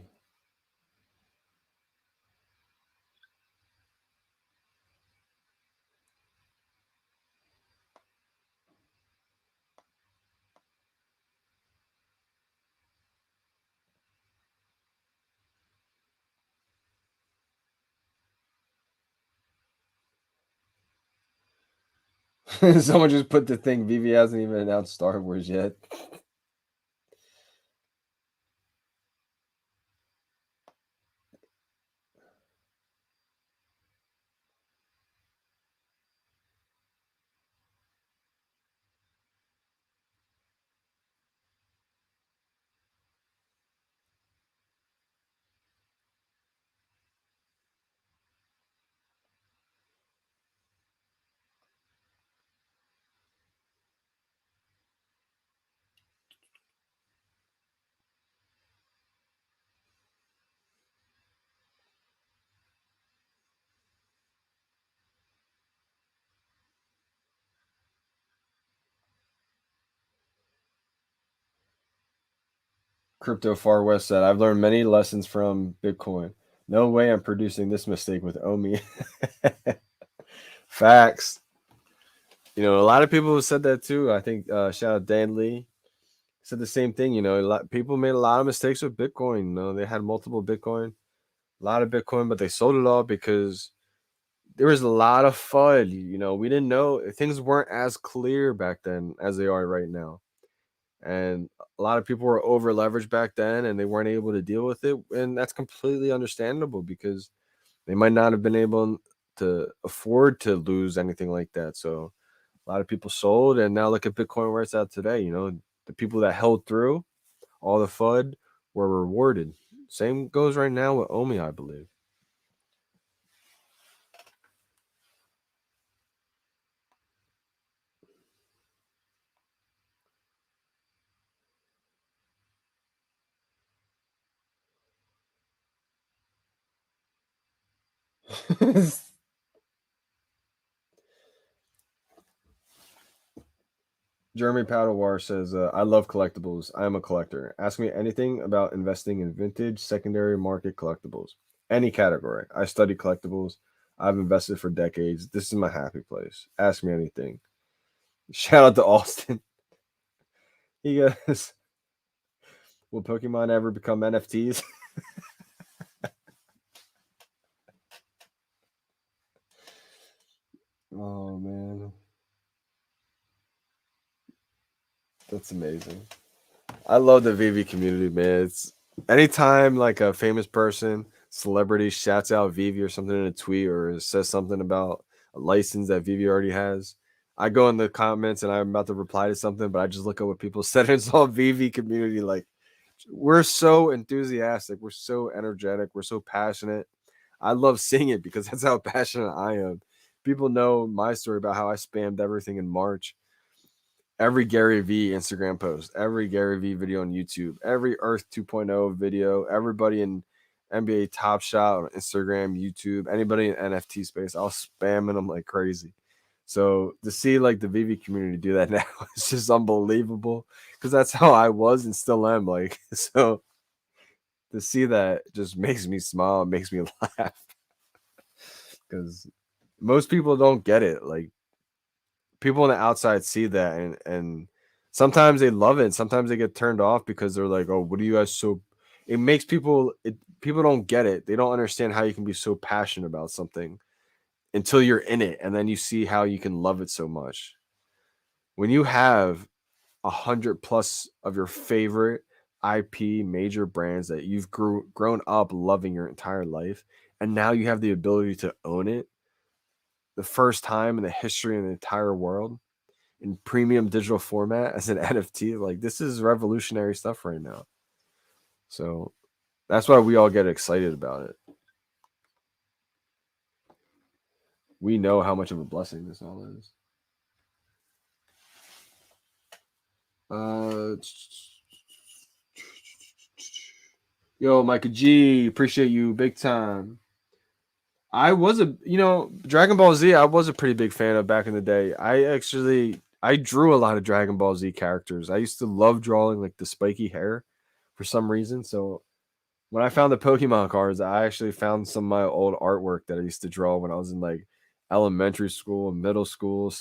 Someone just put the thing. VeVe hasn't even announced Star Wars yet. Crypto Far West said, I've learned many lessons from Bitcoin. No way I'm producing this mistake with Omi. Facts. You know, a lot of people have said that too. I think shout out Dan Lee said the same thing. You know, people made a lot of mistakes with Bitcoin. You know, they had multiple Bitcoin, a lot of Bitcoin, but they sold it all because there was a lot of FUD. You know, we didn't know things weren't as clear back then as they are right now. And a lot of people were over leveraged back then and they weren't able to deal with it. And that's completely understandable because They might not have been able to afford to lose anything like that. So a lot of people sold, and now look at Bitcoin where it's at today. You know, the people that held through all the FUD were rewarded. Same goes right now with Omi, I believe. Jeremy Paddlewar says, I love collectibles. I am a collector. Ask me anything about investing in vintage, secondary market collectibles. Any category. I study collectibles. I've invested for decades. This is my happy place. Ask me anything. Shout out to Austin. He goes, will Pokemon ever become NFTs? Oh, man. That's amazing. I love the VeVe community, man. It's anytime like a famous person, celebrity shouts out VeVe or something in a tweet or says something about a license that VeVe already has. I go in the comments and I'm about to reply to something, but I just look at what people said. It's all VeVe community. Like, we're so enthusiastic, we're so energetic, we're so passionate. I love seeing it because that's how passionate I am. People know my story about how I spammed everything in March. Every Gary V Instagram post, every Gary V video on YouTube, every Earth 2.0 video, everybody in NBA Top Shot on Instagram, YouTube, anybody in NFT space, I was spamming them like crazy. So to see like the VeVe community do that now, it's just unbelievable because that's how I was and still am. Like, so to see that just makes me smile, makes me laugh because most people don't get it. Like, people on the outside see that and sometimes they love it and sometimes they get turned off because they're like, oh, what are you guys so, it makes people, people don't get it. They don't understand how you can be so passionate about something until you're in it, and then you see how you can love it so much. When you have 100+ of your favorite IP major brands that you've grown up loving your entire life, and now you have the ability to own it the first time in the history of the entire world in premium digital format as an NFT. Like, this is revolutionary stuff right now. So that's why we all get excited about it. We know how much of a blessing this all is. Yo, Micah G, appreciate you big time. I was Dragon Ball Z, I was a pretty big fan of back in the day. I drew a lot of Dragon Ball Z characters. I used to love drawing like the spiky hair for some reason. So when I found the Pokemon cards, I actually found some of my old artwork that I used to draw when I was in like elementary school and middle school.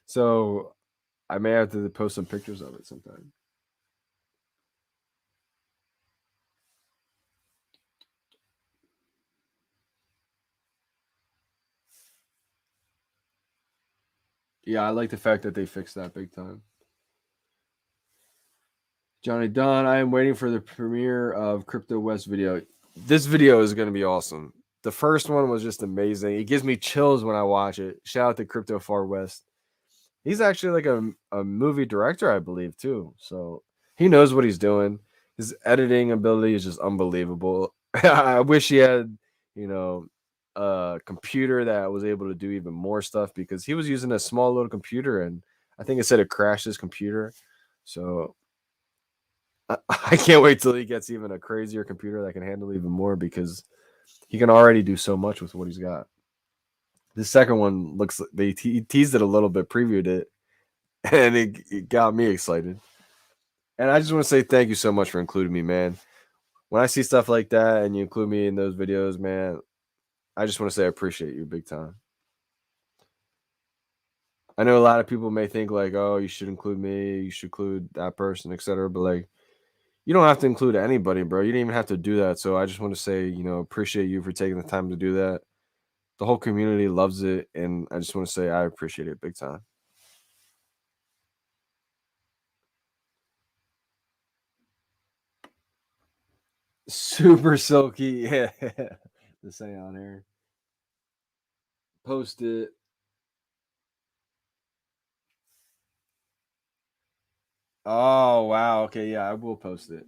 So I may have to post some pictures of it sometime. Yeah, I like the fact that they fixed that big time. Johnny Dunn, I am waiting for the premiere of Crypto West video. This video is going to be awesome. The first one was just amazing. It gives me chills when I watch it. Shout out to Crypto Far West. He's actually like a movie director, I believe, too. So he knows what he's doing. His editing ability is just unbelievable. I wish he had, a computer that was able to do even more stuff because he was using a small little computer and I think it said it crashed his computer. So I can't wait till he gets even a crazier computer that can handle even more because he can already do so much with what he's got. The second one looks, they teased it a little bit, previewed it, and it got me excited. And I just want to say thank you so much for including me, man. When I see stuff like that and you include me in those videos, man, I just want to say I appreciate you big time. I know a lot of people may think like, oh, you should include me, you should include that person, etc. But like, you don't have to include anybody, bro. You didn't even have to do that. So I just want to say, appreciate you for taking the time to do that. The whole community loves it, and I just want to say I appreciate it big time. Super silky, yeah. to say on air. Post it. Oh wow. Okay, yeah, I will post it.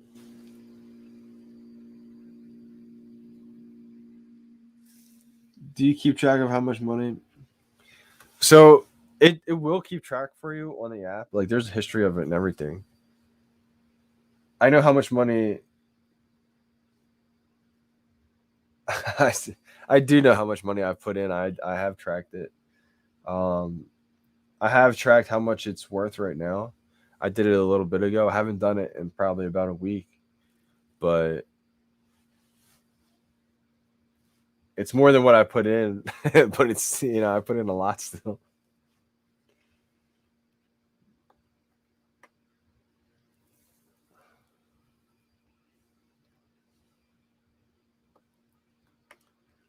Do you keep track of how much money? So it will keep track for you on the app. Like there's a history of it and everything. I know how much money. I do know how much money I've put in. I have tracked it. Um, I have tracked how much it's worth right now. I did it a little bit ago. I haven't done it in probably about a week, but it's more than what I put in. But it's I put in a lot still.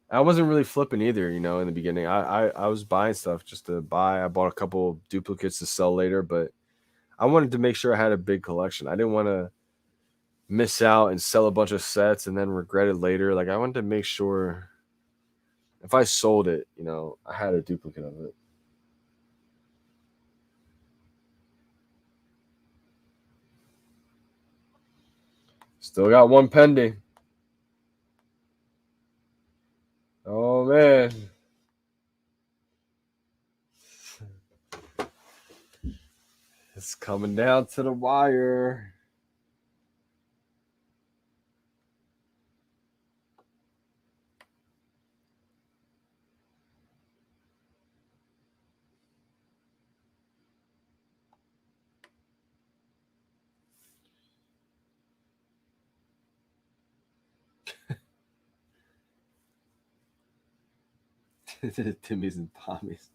I wasn't really flipping either, in the beginning. I was buying stuff just to buy. I bought a couple duplicates to sell later, but I wanted to make sure I had a big collection. I didn't want to miss out and sell a bunch of sets and then regret it later. Like I wanted to make sure if I sold it, I had a duplicate of it. Still got one pending. Oh man. It's coming down to the wire. Timmy's and Tommy's.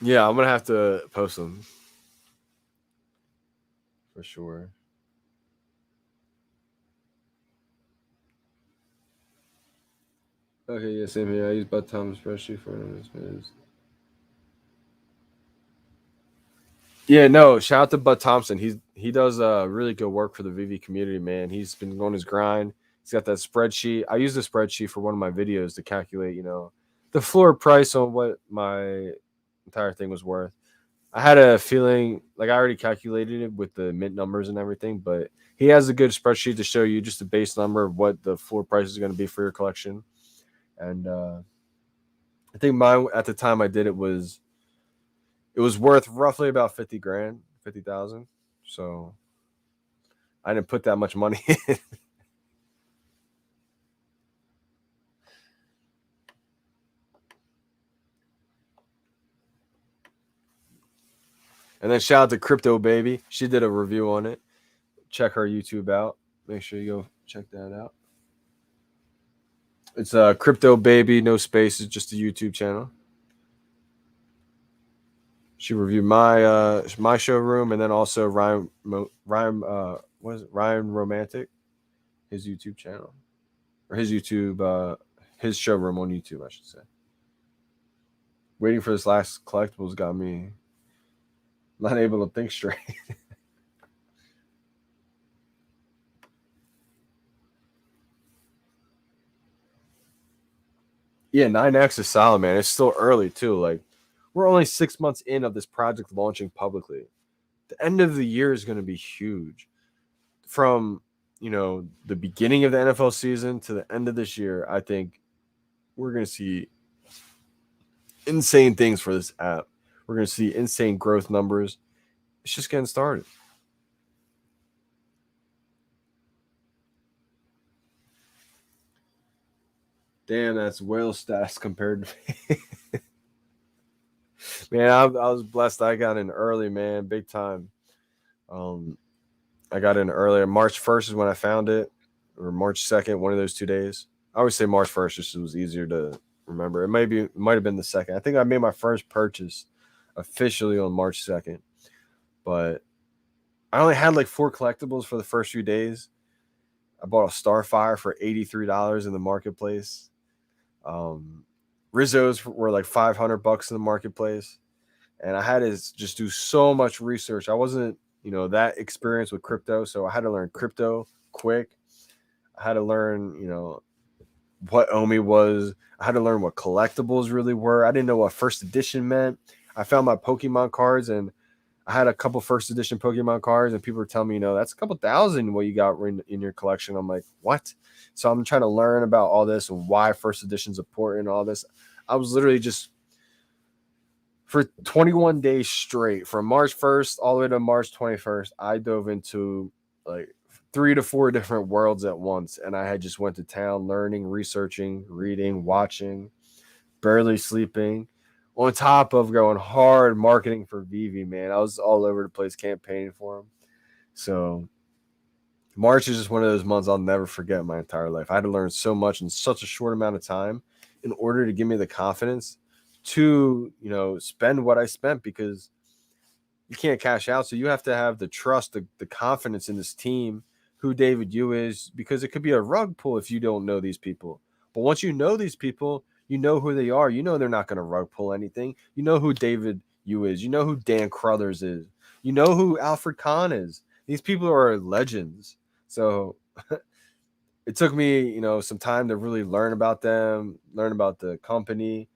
Yeah, I'm gonna have to post them for sure. Okay, yeah, same here. I use Bud Tom's spreadsheet for investments. Yeah, no, shout out to Bud Thompson. He does really good work for the VeVe community, man. He's been on his grind. He's got that spreadsheet. I use the spreadsheet for one of my videos to calculate, the floor price on what my entire thing was worth. I had a feeling like I already calculated it with the mint numbers and everything, but he has a good spreadsheet to show you just a base number of what the floor price is going to be for your collection. And I think mine at the time I did it was worth roughly about 50 grand, 50,000. So I didn't put that much money in. And then shout out to Crypto Baby. She did a review on it. Check her YouTube out. Make sure you go check that out. It's Crypto Baby, no spaces, just a YouTube channel. She reviewed my showroom and then also Ryan what is it? Ryan Romantic, his YouTube channel. Or his YouTube his showroom on YouTube, I should say. Waiting for this last collectibles got me not able to think straight. Yeah, 9X is solid, man. It's still early too. Like we're only 6 months in of this project launching publicly. The end of the year is going to be huge. From the beginning of the NFL season to the end of this year, I think we're going to see insane things for this app. We're going to see insane growth numbers. It's just getting started. Damn, that's whale stats compared to me. Man, I was blessed. I got in early, man, big time. I got in earlier. March 1st is when I found it, or March 2nd, one of those 2 days. I always say March 1st just so it was easier to remember. It might have been the 2nd. I think I made my first purchase officially on March 2nd, but I only had like 4 collectibles for the first few days. I bought a Starfire for $83 in the marketplace. Rizzo's were like $500 in the marketplace, and I had to just do so much research. I wasn't, that experienced with crypto, so I had to learn crypto quick. I had to learn, you know, what Omi was. I had to learn what collectibles really were. I didn't know what first edition meant. I found my Pokemon cards, and I had a couple first edition Pokemon cards, and people were telling me, you know, that's a couple thousand what you got in your collection. I'm like, what? So I'm trying to learn about all this and why first edition's important and all this. I was literally just for 21 days straight, from March 1st all the way to March 21st, I dove into like 3 to 4 different worlds at once. And I had just went to town learning, researching, reading, watching, barely sleeping, on top of going hard marketing for VeVe, man. I was all over the place campaigning for them. So March is just one of those months I'll never forget in my entire life. I had to learn so much in such a short amount of time in order to give me the confidence to, you know, spend what I spent, because you can't cash out. So you have to have the trust, the confidence in this team, who David Yu is, because it could be a rug pull if you don't know these people. But once you know these people, you know who they are. You know they're not going to rug pull anything. You know who David Yu is. You know who Dan Crothers is. You know who Alfred Kahn is. These people are legends. So it took me, you know, some time to really learn about them, learn about the company,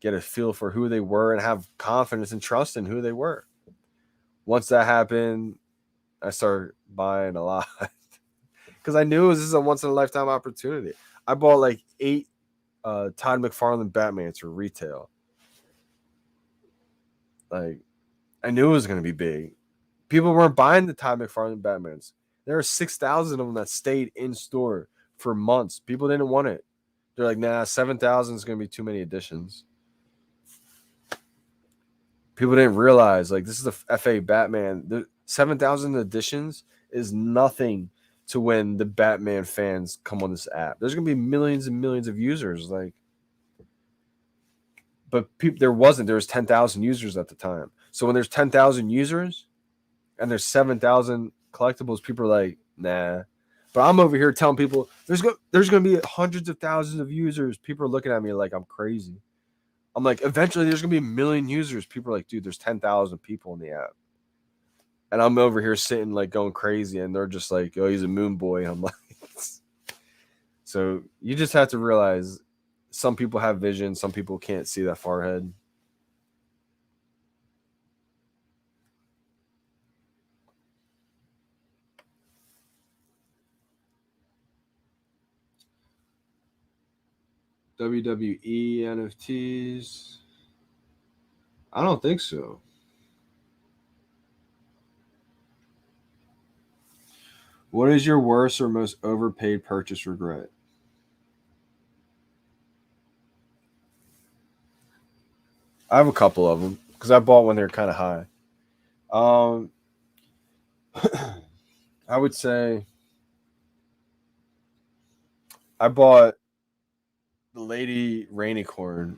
get a feel for who they were, and have confidence and trust in who they were. Once that happened, I started buying a lot because I knew this is a once in a lifetime opportunity. I bought like 8 Todd McFarlane Batmans for retail. Like, I knew it was going to be big. People weren't buying the Todd McFarlane Batmans. There are 6,000 of them that stayed in store for months. People didn't want it. They're like, nah, 7,000 is going to be too many editions. People didn't realize, like, this is the FA Batman. The 7,000 editions is nothing to when the Batman fans come on this app. There's going to be millions and millions of users. Like, but there was 10,000 users at the time. So when there's 10,000 users and there's 7,000 collectibles, people are like, nah. But I'm over here telling people there's going to be hundreds of thousands of users. People are looking at me like I'm crazy. I'm like, eventually there's going to be 1 million users. People are like, dude, there's 10,000 people in the app. And I'm over here sitting like going crazy, and they're just like, oh, he's a moon boy. I'm like, so you just have to realize some people have vision. Some people can't see that far ahead. WWE NFTs? I don't think so. What is your worst or most overpaid purchase regret? I have a couple of them because I bought when they were kind of high. I would say I bought the Lady Rainicorn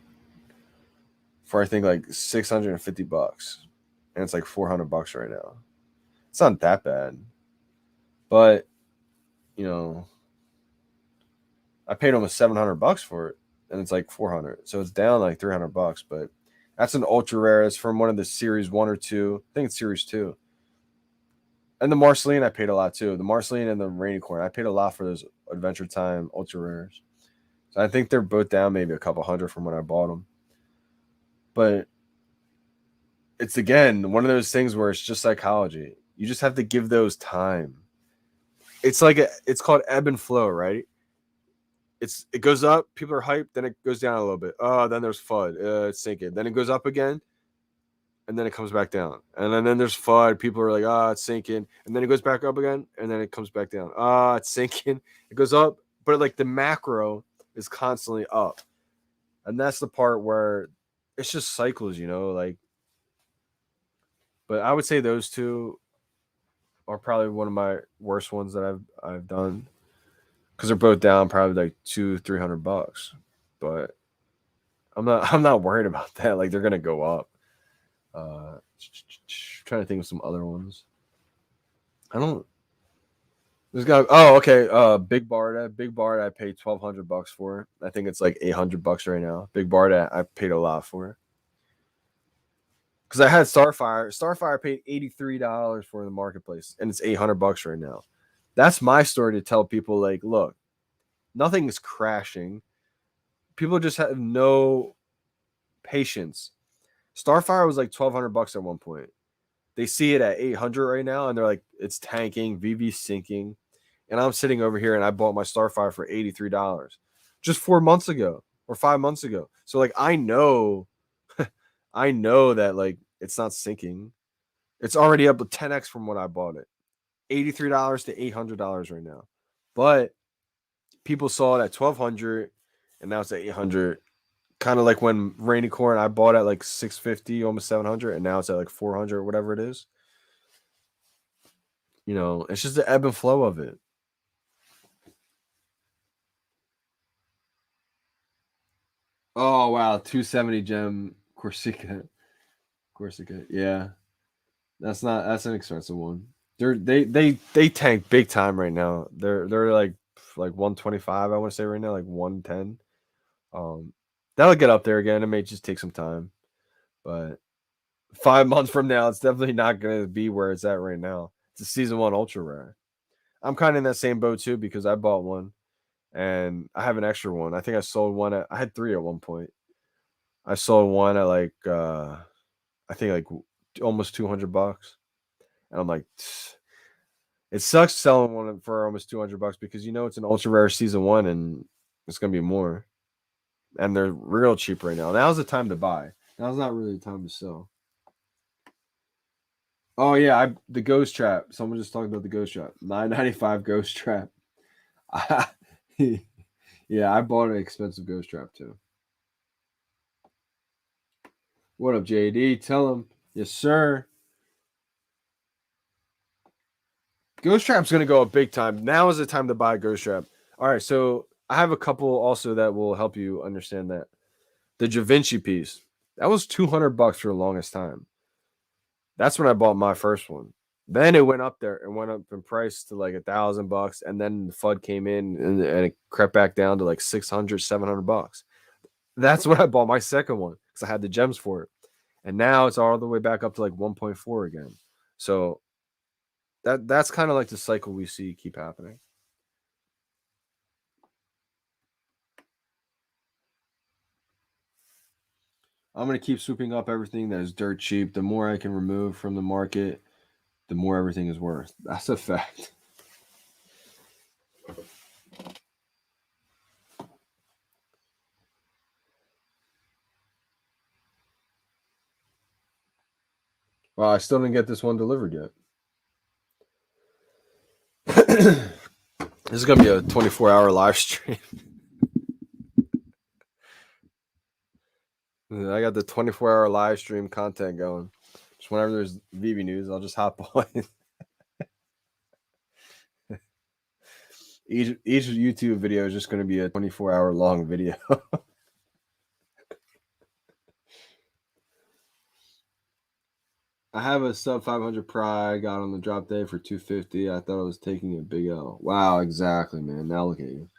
for I think like $650, and it's like $400 right now. It's not that bad, but you know, I paid almost $700 for it, and it's like 400, so it's down like $300. But that's an ultra rare. It's from one of the series 1 or 2. I think it's series 2. And the Marceline I paid a lot too. The Marceline and the Rainicorn, I paid a lot for those Adventure Time ultra rares. So I think they're both down maybe a couple hundred from when I bought them. But it's, again, one of those things where it's just psychology. You just have to give those time. It's like it's called ebb and flow, right? It goes up, people are hyped, then it goes down a little bit. Oh, then there's FUD. It's sinking. Then it goes up again, and then it comes back down. And then there's FUD. People are like, it's sinking. And then it goes back up again, and then it comes back down. It's sinking. It goes up, but like the macro is constantly up. And that's the part where it's just cycles, you know, like. But I would say those two are probably one of my worst ones that I've done, because they're both down probably like $200-$300. But I'm not worried about that. Like, they're gonna go up. Trying to think of some other ones. There's got. Oh, okay. Big Barda. I paid $1,200 for it. I think it's like $800 right now. Big Barda, I paid a lot for it. Because I had Starfire. Starfire I paid $83 for in the marketplace, and it's $800 right now. That's my story to tell people, like, look, nothing is crashing. People just have no patience. Starfire was like $1,200 at one point. They see it at 800 right now, and they're like, it's tanking, VeVe's sinking. And I'm sitting over here, and I bought my Starfire for $83 just 4 months ago or 5 months ago. So like, I know that like it's not sinking. It's already up to 10x from when I bought it. $83 to $800 right now. But people saw it at 1,200, and now it's at 800. Kind of like when Rainy Corn, I bought at like 650, almost 700, and now it's at like 400 or whatever it is. You know, it's just the ebb and flow of it. Oh wow, 270 gem Corsica. Yeah. That's an expensive one. They tank big time right now. They're like 125, I want to say right now, like 110. That'll get up there again. It may just take some time. But 5 months from now, it's definitely not gonna be where it's at right now. It's a season 1 ultra rare. I'm kind of in that same boat too because I bought one and I have an extra one. I think I sold one I had 3 at one point. I sold one at like I think like almost $200. And I'm like, it sucks selling one for almost $200 because you know it's an ultra rare season 1 and it's gonna be more. And they're real cheap right now. Now's the time to buy. Now's not really the time to sell. Oh yeah, the ghost trap. Someone just talked about the ghost trap. $9.95 ghost trap. Yeah, I bought an expensive ghost trap too. What up, JD? Tell him, yes, sir. Ghost Trap's gonna go up big time. Now is the time to buy a Ghost Trap. All right, so I have a couple also that will help you understand that. The Da Vinci piece that was $200 for the longest time. That's when I bought my first one. Then it went up there. It went up in price to like $1,000, and then the FUD came in and it crept back down to like 600, $700. That's when I bought my second one because I had the gems for it, and now it's all the way back up to like 1.4 again. So that's kind of like the cycle we see keep happening. I'm gonna keep swooping up everything that is dirt cheap. The more I can remove from the market, the more everything is worth. That's a fact. Well, I still didn't get this one delivered yet. This is gonna be a 24-hour live stream. I got the 24-hour live stream content going. Just whenever there's VeVe news, I'll just hop on. each YouTube video is just going to be a 24-hour long video. I have a sub 500 Pry. I got on the drop day for 250. I thought I was taking a big L. Wow, exactly, man. Now look at you.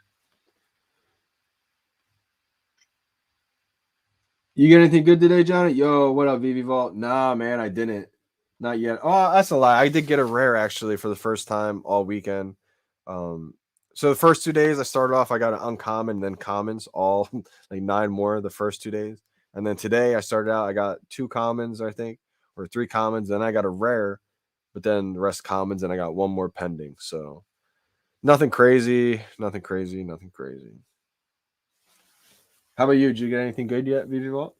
You get anything good today, Johnny? Yo, what up, VeVe Vault? Nah, man, I didn't. Not yet. Oh, that's a lie. I did get a rare actually for the first time all weekend. So the first 2 days I started off, I got an uncommon, then commons, all like 9 more the first 2 days. And then today I started out, I got 2 commons, I think, or 3 commons. Then I got a rare, but then the rest commons, and I got 1 more pending. So nothing crazy, nothing crazy, nothing crazy. How about you? Did you get anything good yet, VeVe Vault?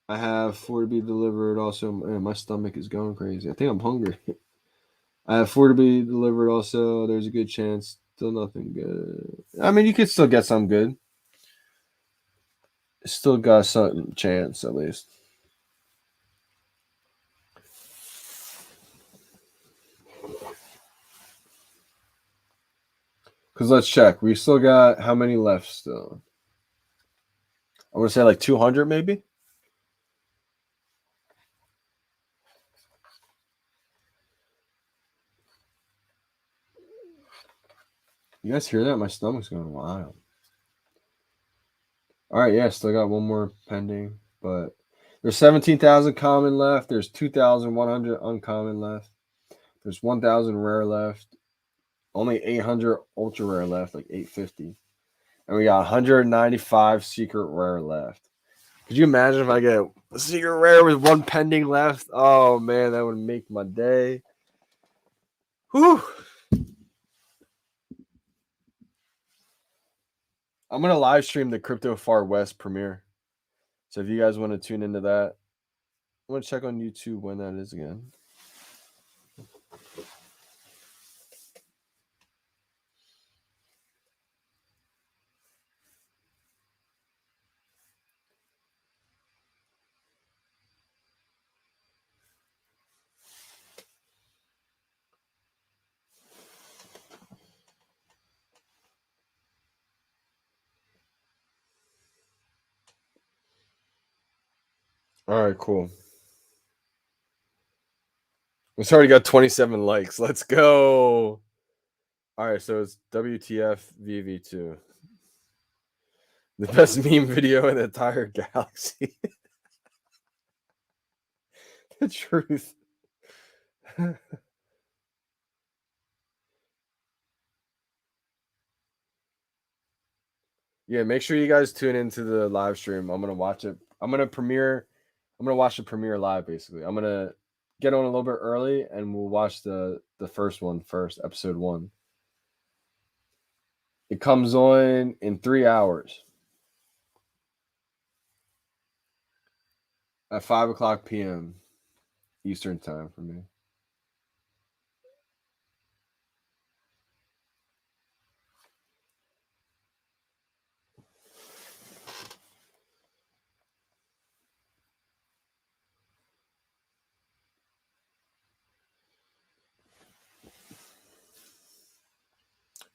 I have 4 to be delivered. Also, man, my stomach is going crazy. I think I'm hungry. I have 4 to be delivered. Also, there's a good chance. Still nothing good. I mean, you could still get some good. Still got some chance at least. Because let's check. We still got how many left still? I want to say like 200 maybe. You guys hear that? My stomach's going wild. All right, yeah, still got 1 more pending, but There's 17,000 common left. There's 2,100 uncommon left. There's 1,000 rare left. Only 800 ultra rare left, like 850. And we got 195 secret rare left. Could you imagine if I get a secret rare with one pending left? Oh man, that would make my day. Whew. I'm gonna live stream the Crypto Far West premiere. So if you guys want to tune into that, I'm gonna check on YouTube when that is again. All right, cool. It's already got 27 likes. Let's go. All right, so it's WTF VV2. The best meme video in the entire galaxy. The truth. Yeah, make sure you guys tune into the live stream. I'm gonna watch it. I'm gonna watch the premiere live. Basically, I'm gonna get on a little bit early, and we'll watch the first one first, episode 1. It comes on in 3 hours at 5:00 p.m. Eastern time for me.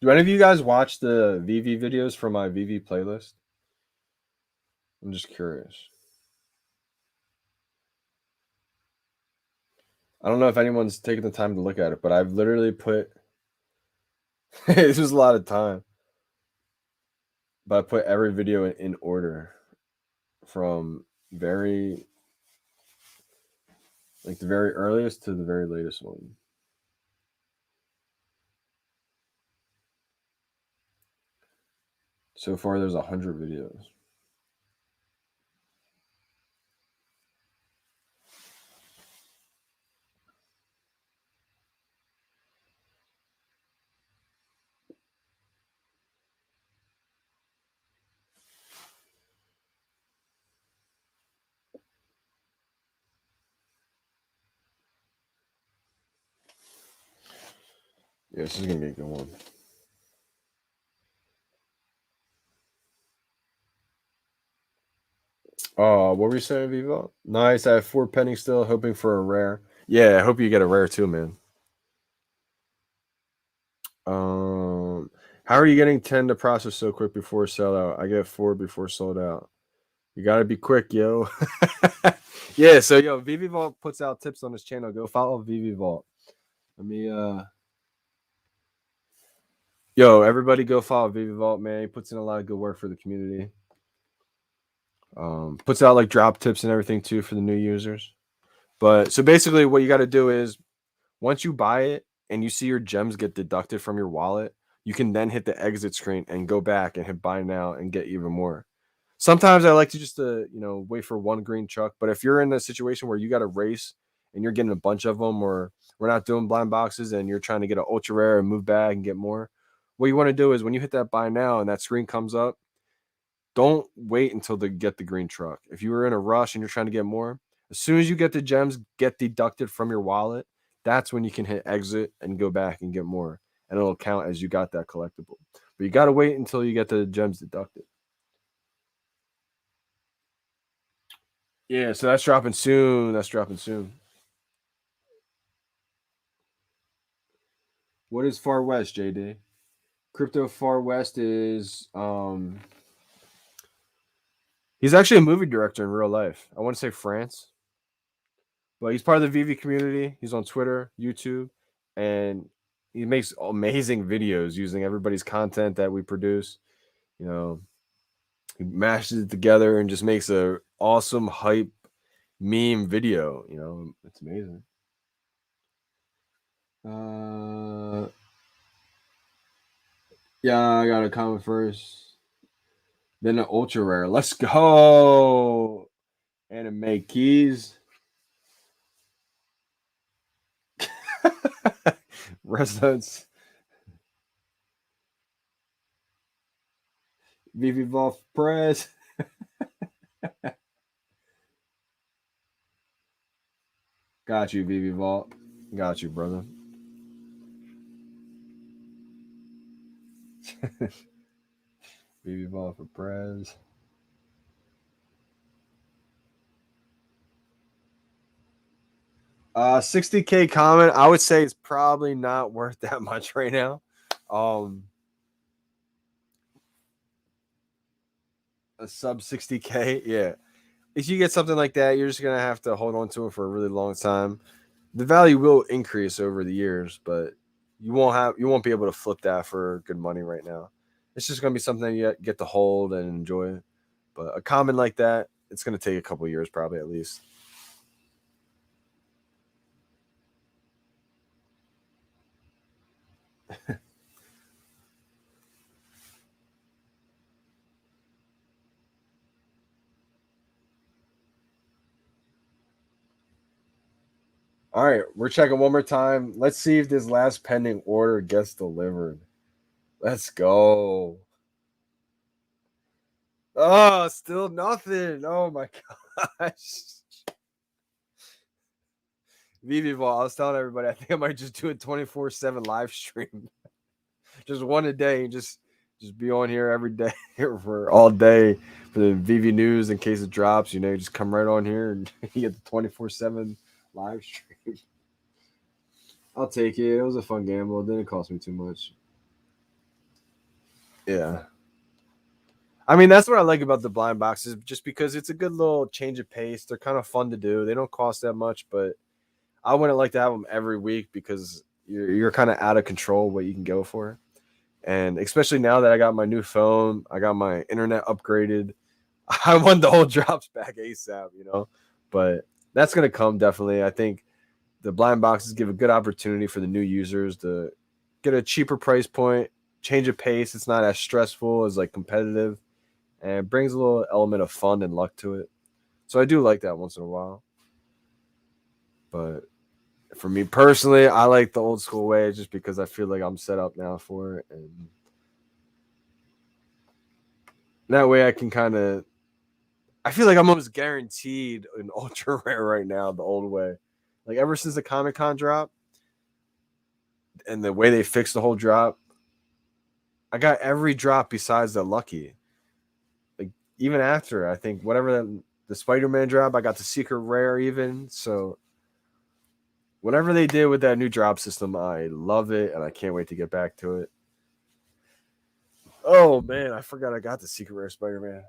Do any of you guys watch the VeVe videos from my VeVe playlist? I'm just curious. I don't know if anyone's taken the time to look at it, but I've literally put this was a lot of time. But I put every video in order from the very earliest to the very latest one. So far, there's 100 videos. Yeah, this is gonna be a good one. Oh, what were you saying, Vivo? Nice. I have 4 pennies still, hoping for a rare. Yeah, I hope you get a rare too, man. How are you getting 10 to process so quick before sell out? I get 4 before sold out. You gotta be quick, yo. Yeah, so yo, VeVe Vault puts out tips on his channel. Go follow VeVe Vault. Let me yo, everybody go follow VeVe Vault, man. He puts in a lot of good work for the community. Puts out like drop tips and everything too for the new users. But so basically what you got to do is once you buy it and you see your gems get deducted from your wallet, you can then hit the exit screen and go back and hit buy now and get even more. Sometimes I like to just wait for one green truck, but if you're in a situation where you got to race and you're getting a bunch of them, or we're not doing blind boxes and you're trying to get an ultra rare and move back and get more, what you want to do is when you hit that buy now and that screen comes up, don't wait until they get the green truck. If you were in a rush and you're trying to get more, as soon as you get the gems get deducted from your wallet, that's when you can hit exit and go back and get more, and it'll count as you got that collectible. But you got to wait until you get the gems deducted. Yeah, so that's dropping soon. What is Far West, JD? Crypto Far West is he's actually a movie director in real life. I want to say France. But he's part of the VeVe community. He's on Twitter, YouTube, and he makes amazing videos using everybody's content that we produce. You know, he mashes it together and just makes a awesome hype meme video. It's amazing. Yeah, I got a comment first. Then an ultra rare. Let's go. Anime keys. Residence. VeVe Vault Press. Got you, VeVe Vault. Got you, brother. VeVe Vault for Prez. $60K comment. I would say it's probably not worth that much right now. A sub 60K, yeah. If you get something like that, you're just gonna have to hold on to it for a really long time. The value will increase over the years, but you won't be able to flip that for good money right now. It's just gonna be something you get to hold and enjoy. But a comment like that, it's gonna take a couple years, probably at least. All right, we're checking one more time. Let's see if this last pending order gets delivered. Let's go. Oh, still nothing. Oh my gosh. VeVe Vault. I was telling everybody, I think I might just do a 24/7 live stream. Just one a day and just be on here every day for all day for the VeVe news in case it drops. You just come right on here and you get the 24/7 live stream. I'll take it. It was a fun gamble. It didn't cost me too much. Yeah. I mean, that's what I like about the blind boxes, just because it's a good little change of pace. They're kind of fun to do. They don't cost that much, but I wouldn't like to have them every week because you're kind of out of control what you can go for. And especially now that I got my new phone, I got my internet upgraded. I want the old drops back ASAP. But that's going to come definitely. I think the blind boxes give a good opportunity for the new users to get a cheaper price point, change of pace. It's not as stressful as like competitive, and it brings a little element of fun and luck to it. So I do like that once in a while. But for me personally, I like the old school way just because I feel like I'm set up now for it. And that way I can I feel like I'm almost guaranteed an ultra rare right now, the old way. Like ever since the Comic-Con drop and the way they fixed the whole drop, I got every drop besides the lucky. Like even after, I think whatever the Spider-Man drop, I got the secret rare even. So whatever they did with that new drop system, I love it and I can't wait to get back to it. Oh man, I forgot I got the secret rare Spider-Man.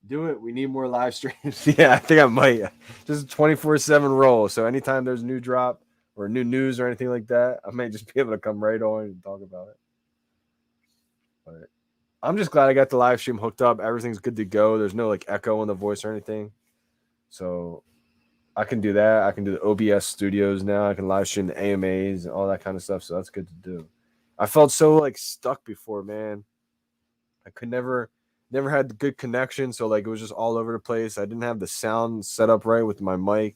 Do it. We need more live streams. Yeah, I think I might. Just 24/7 roll. So anytime there's a new drop or new news or anything like that, I might just be able to come right on and talk about it. But I'm just glad I got the live stream hooked up. Everything's good to go. There's no like echo in the voice or anything. So I can do that. I can do the OBS studios now. I can live stream the AMAs and all that kind of stuff. So that's good to do. I felt so like stuck before, man. I could never had good connection, so like it was just all over the place. I didn't have the sound set up right with my mic.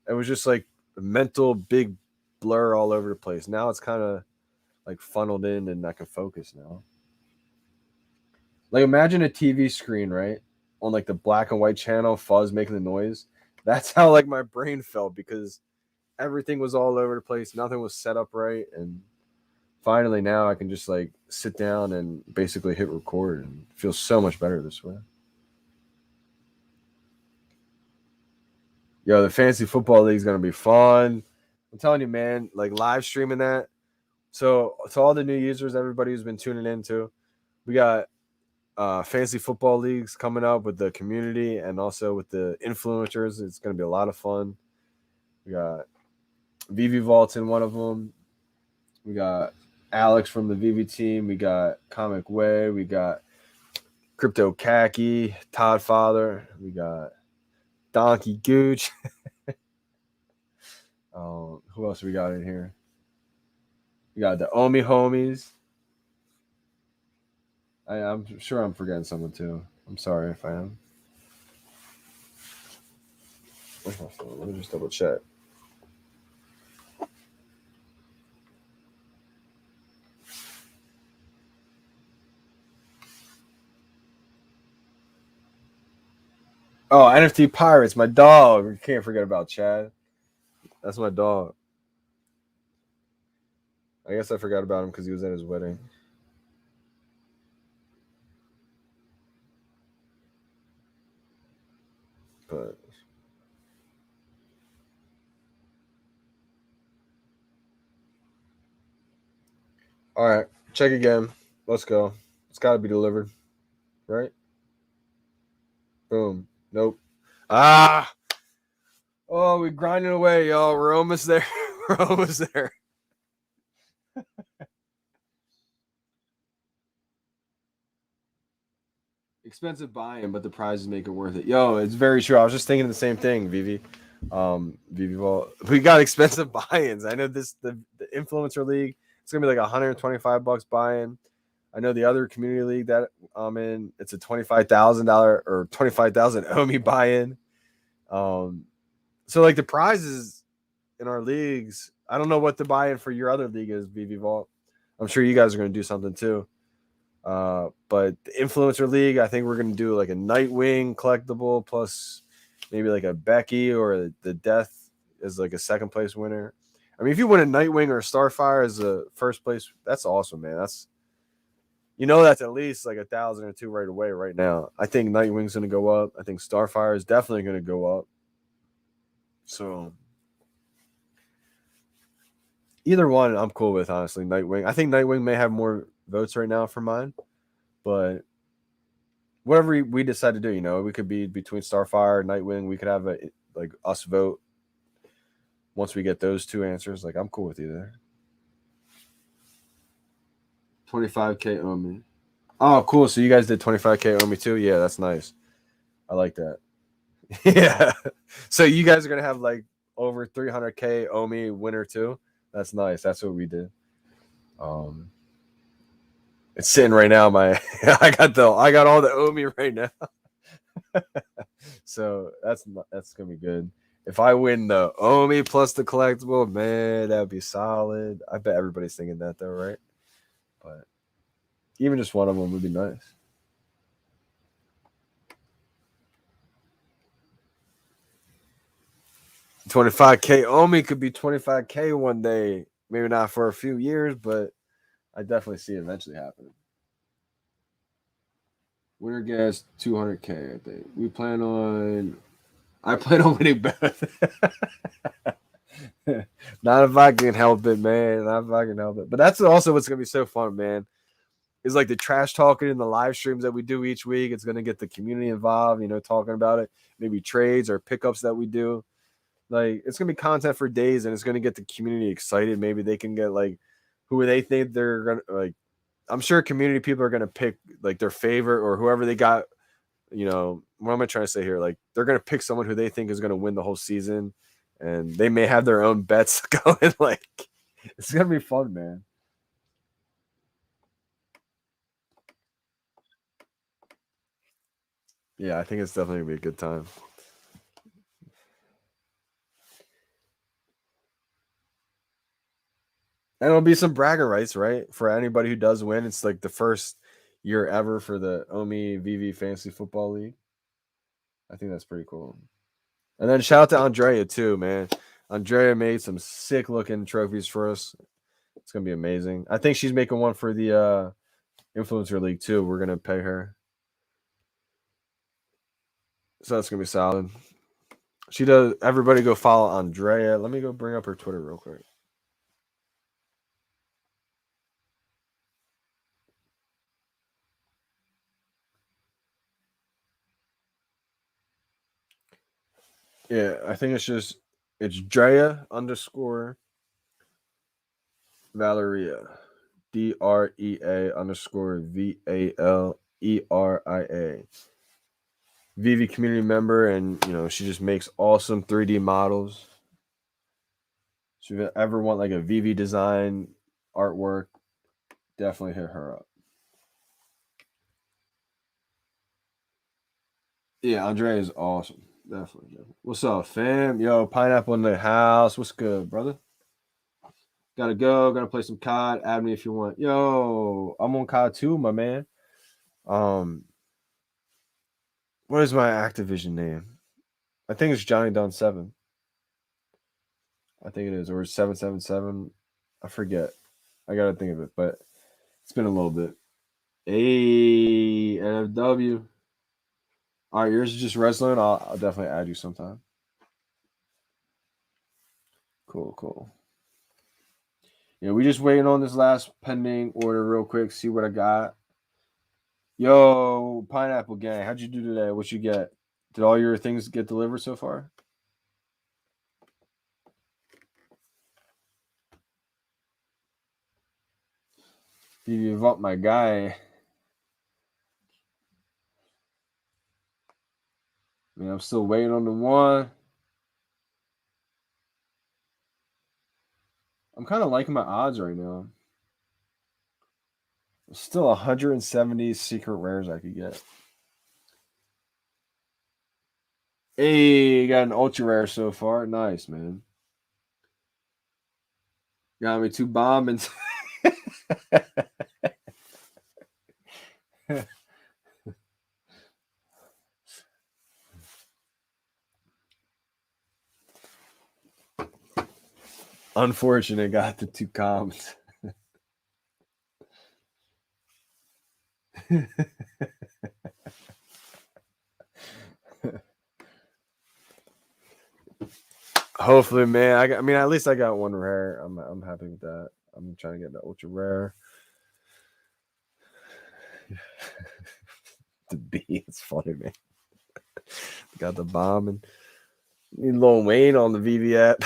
It was just like a mental big blur all over the place. Now it's kind of like funneled in and I can focus now. Like imagine a TV screen, right? On like the black and white channel, fuzz making the noise. That's how like my brain felt because everything was all over the place. Nothing was set up right. And finally now I can just like sit down and basically hit record and feel so much better this way. Yo, the fantasy football league is gonna be fun. I'm telling you, man, like live streaming that. So to all the new users, everybody who's been tuning in to, we got fantasy football leagues coming up with the community and also with the influencers. It's gonna be a lot of fun. We got VeVe Vault in one of them. We got Alex from the VeVe team. We got Comic Way. We got Crypto Khaki, Todd Father. We got Donkey Gooch. Who else we got in here? We got the Omi homies. I'm sure I'm forgetting someone too. I'm sorry if I am. Where's my phone? Let me just double check. Oh, NFT Pirates, my dog. We can't forget about Chad. That's my dog. I guess I forgot about him because he was at his wedding. But all right, check again. Let's go. It's got to be delivered, right? Boom. Nope. Ah. Oh, we're grinding away, y'all. We're almost there. We're almost there. Expensive buy-in, but the prizes make it worth it. Yo, it's very true. I was just thinking the same thing, VeVe. VeVe Vault. We got expensive buy-ins. I know the influencer league. It's gonna be like $125 buy-in. I know the other community league that I'm in. It's a $25,000 or 25,000 Omi buy-in. So like the prizes in our leagues. I don't know what the buy-in for your other league is, VeVe Vault. I'm sure you guys are gonna do something too. But the influencer league, I think we're gonna do like a Nightwing collectible plus maybe like a Becky or the Death as like a second place winner. I mean, if you win a Nightwing or a Starfire as a first place, that's awesome, man. That's that's at least like 1,000 or 2 right away right now. I think Nightwing's gonna go up. I think Starfire is definitely gonna go up. So either one, I'm cool with, honestly. Nightwing. I think Nightwing may have more votes right now for mine, but whatever we decide to do, we could be between Starfire, Nightwing. We could have like us vote once we get those two answers. Like I'm cool with either. 25K Omi. Oh, cool. So you guys did 25K Omi too? Yeah, that's nice. I like that. Yeah. So you guys are gonna have like over 300K Omi winner too. That's nice. That's what we did. It's sitting right now. I got all the Omi right now. So that's gonna be good. If I win the Omi plus the collectible, man, that'd be solid. I bet everybody's thinking that though, right? But even just one of them would be nice. $25K Omi could be $25K one day. Maybe not for a few years, but I definitely see it eventually happening. Winner gets 200K, I think. I plan on winning both. Not if I can help it, man. Not if I can help it. But that's also what's gonna be so fun, man. Is like the trash talking in the live streams that we do each week. It's gonna get the community involved, talking about it. Maybe trades or pickups that we do. Like it's gonna be content for days, and it's gonna get the community excited. Maybe they can get like who they think they're gonna like. I'm sure community people are gonna pick like their favorite or whoever they got. What am I trying to say here? Like they're gonna pick someone who they think is gonna win the whole season, and they may have their own bets going. Like it's gonna be fun, man. Yeah, I think it's definitely gonna be a good time. And it'll be some bragging rights, right? For anybody who does win. It's like the first year ever for the Omi VeVe Fantasy Football League. I think that's pretty cool. And then shout out to Andrea too, man. Andrea made some sick looking trophies for us. It's gonna be amazing. I think she's making one for the Influencer League too. We're gonna pay her. So that's gonna be solid. She does. Everybody go follow Andrea. Let me go bring up her Twitter real quick. Yeah, I think it's Drea _ Valeria. DREA _ VAL ERIA. VeVe community member, and she just makes awesome 3D models. So if you ever want like a VeVe design artwork, definitely hit her up. Yeah, Andre is awesome. Definitely. What's up, fam? Yo, Pineapple in the house. What's good, brother? Gotta go. Gotta play some COD. Add me if you want. Yo, I'm on COD too, my man. What is my Activision name? I think it's Johnny Dunn 7. I think it is, or 777. I forget. I gotta think of it, but it's been a little bit. Hey, NFW. All right, yours is just wrestling. I'll definitely add you sometime. Cool. Yeah, we just waiting on this last pending order real quick. See what I got. Yo, Pineapple Gang, how'd you do today? What you get? Did all your things get delivered so far? You vote my guy. I mean, I'm still waiting on the one. I'm kind of liking my odds right now. There's still 170 secret rares I could get. Hey, got an ultra rare so far. Nice, man. Got me 2 bombings. Unfortunate, got the 2 comms. Hopefully, man. I mean, at least I got 1 rare. I'm happy with that. I'm trying to get the ultra rare. The B, it's funny, man. Got the bomb and need Lil Wayne on the VeVe app.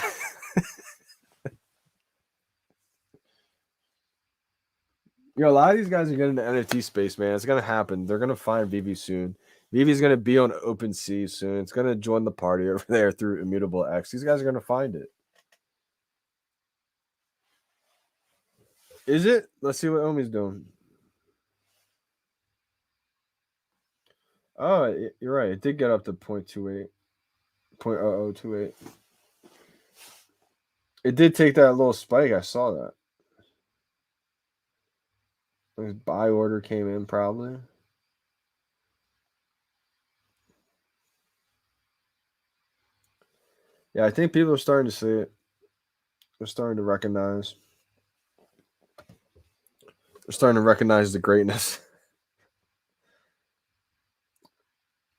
Yo, a lot of these guys are getting the NFT space, man. It's gonna happen. They're gonna find VeVe soon. VeVe's gonna be on OpenSea soon. It's gonna join the party over there through Immutable X. These guys are gonna find it. Is it? Let's see what Omi's doing. Oh, you're right. It did get up to 0.28. 0.0028. It did take that little spike. I saw that. His buy order came in probably. Yeah, I think people are starting to see it. They're starting to recognize. They're starting to recognize the greatness.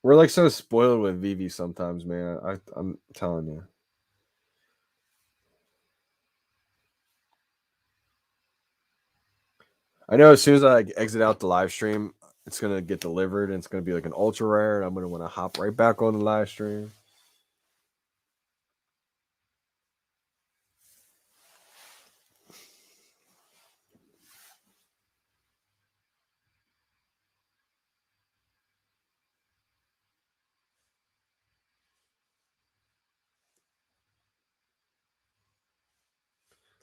We're like so spoiled with VeVe sometimes, man. I'm telling you. I know as soon as I exit out the live stream, it's gonna get delivered and it's gonna be like an ultra rare, and I'm gonna want to hop right back on the live stream.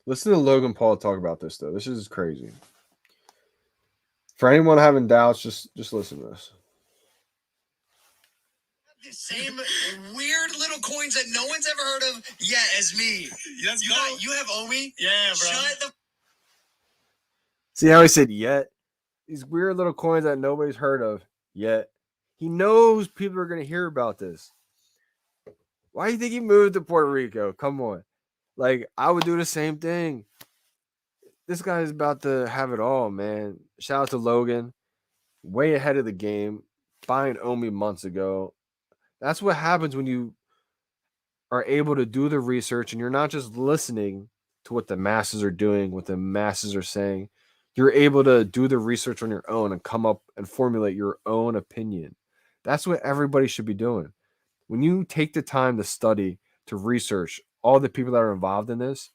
Listen to Logan Paul talk about this though. This is crazy. For anyone having doubts, just listen to this. The same weird little coins that no one's ever heard of yet as me. You have Omi? Yeah, bro. Shut the. See how he said yet? These weird little coins that nobody's heard of yet. He knows people are gonna hear about this. Why do you think he moved to Puerto Rico? Come on. Like, I would do the same thing. This guy is about to have it all, man. Shout out to Logan. Way ahead of the game. Buying Omi months ago. That's what happens when you are able to do the research and you're not just listening to what the masses are doing, what the masses are saying. You're able to do the research on your own and come up and formulate your own opinion. That's what everybody should be doing. When you take the time to study, to research all the people that are involved in this,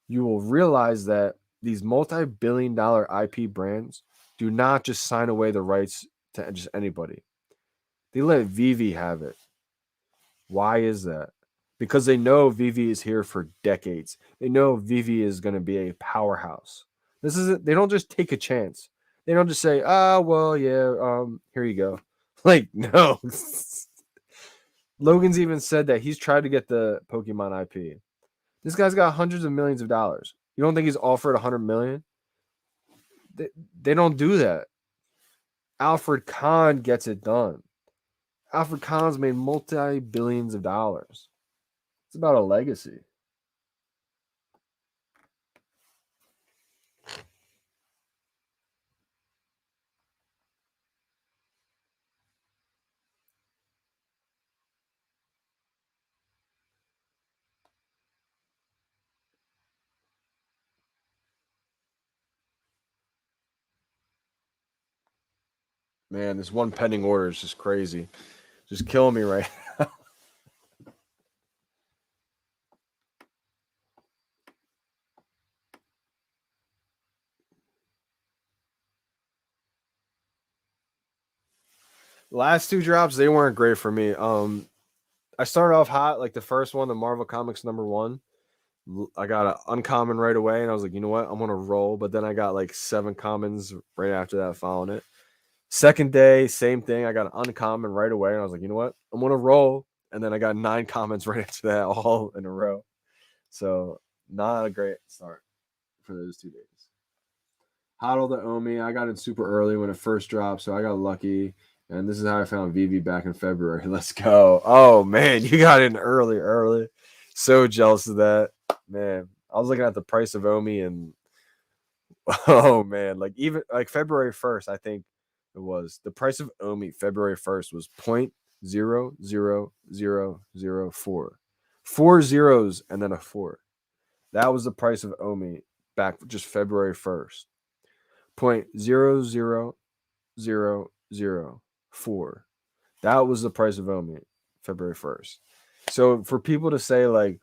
you will realize that these multi-billion-dollar IP brands do not just sign away the rights to just anybody. They let VeVe have it. Why is that? Because they know VeVe is here for decades. They know VeVe is going to be a powerhouse. This isn't. They don't just take a chance. They don't just say, "Ah, well, yeah, here you go." Like, no. Logan's even said that he's tried to get the Pokemon IP. This guy's got hundreds of millions of dollars. You don't think he's offered 100 million? They don't do that. Alfred Kahn gets it done. Alfred Kahn's made multi-billions of dollars. It's about a legacy. Man, this one pending order is just crazy. Just killing me right now. Last two drops, they weren't great for me. I started off hot, like the first one, the Marvel Comics #1. I got an uncommon right away, and I was like, you know what, I'm gonna roll. But then I got like 7 commons right after that, following it. Second day, same thing. I got an uncommon right away, and I was like, you know what, I'm gonna roll. And then I got 9 comments right after that, all in a row. So not a great start for those 2 days. Hodl the Omi, I got it super early when it first dropped, so I got lucky. And this is how I found VeVe back in February. Let's go. Oh, man, you got in early. So jealous of that. Man, I was looking at the price of Omi, and oh, man, like even like February 1st, I think it was. The price of Omi February 1st was 0.00004. 4 zeros and then a 4. That was the price of Omi back just February 1st. 0.00004. That was the price of Omi February 1st. So for people to say like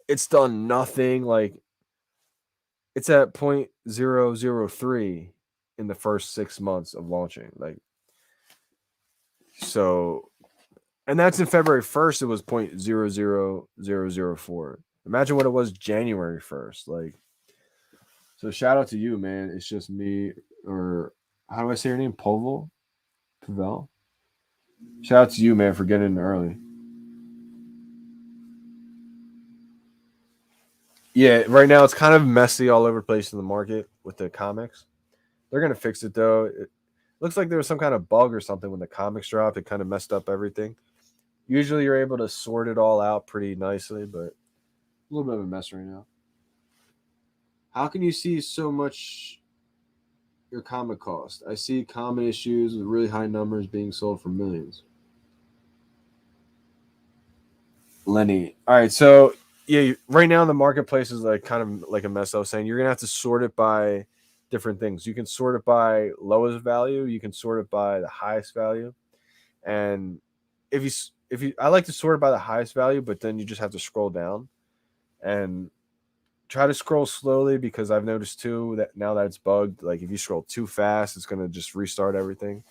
it's done nothing, like it's at 0.003 in the first 6 months of launching. Like, so, and that's in February 1st, it was 0.00004. Imagine what it was January 1st. Like, so shout out to you, man. It's just me, or how do I say your name? Pavel? Shout out to you, man, for getting in early. Yeah, right now it's kind of messy all over the place in the market with the comics. They're gonna fix it though. It looks like there was some kind of bug or something when the comics dropped. It kind of messed up everything. Usually you're able to sort it all out pretty nicely, but a little bit of a mess right now. How can you see so much your comic cost? I see common issues with really high numbers being sold for millions. Lenny. All right, so yeah, right now the marketplace is like kind of like a mess. I was saying you're gonna have to sort it by different things. You can sort it by lowest value. You can sort it by the highest value. And I like to sort it by the highest value, but then you just have to scroll down and try to scroll slowly, because I've noticed too that now that it's bugged, like if you scroll too fast, it's gonna just restart everything.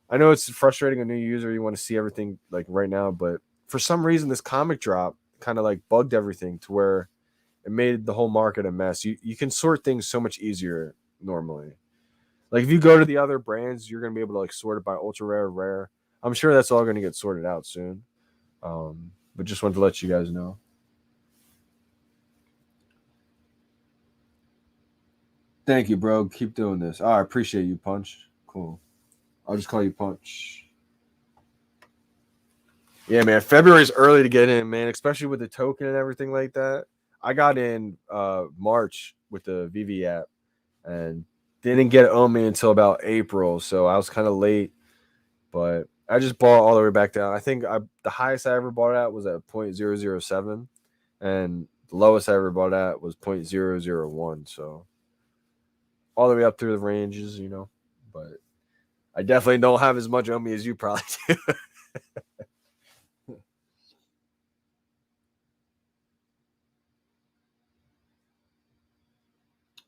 I know it's frustrating a new user. You want to see everything like right now, but for some reason, this comic drop kind of like bugged everything to where it made the whole market a mess. You can sort things so much easier normally. Like if you go to the other brands, you're gonna be able to like sort it by ultra rare, rare. I'm sure that's all gonna get sorted out soon. But just wanted to let you guys know. Thank you, bro. Keep doing this. Oh, I appreciate you, Punch. Cool. I'll just call you Punch. Yeah, man. February's early to get in, man, especially with the token and everything like that. I got in March with the VeVe app and didn't get Omi until about April, so I was kind of late. But I just bought all the way back down. I think the highest I ever bought at was at 0.007, and the lowest I ever bought at was 0.001. So all the way up through the ranges, you know. But I definitely don't have as much Omi as you probably do.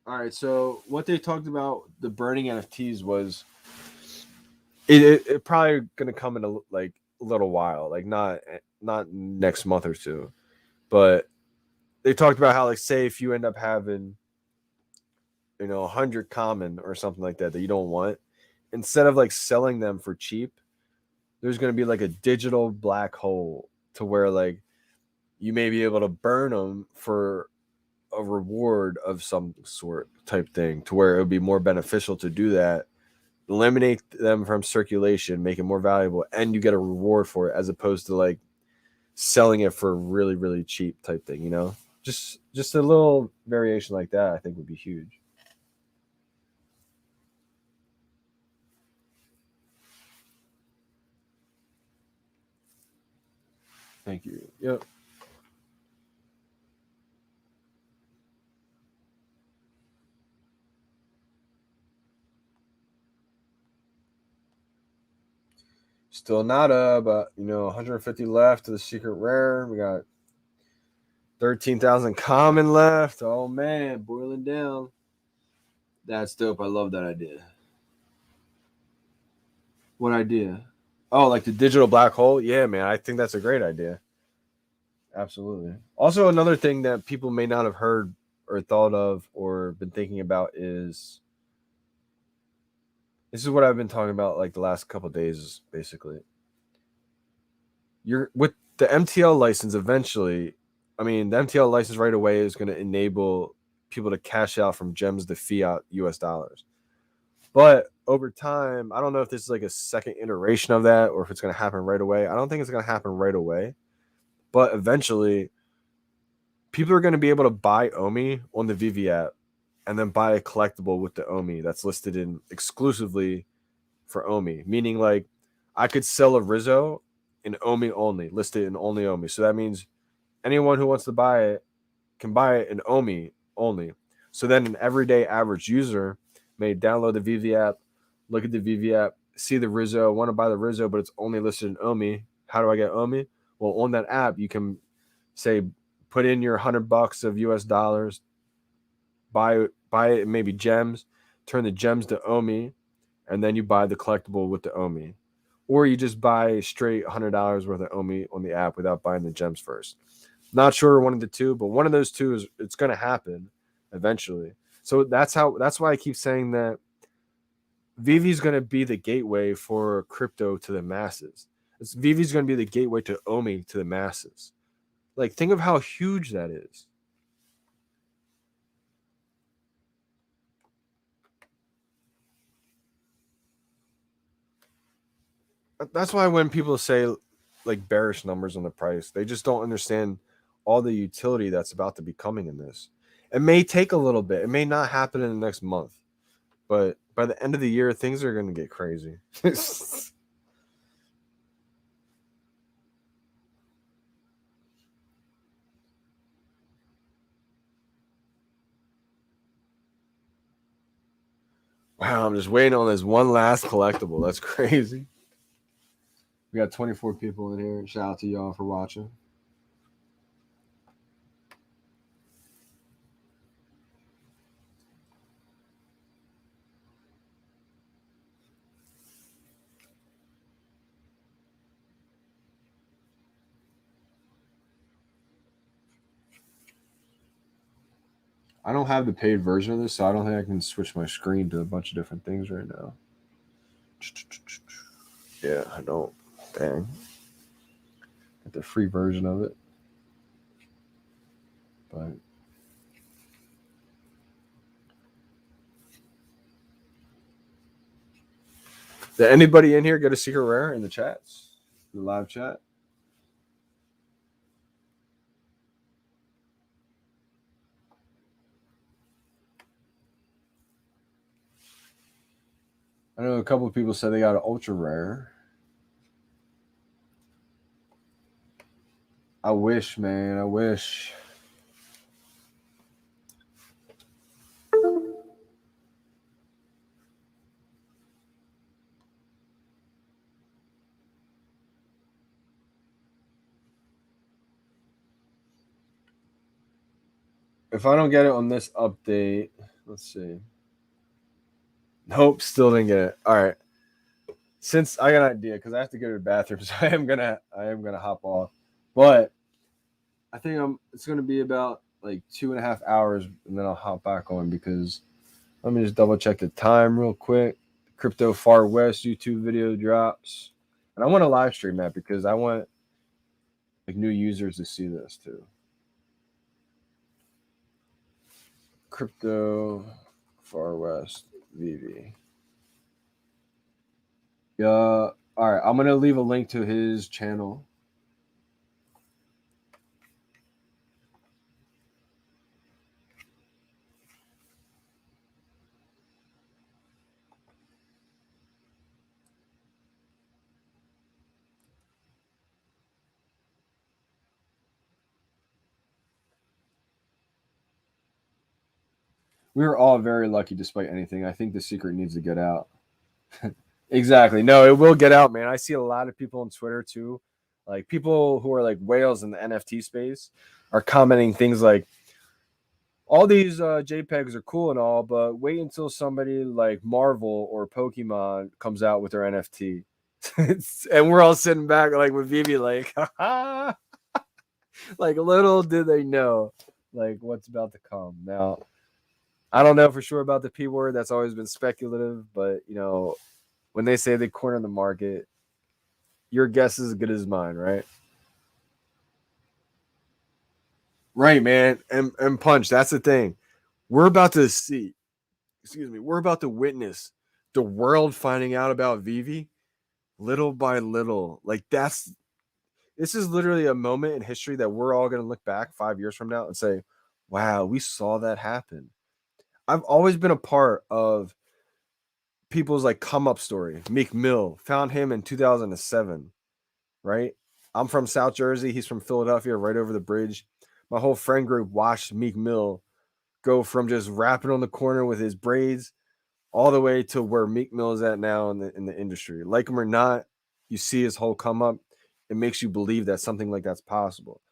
All right, so what they talked about the burning NFTs was It probably gonna come in a little while, like not next month or two, but they talked about how, like, say if you end up having 100 common or something like that you don't want, instead of like selling them for cheap, there's gonna be like a digital black hole to where like you may be able to burn them for a reward of some sort type thing, to where it would be more beneficial to do that, eliminate them from circulation, make it more valuable, and you get a reward for it, as opposed to like selling it for really, really cheap type thing, just a little variation like that I think would be huge. Thank you. Yep. Still nada, but 150 left to the secret rare. We got 13,000 common left. Oh man, boiling down. That's dope. I love that idea. What idea? Oh, like the digital black hole? Yeah, man. I think that's a great idea. Absolutely. Also, another thing that people may not have heard or thought of or been thinking about is, this is what I've been talking about like the last couple of days, basically. You're with the MTL license eventually. I mean, the MTL license right away is going to enable people to cash out from gems to fiat US dollars. But over time, I don't know if this is like a second iteration of that or if it's going to happen right away. I don't think it's going to happen right away. But eventually, people are going to be able to buy OMI on the VeVe app and then buy a collectible with the OMI that's listed in exclusively for OMI. Meaning, like, I could sell a Rizzo in OMI only, listed in only OMI. So that means anyone who wants to buy it can buy it in OMI only. So then an everyday average user may download the VeVe app, look at the VeVe app, see the Rizzo, want to buy the Rizzo, but it's only listed in OMI. How do I get OMI? Well, on that app, you can say, put in your $100 of US dollars, buy it maybe gems, turn the gems to OMI, and then you buy the collectible with the OMI. Or you just buy straight $100 worth of OMI on the app without buying the gems first. Not sure one of the two, but one of those two is, it's going to happen eventually. So that's why I keep saying that VeVe is going to be the gateway for crypto to the masses. VeVe is going to be the gateway to OMI to the masses. Like, think of how huge that is. That's why when people say like bearish numbers on the price, they just don't understand all the utility that's about to be coming in this. It may take a little bit. It may not happen in the next month, but by the end of the year, things are going to get crazy. Wow, I'm just waiting on this one last collectible. That's crazy. We got 24 people in here. Shout out to y'all for watching. I don't have the paid version of this, so I don't think I can switch my screen to a bunch of different things right now. Yeah, I don't. Dang. Get the free version of it. But did anybody in here get a secret rare in the chats? The live chat? I know a couple of people said they got an ultra rare. I wish, man. I wish. If I don't get it on this update, let's see. Nope, still didn't get it. All right. since I got an idea, because I have to go to the bathroom, so I am gonna hop off. But I think it's gonna be about like 2.5 hours, and then I'll hop back on because let me just double check the time real quick. Crypto Far West YouTube video drops, and I want to live stream that because I want like new users to see this too. Crypto Far West VeVe. Yeah. All right. I'm gonna leave a link to his channel. We were all very lucky despite anything. I think the secret needs to get out. Exactly. No, it will get out, man. I see a lot of people on Twitter too. Like people who are like whales in the NFT space are commenting things like all these JPEGs are cool and all, but wait until somebody like Marvel or Pokemon comes out with their NFT. And we're all sitting back like with VeVe like, like little did they know like what's about to come. Now, I don't know for sure about the P word. That's always been speculative, but you know, when they say they corner the market, your guess is as good as mine, right? Right, man. And punch, that's the thing. We're about to see, excuse me, we're about to witness the world finding out about VeVe little by little. Like this is literally a moment in history that we're all going to look back 5 years from now and say, wow, we saw that happen. I've always been a part of people's like come up story. Meek Mill found him in 2007, right? I'm from South Jersey. He's from Philadelphia, right over the bridge. My whole friend group watched Meek Mill go from just rapping on the corner with his braids all the way to where Meek Mill is at now in the industry. Like him or not, you see his whole come up. It makes you believe that something like that's possible.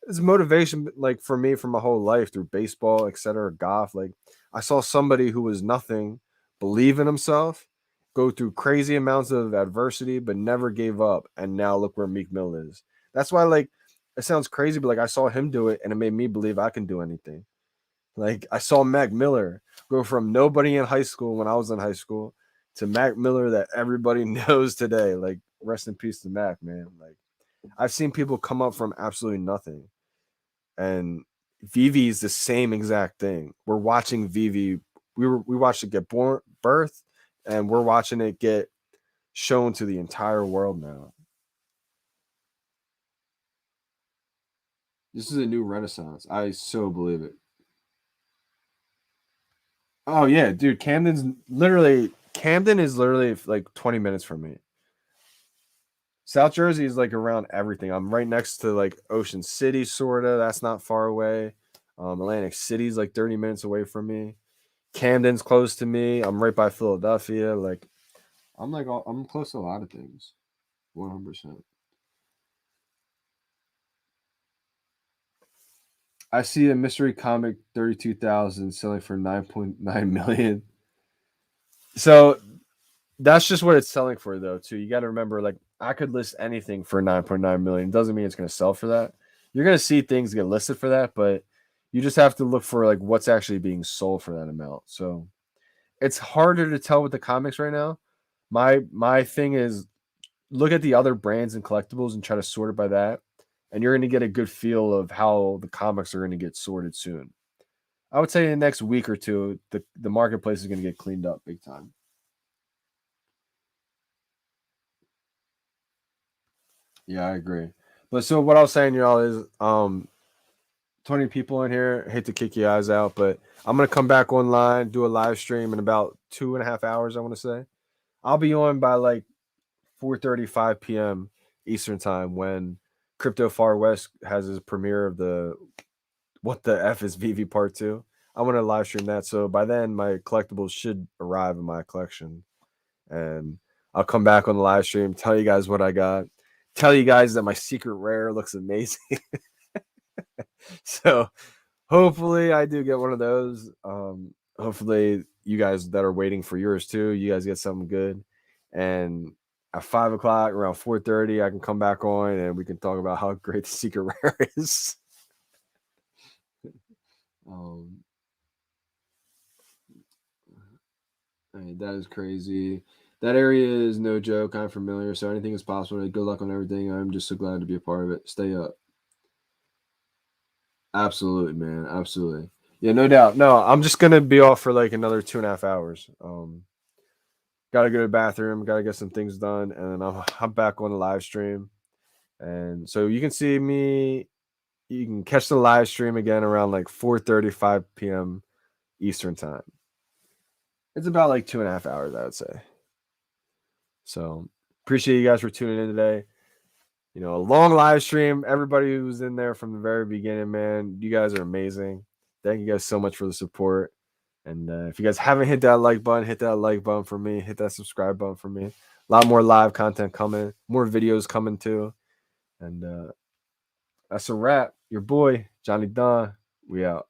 It's motivation, like for me, for my whole life through baseball, etc., golf. Like I saw somebody who was nothing believe in himself, go through crazy amounts of adversity, but never gave up, and now look where Meek Mill is. That's why, like, it sounds crazy, but like I saw him do it, and it made me believe I can do anything. Like I saw Mac Miller go from nobody in high school when I was in high school to Mac Miller that everybody knows today. Like rest in peace to Mac, man. Like I've seen people come up from absolutely nothing. And VeVe is the same exact thing. We're watching VeVe. We watched it get birth, and we're watching it get shown to the entire world now. This is a new renaissance. I so believe it. Oh yeah, dude. Camden is literally like 20 minutes from me. South Jersey is like around everything. I'm right next to like Ocean City, sorta. That's not far away. Atlantic City's like 30 minutes away from me. Camden's close to me. I'm right by Philadelphia. Like I'm close to a lot of things. 100%. I see a mystery comic 32,000 selling for 9.9 million. So that's just what it's selling for though, too. You got to remember like I could list anything for 9.9 million. Doesn't mean it's going to sell for that. You're going to see things get listed for that, but you just have to look for like what's actually being sold for that amount. So it's harder to tell with the comics right now. My thing is look at the other brands and collectibles and try to sort it by that, and you're going to get a good feel of how the comics are going to get sorted soon. I would say in the next week or two, the marketplace is going to get cleaned up big time. Yeah, I agree. But so what I was saying, y'all, is 20 people in here. Hate to kick your eyes out, but I'm gonna come back online, do a live stream in about 2.5 hours. I want to say I'll be on by like 4:35 p.m. Eastern time when Crypto Far West has his premiere of the What the F is VV Part Two. I want to live stream that, so by then my collectibles should arrive in my collection, and I'll come back on the live stream, tell you guys what I got, tell you guys that my secret rare looks amazing. So hopefully I do get one of those. Hopefully you guys that are waiting for yours too, you guys get something good. And at 5 o'clock, around 4:30, I can come back on and we can talk about how great the secret rare is. That is crazy. That area is no joke. I'm familiar, so anything is possible. Good luck on everything. I'm just so glad to be a part of it. Stay up. Absolutely, man. Absolutely. Yeah, no doubt. No, I'm just gonna be off for like another 2.5 hours. Gotta go to the bathroom, gotta get some things done, and then I'm back on the live stream. And so you can see me, you can catch the live stream again around like 4:35 p.m. Eastern time. It's about like 2.5 hours, I would say. So appreciate you guys for tuning in today. You know, a long live stream. Everybody who was in there from the very beginning, man, you guys are amazing. Thank you guys so much for the support. And if you guys haven't hit that like button, hit that like button for me. Hit that subscribe button for me. A lot more live content coming. More videos coming too. And that's a wrap. Your boy, Johnny Don. We out.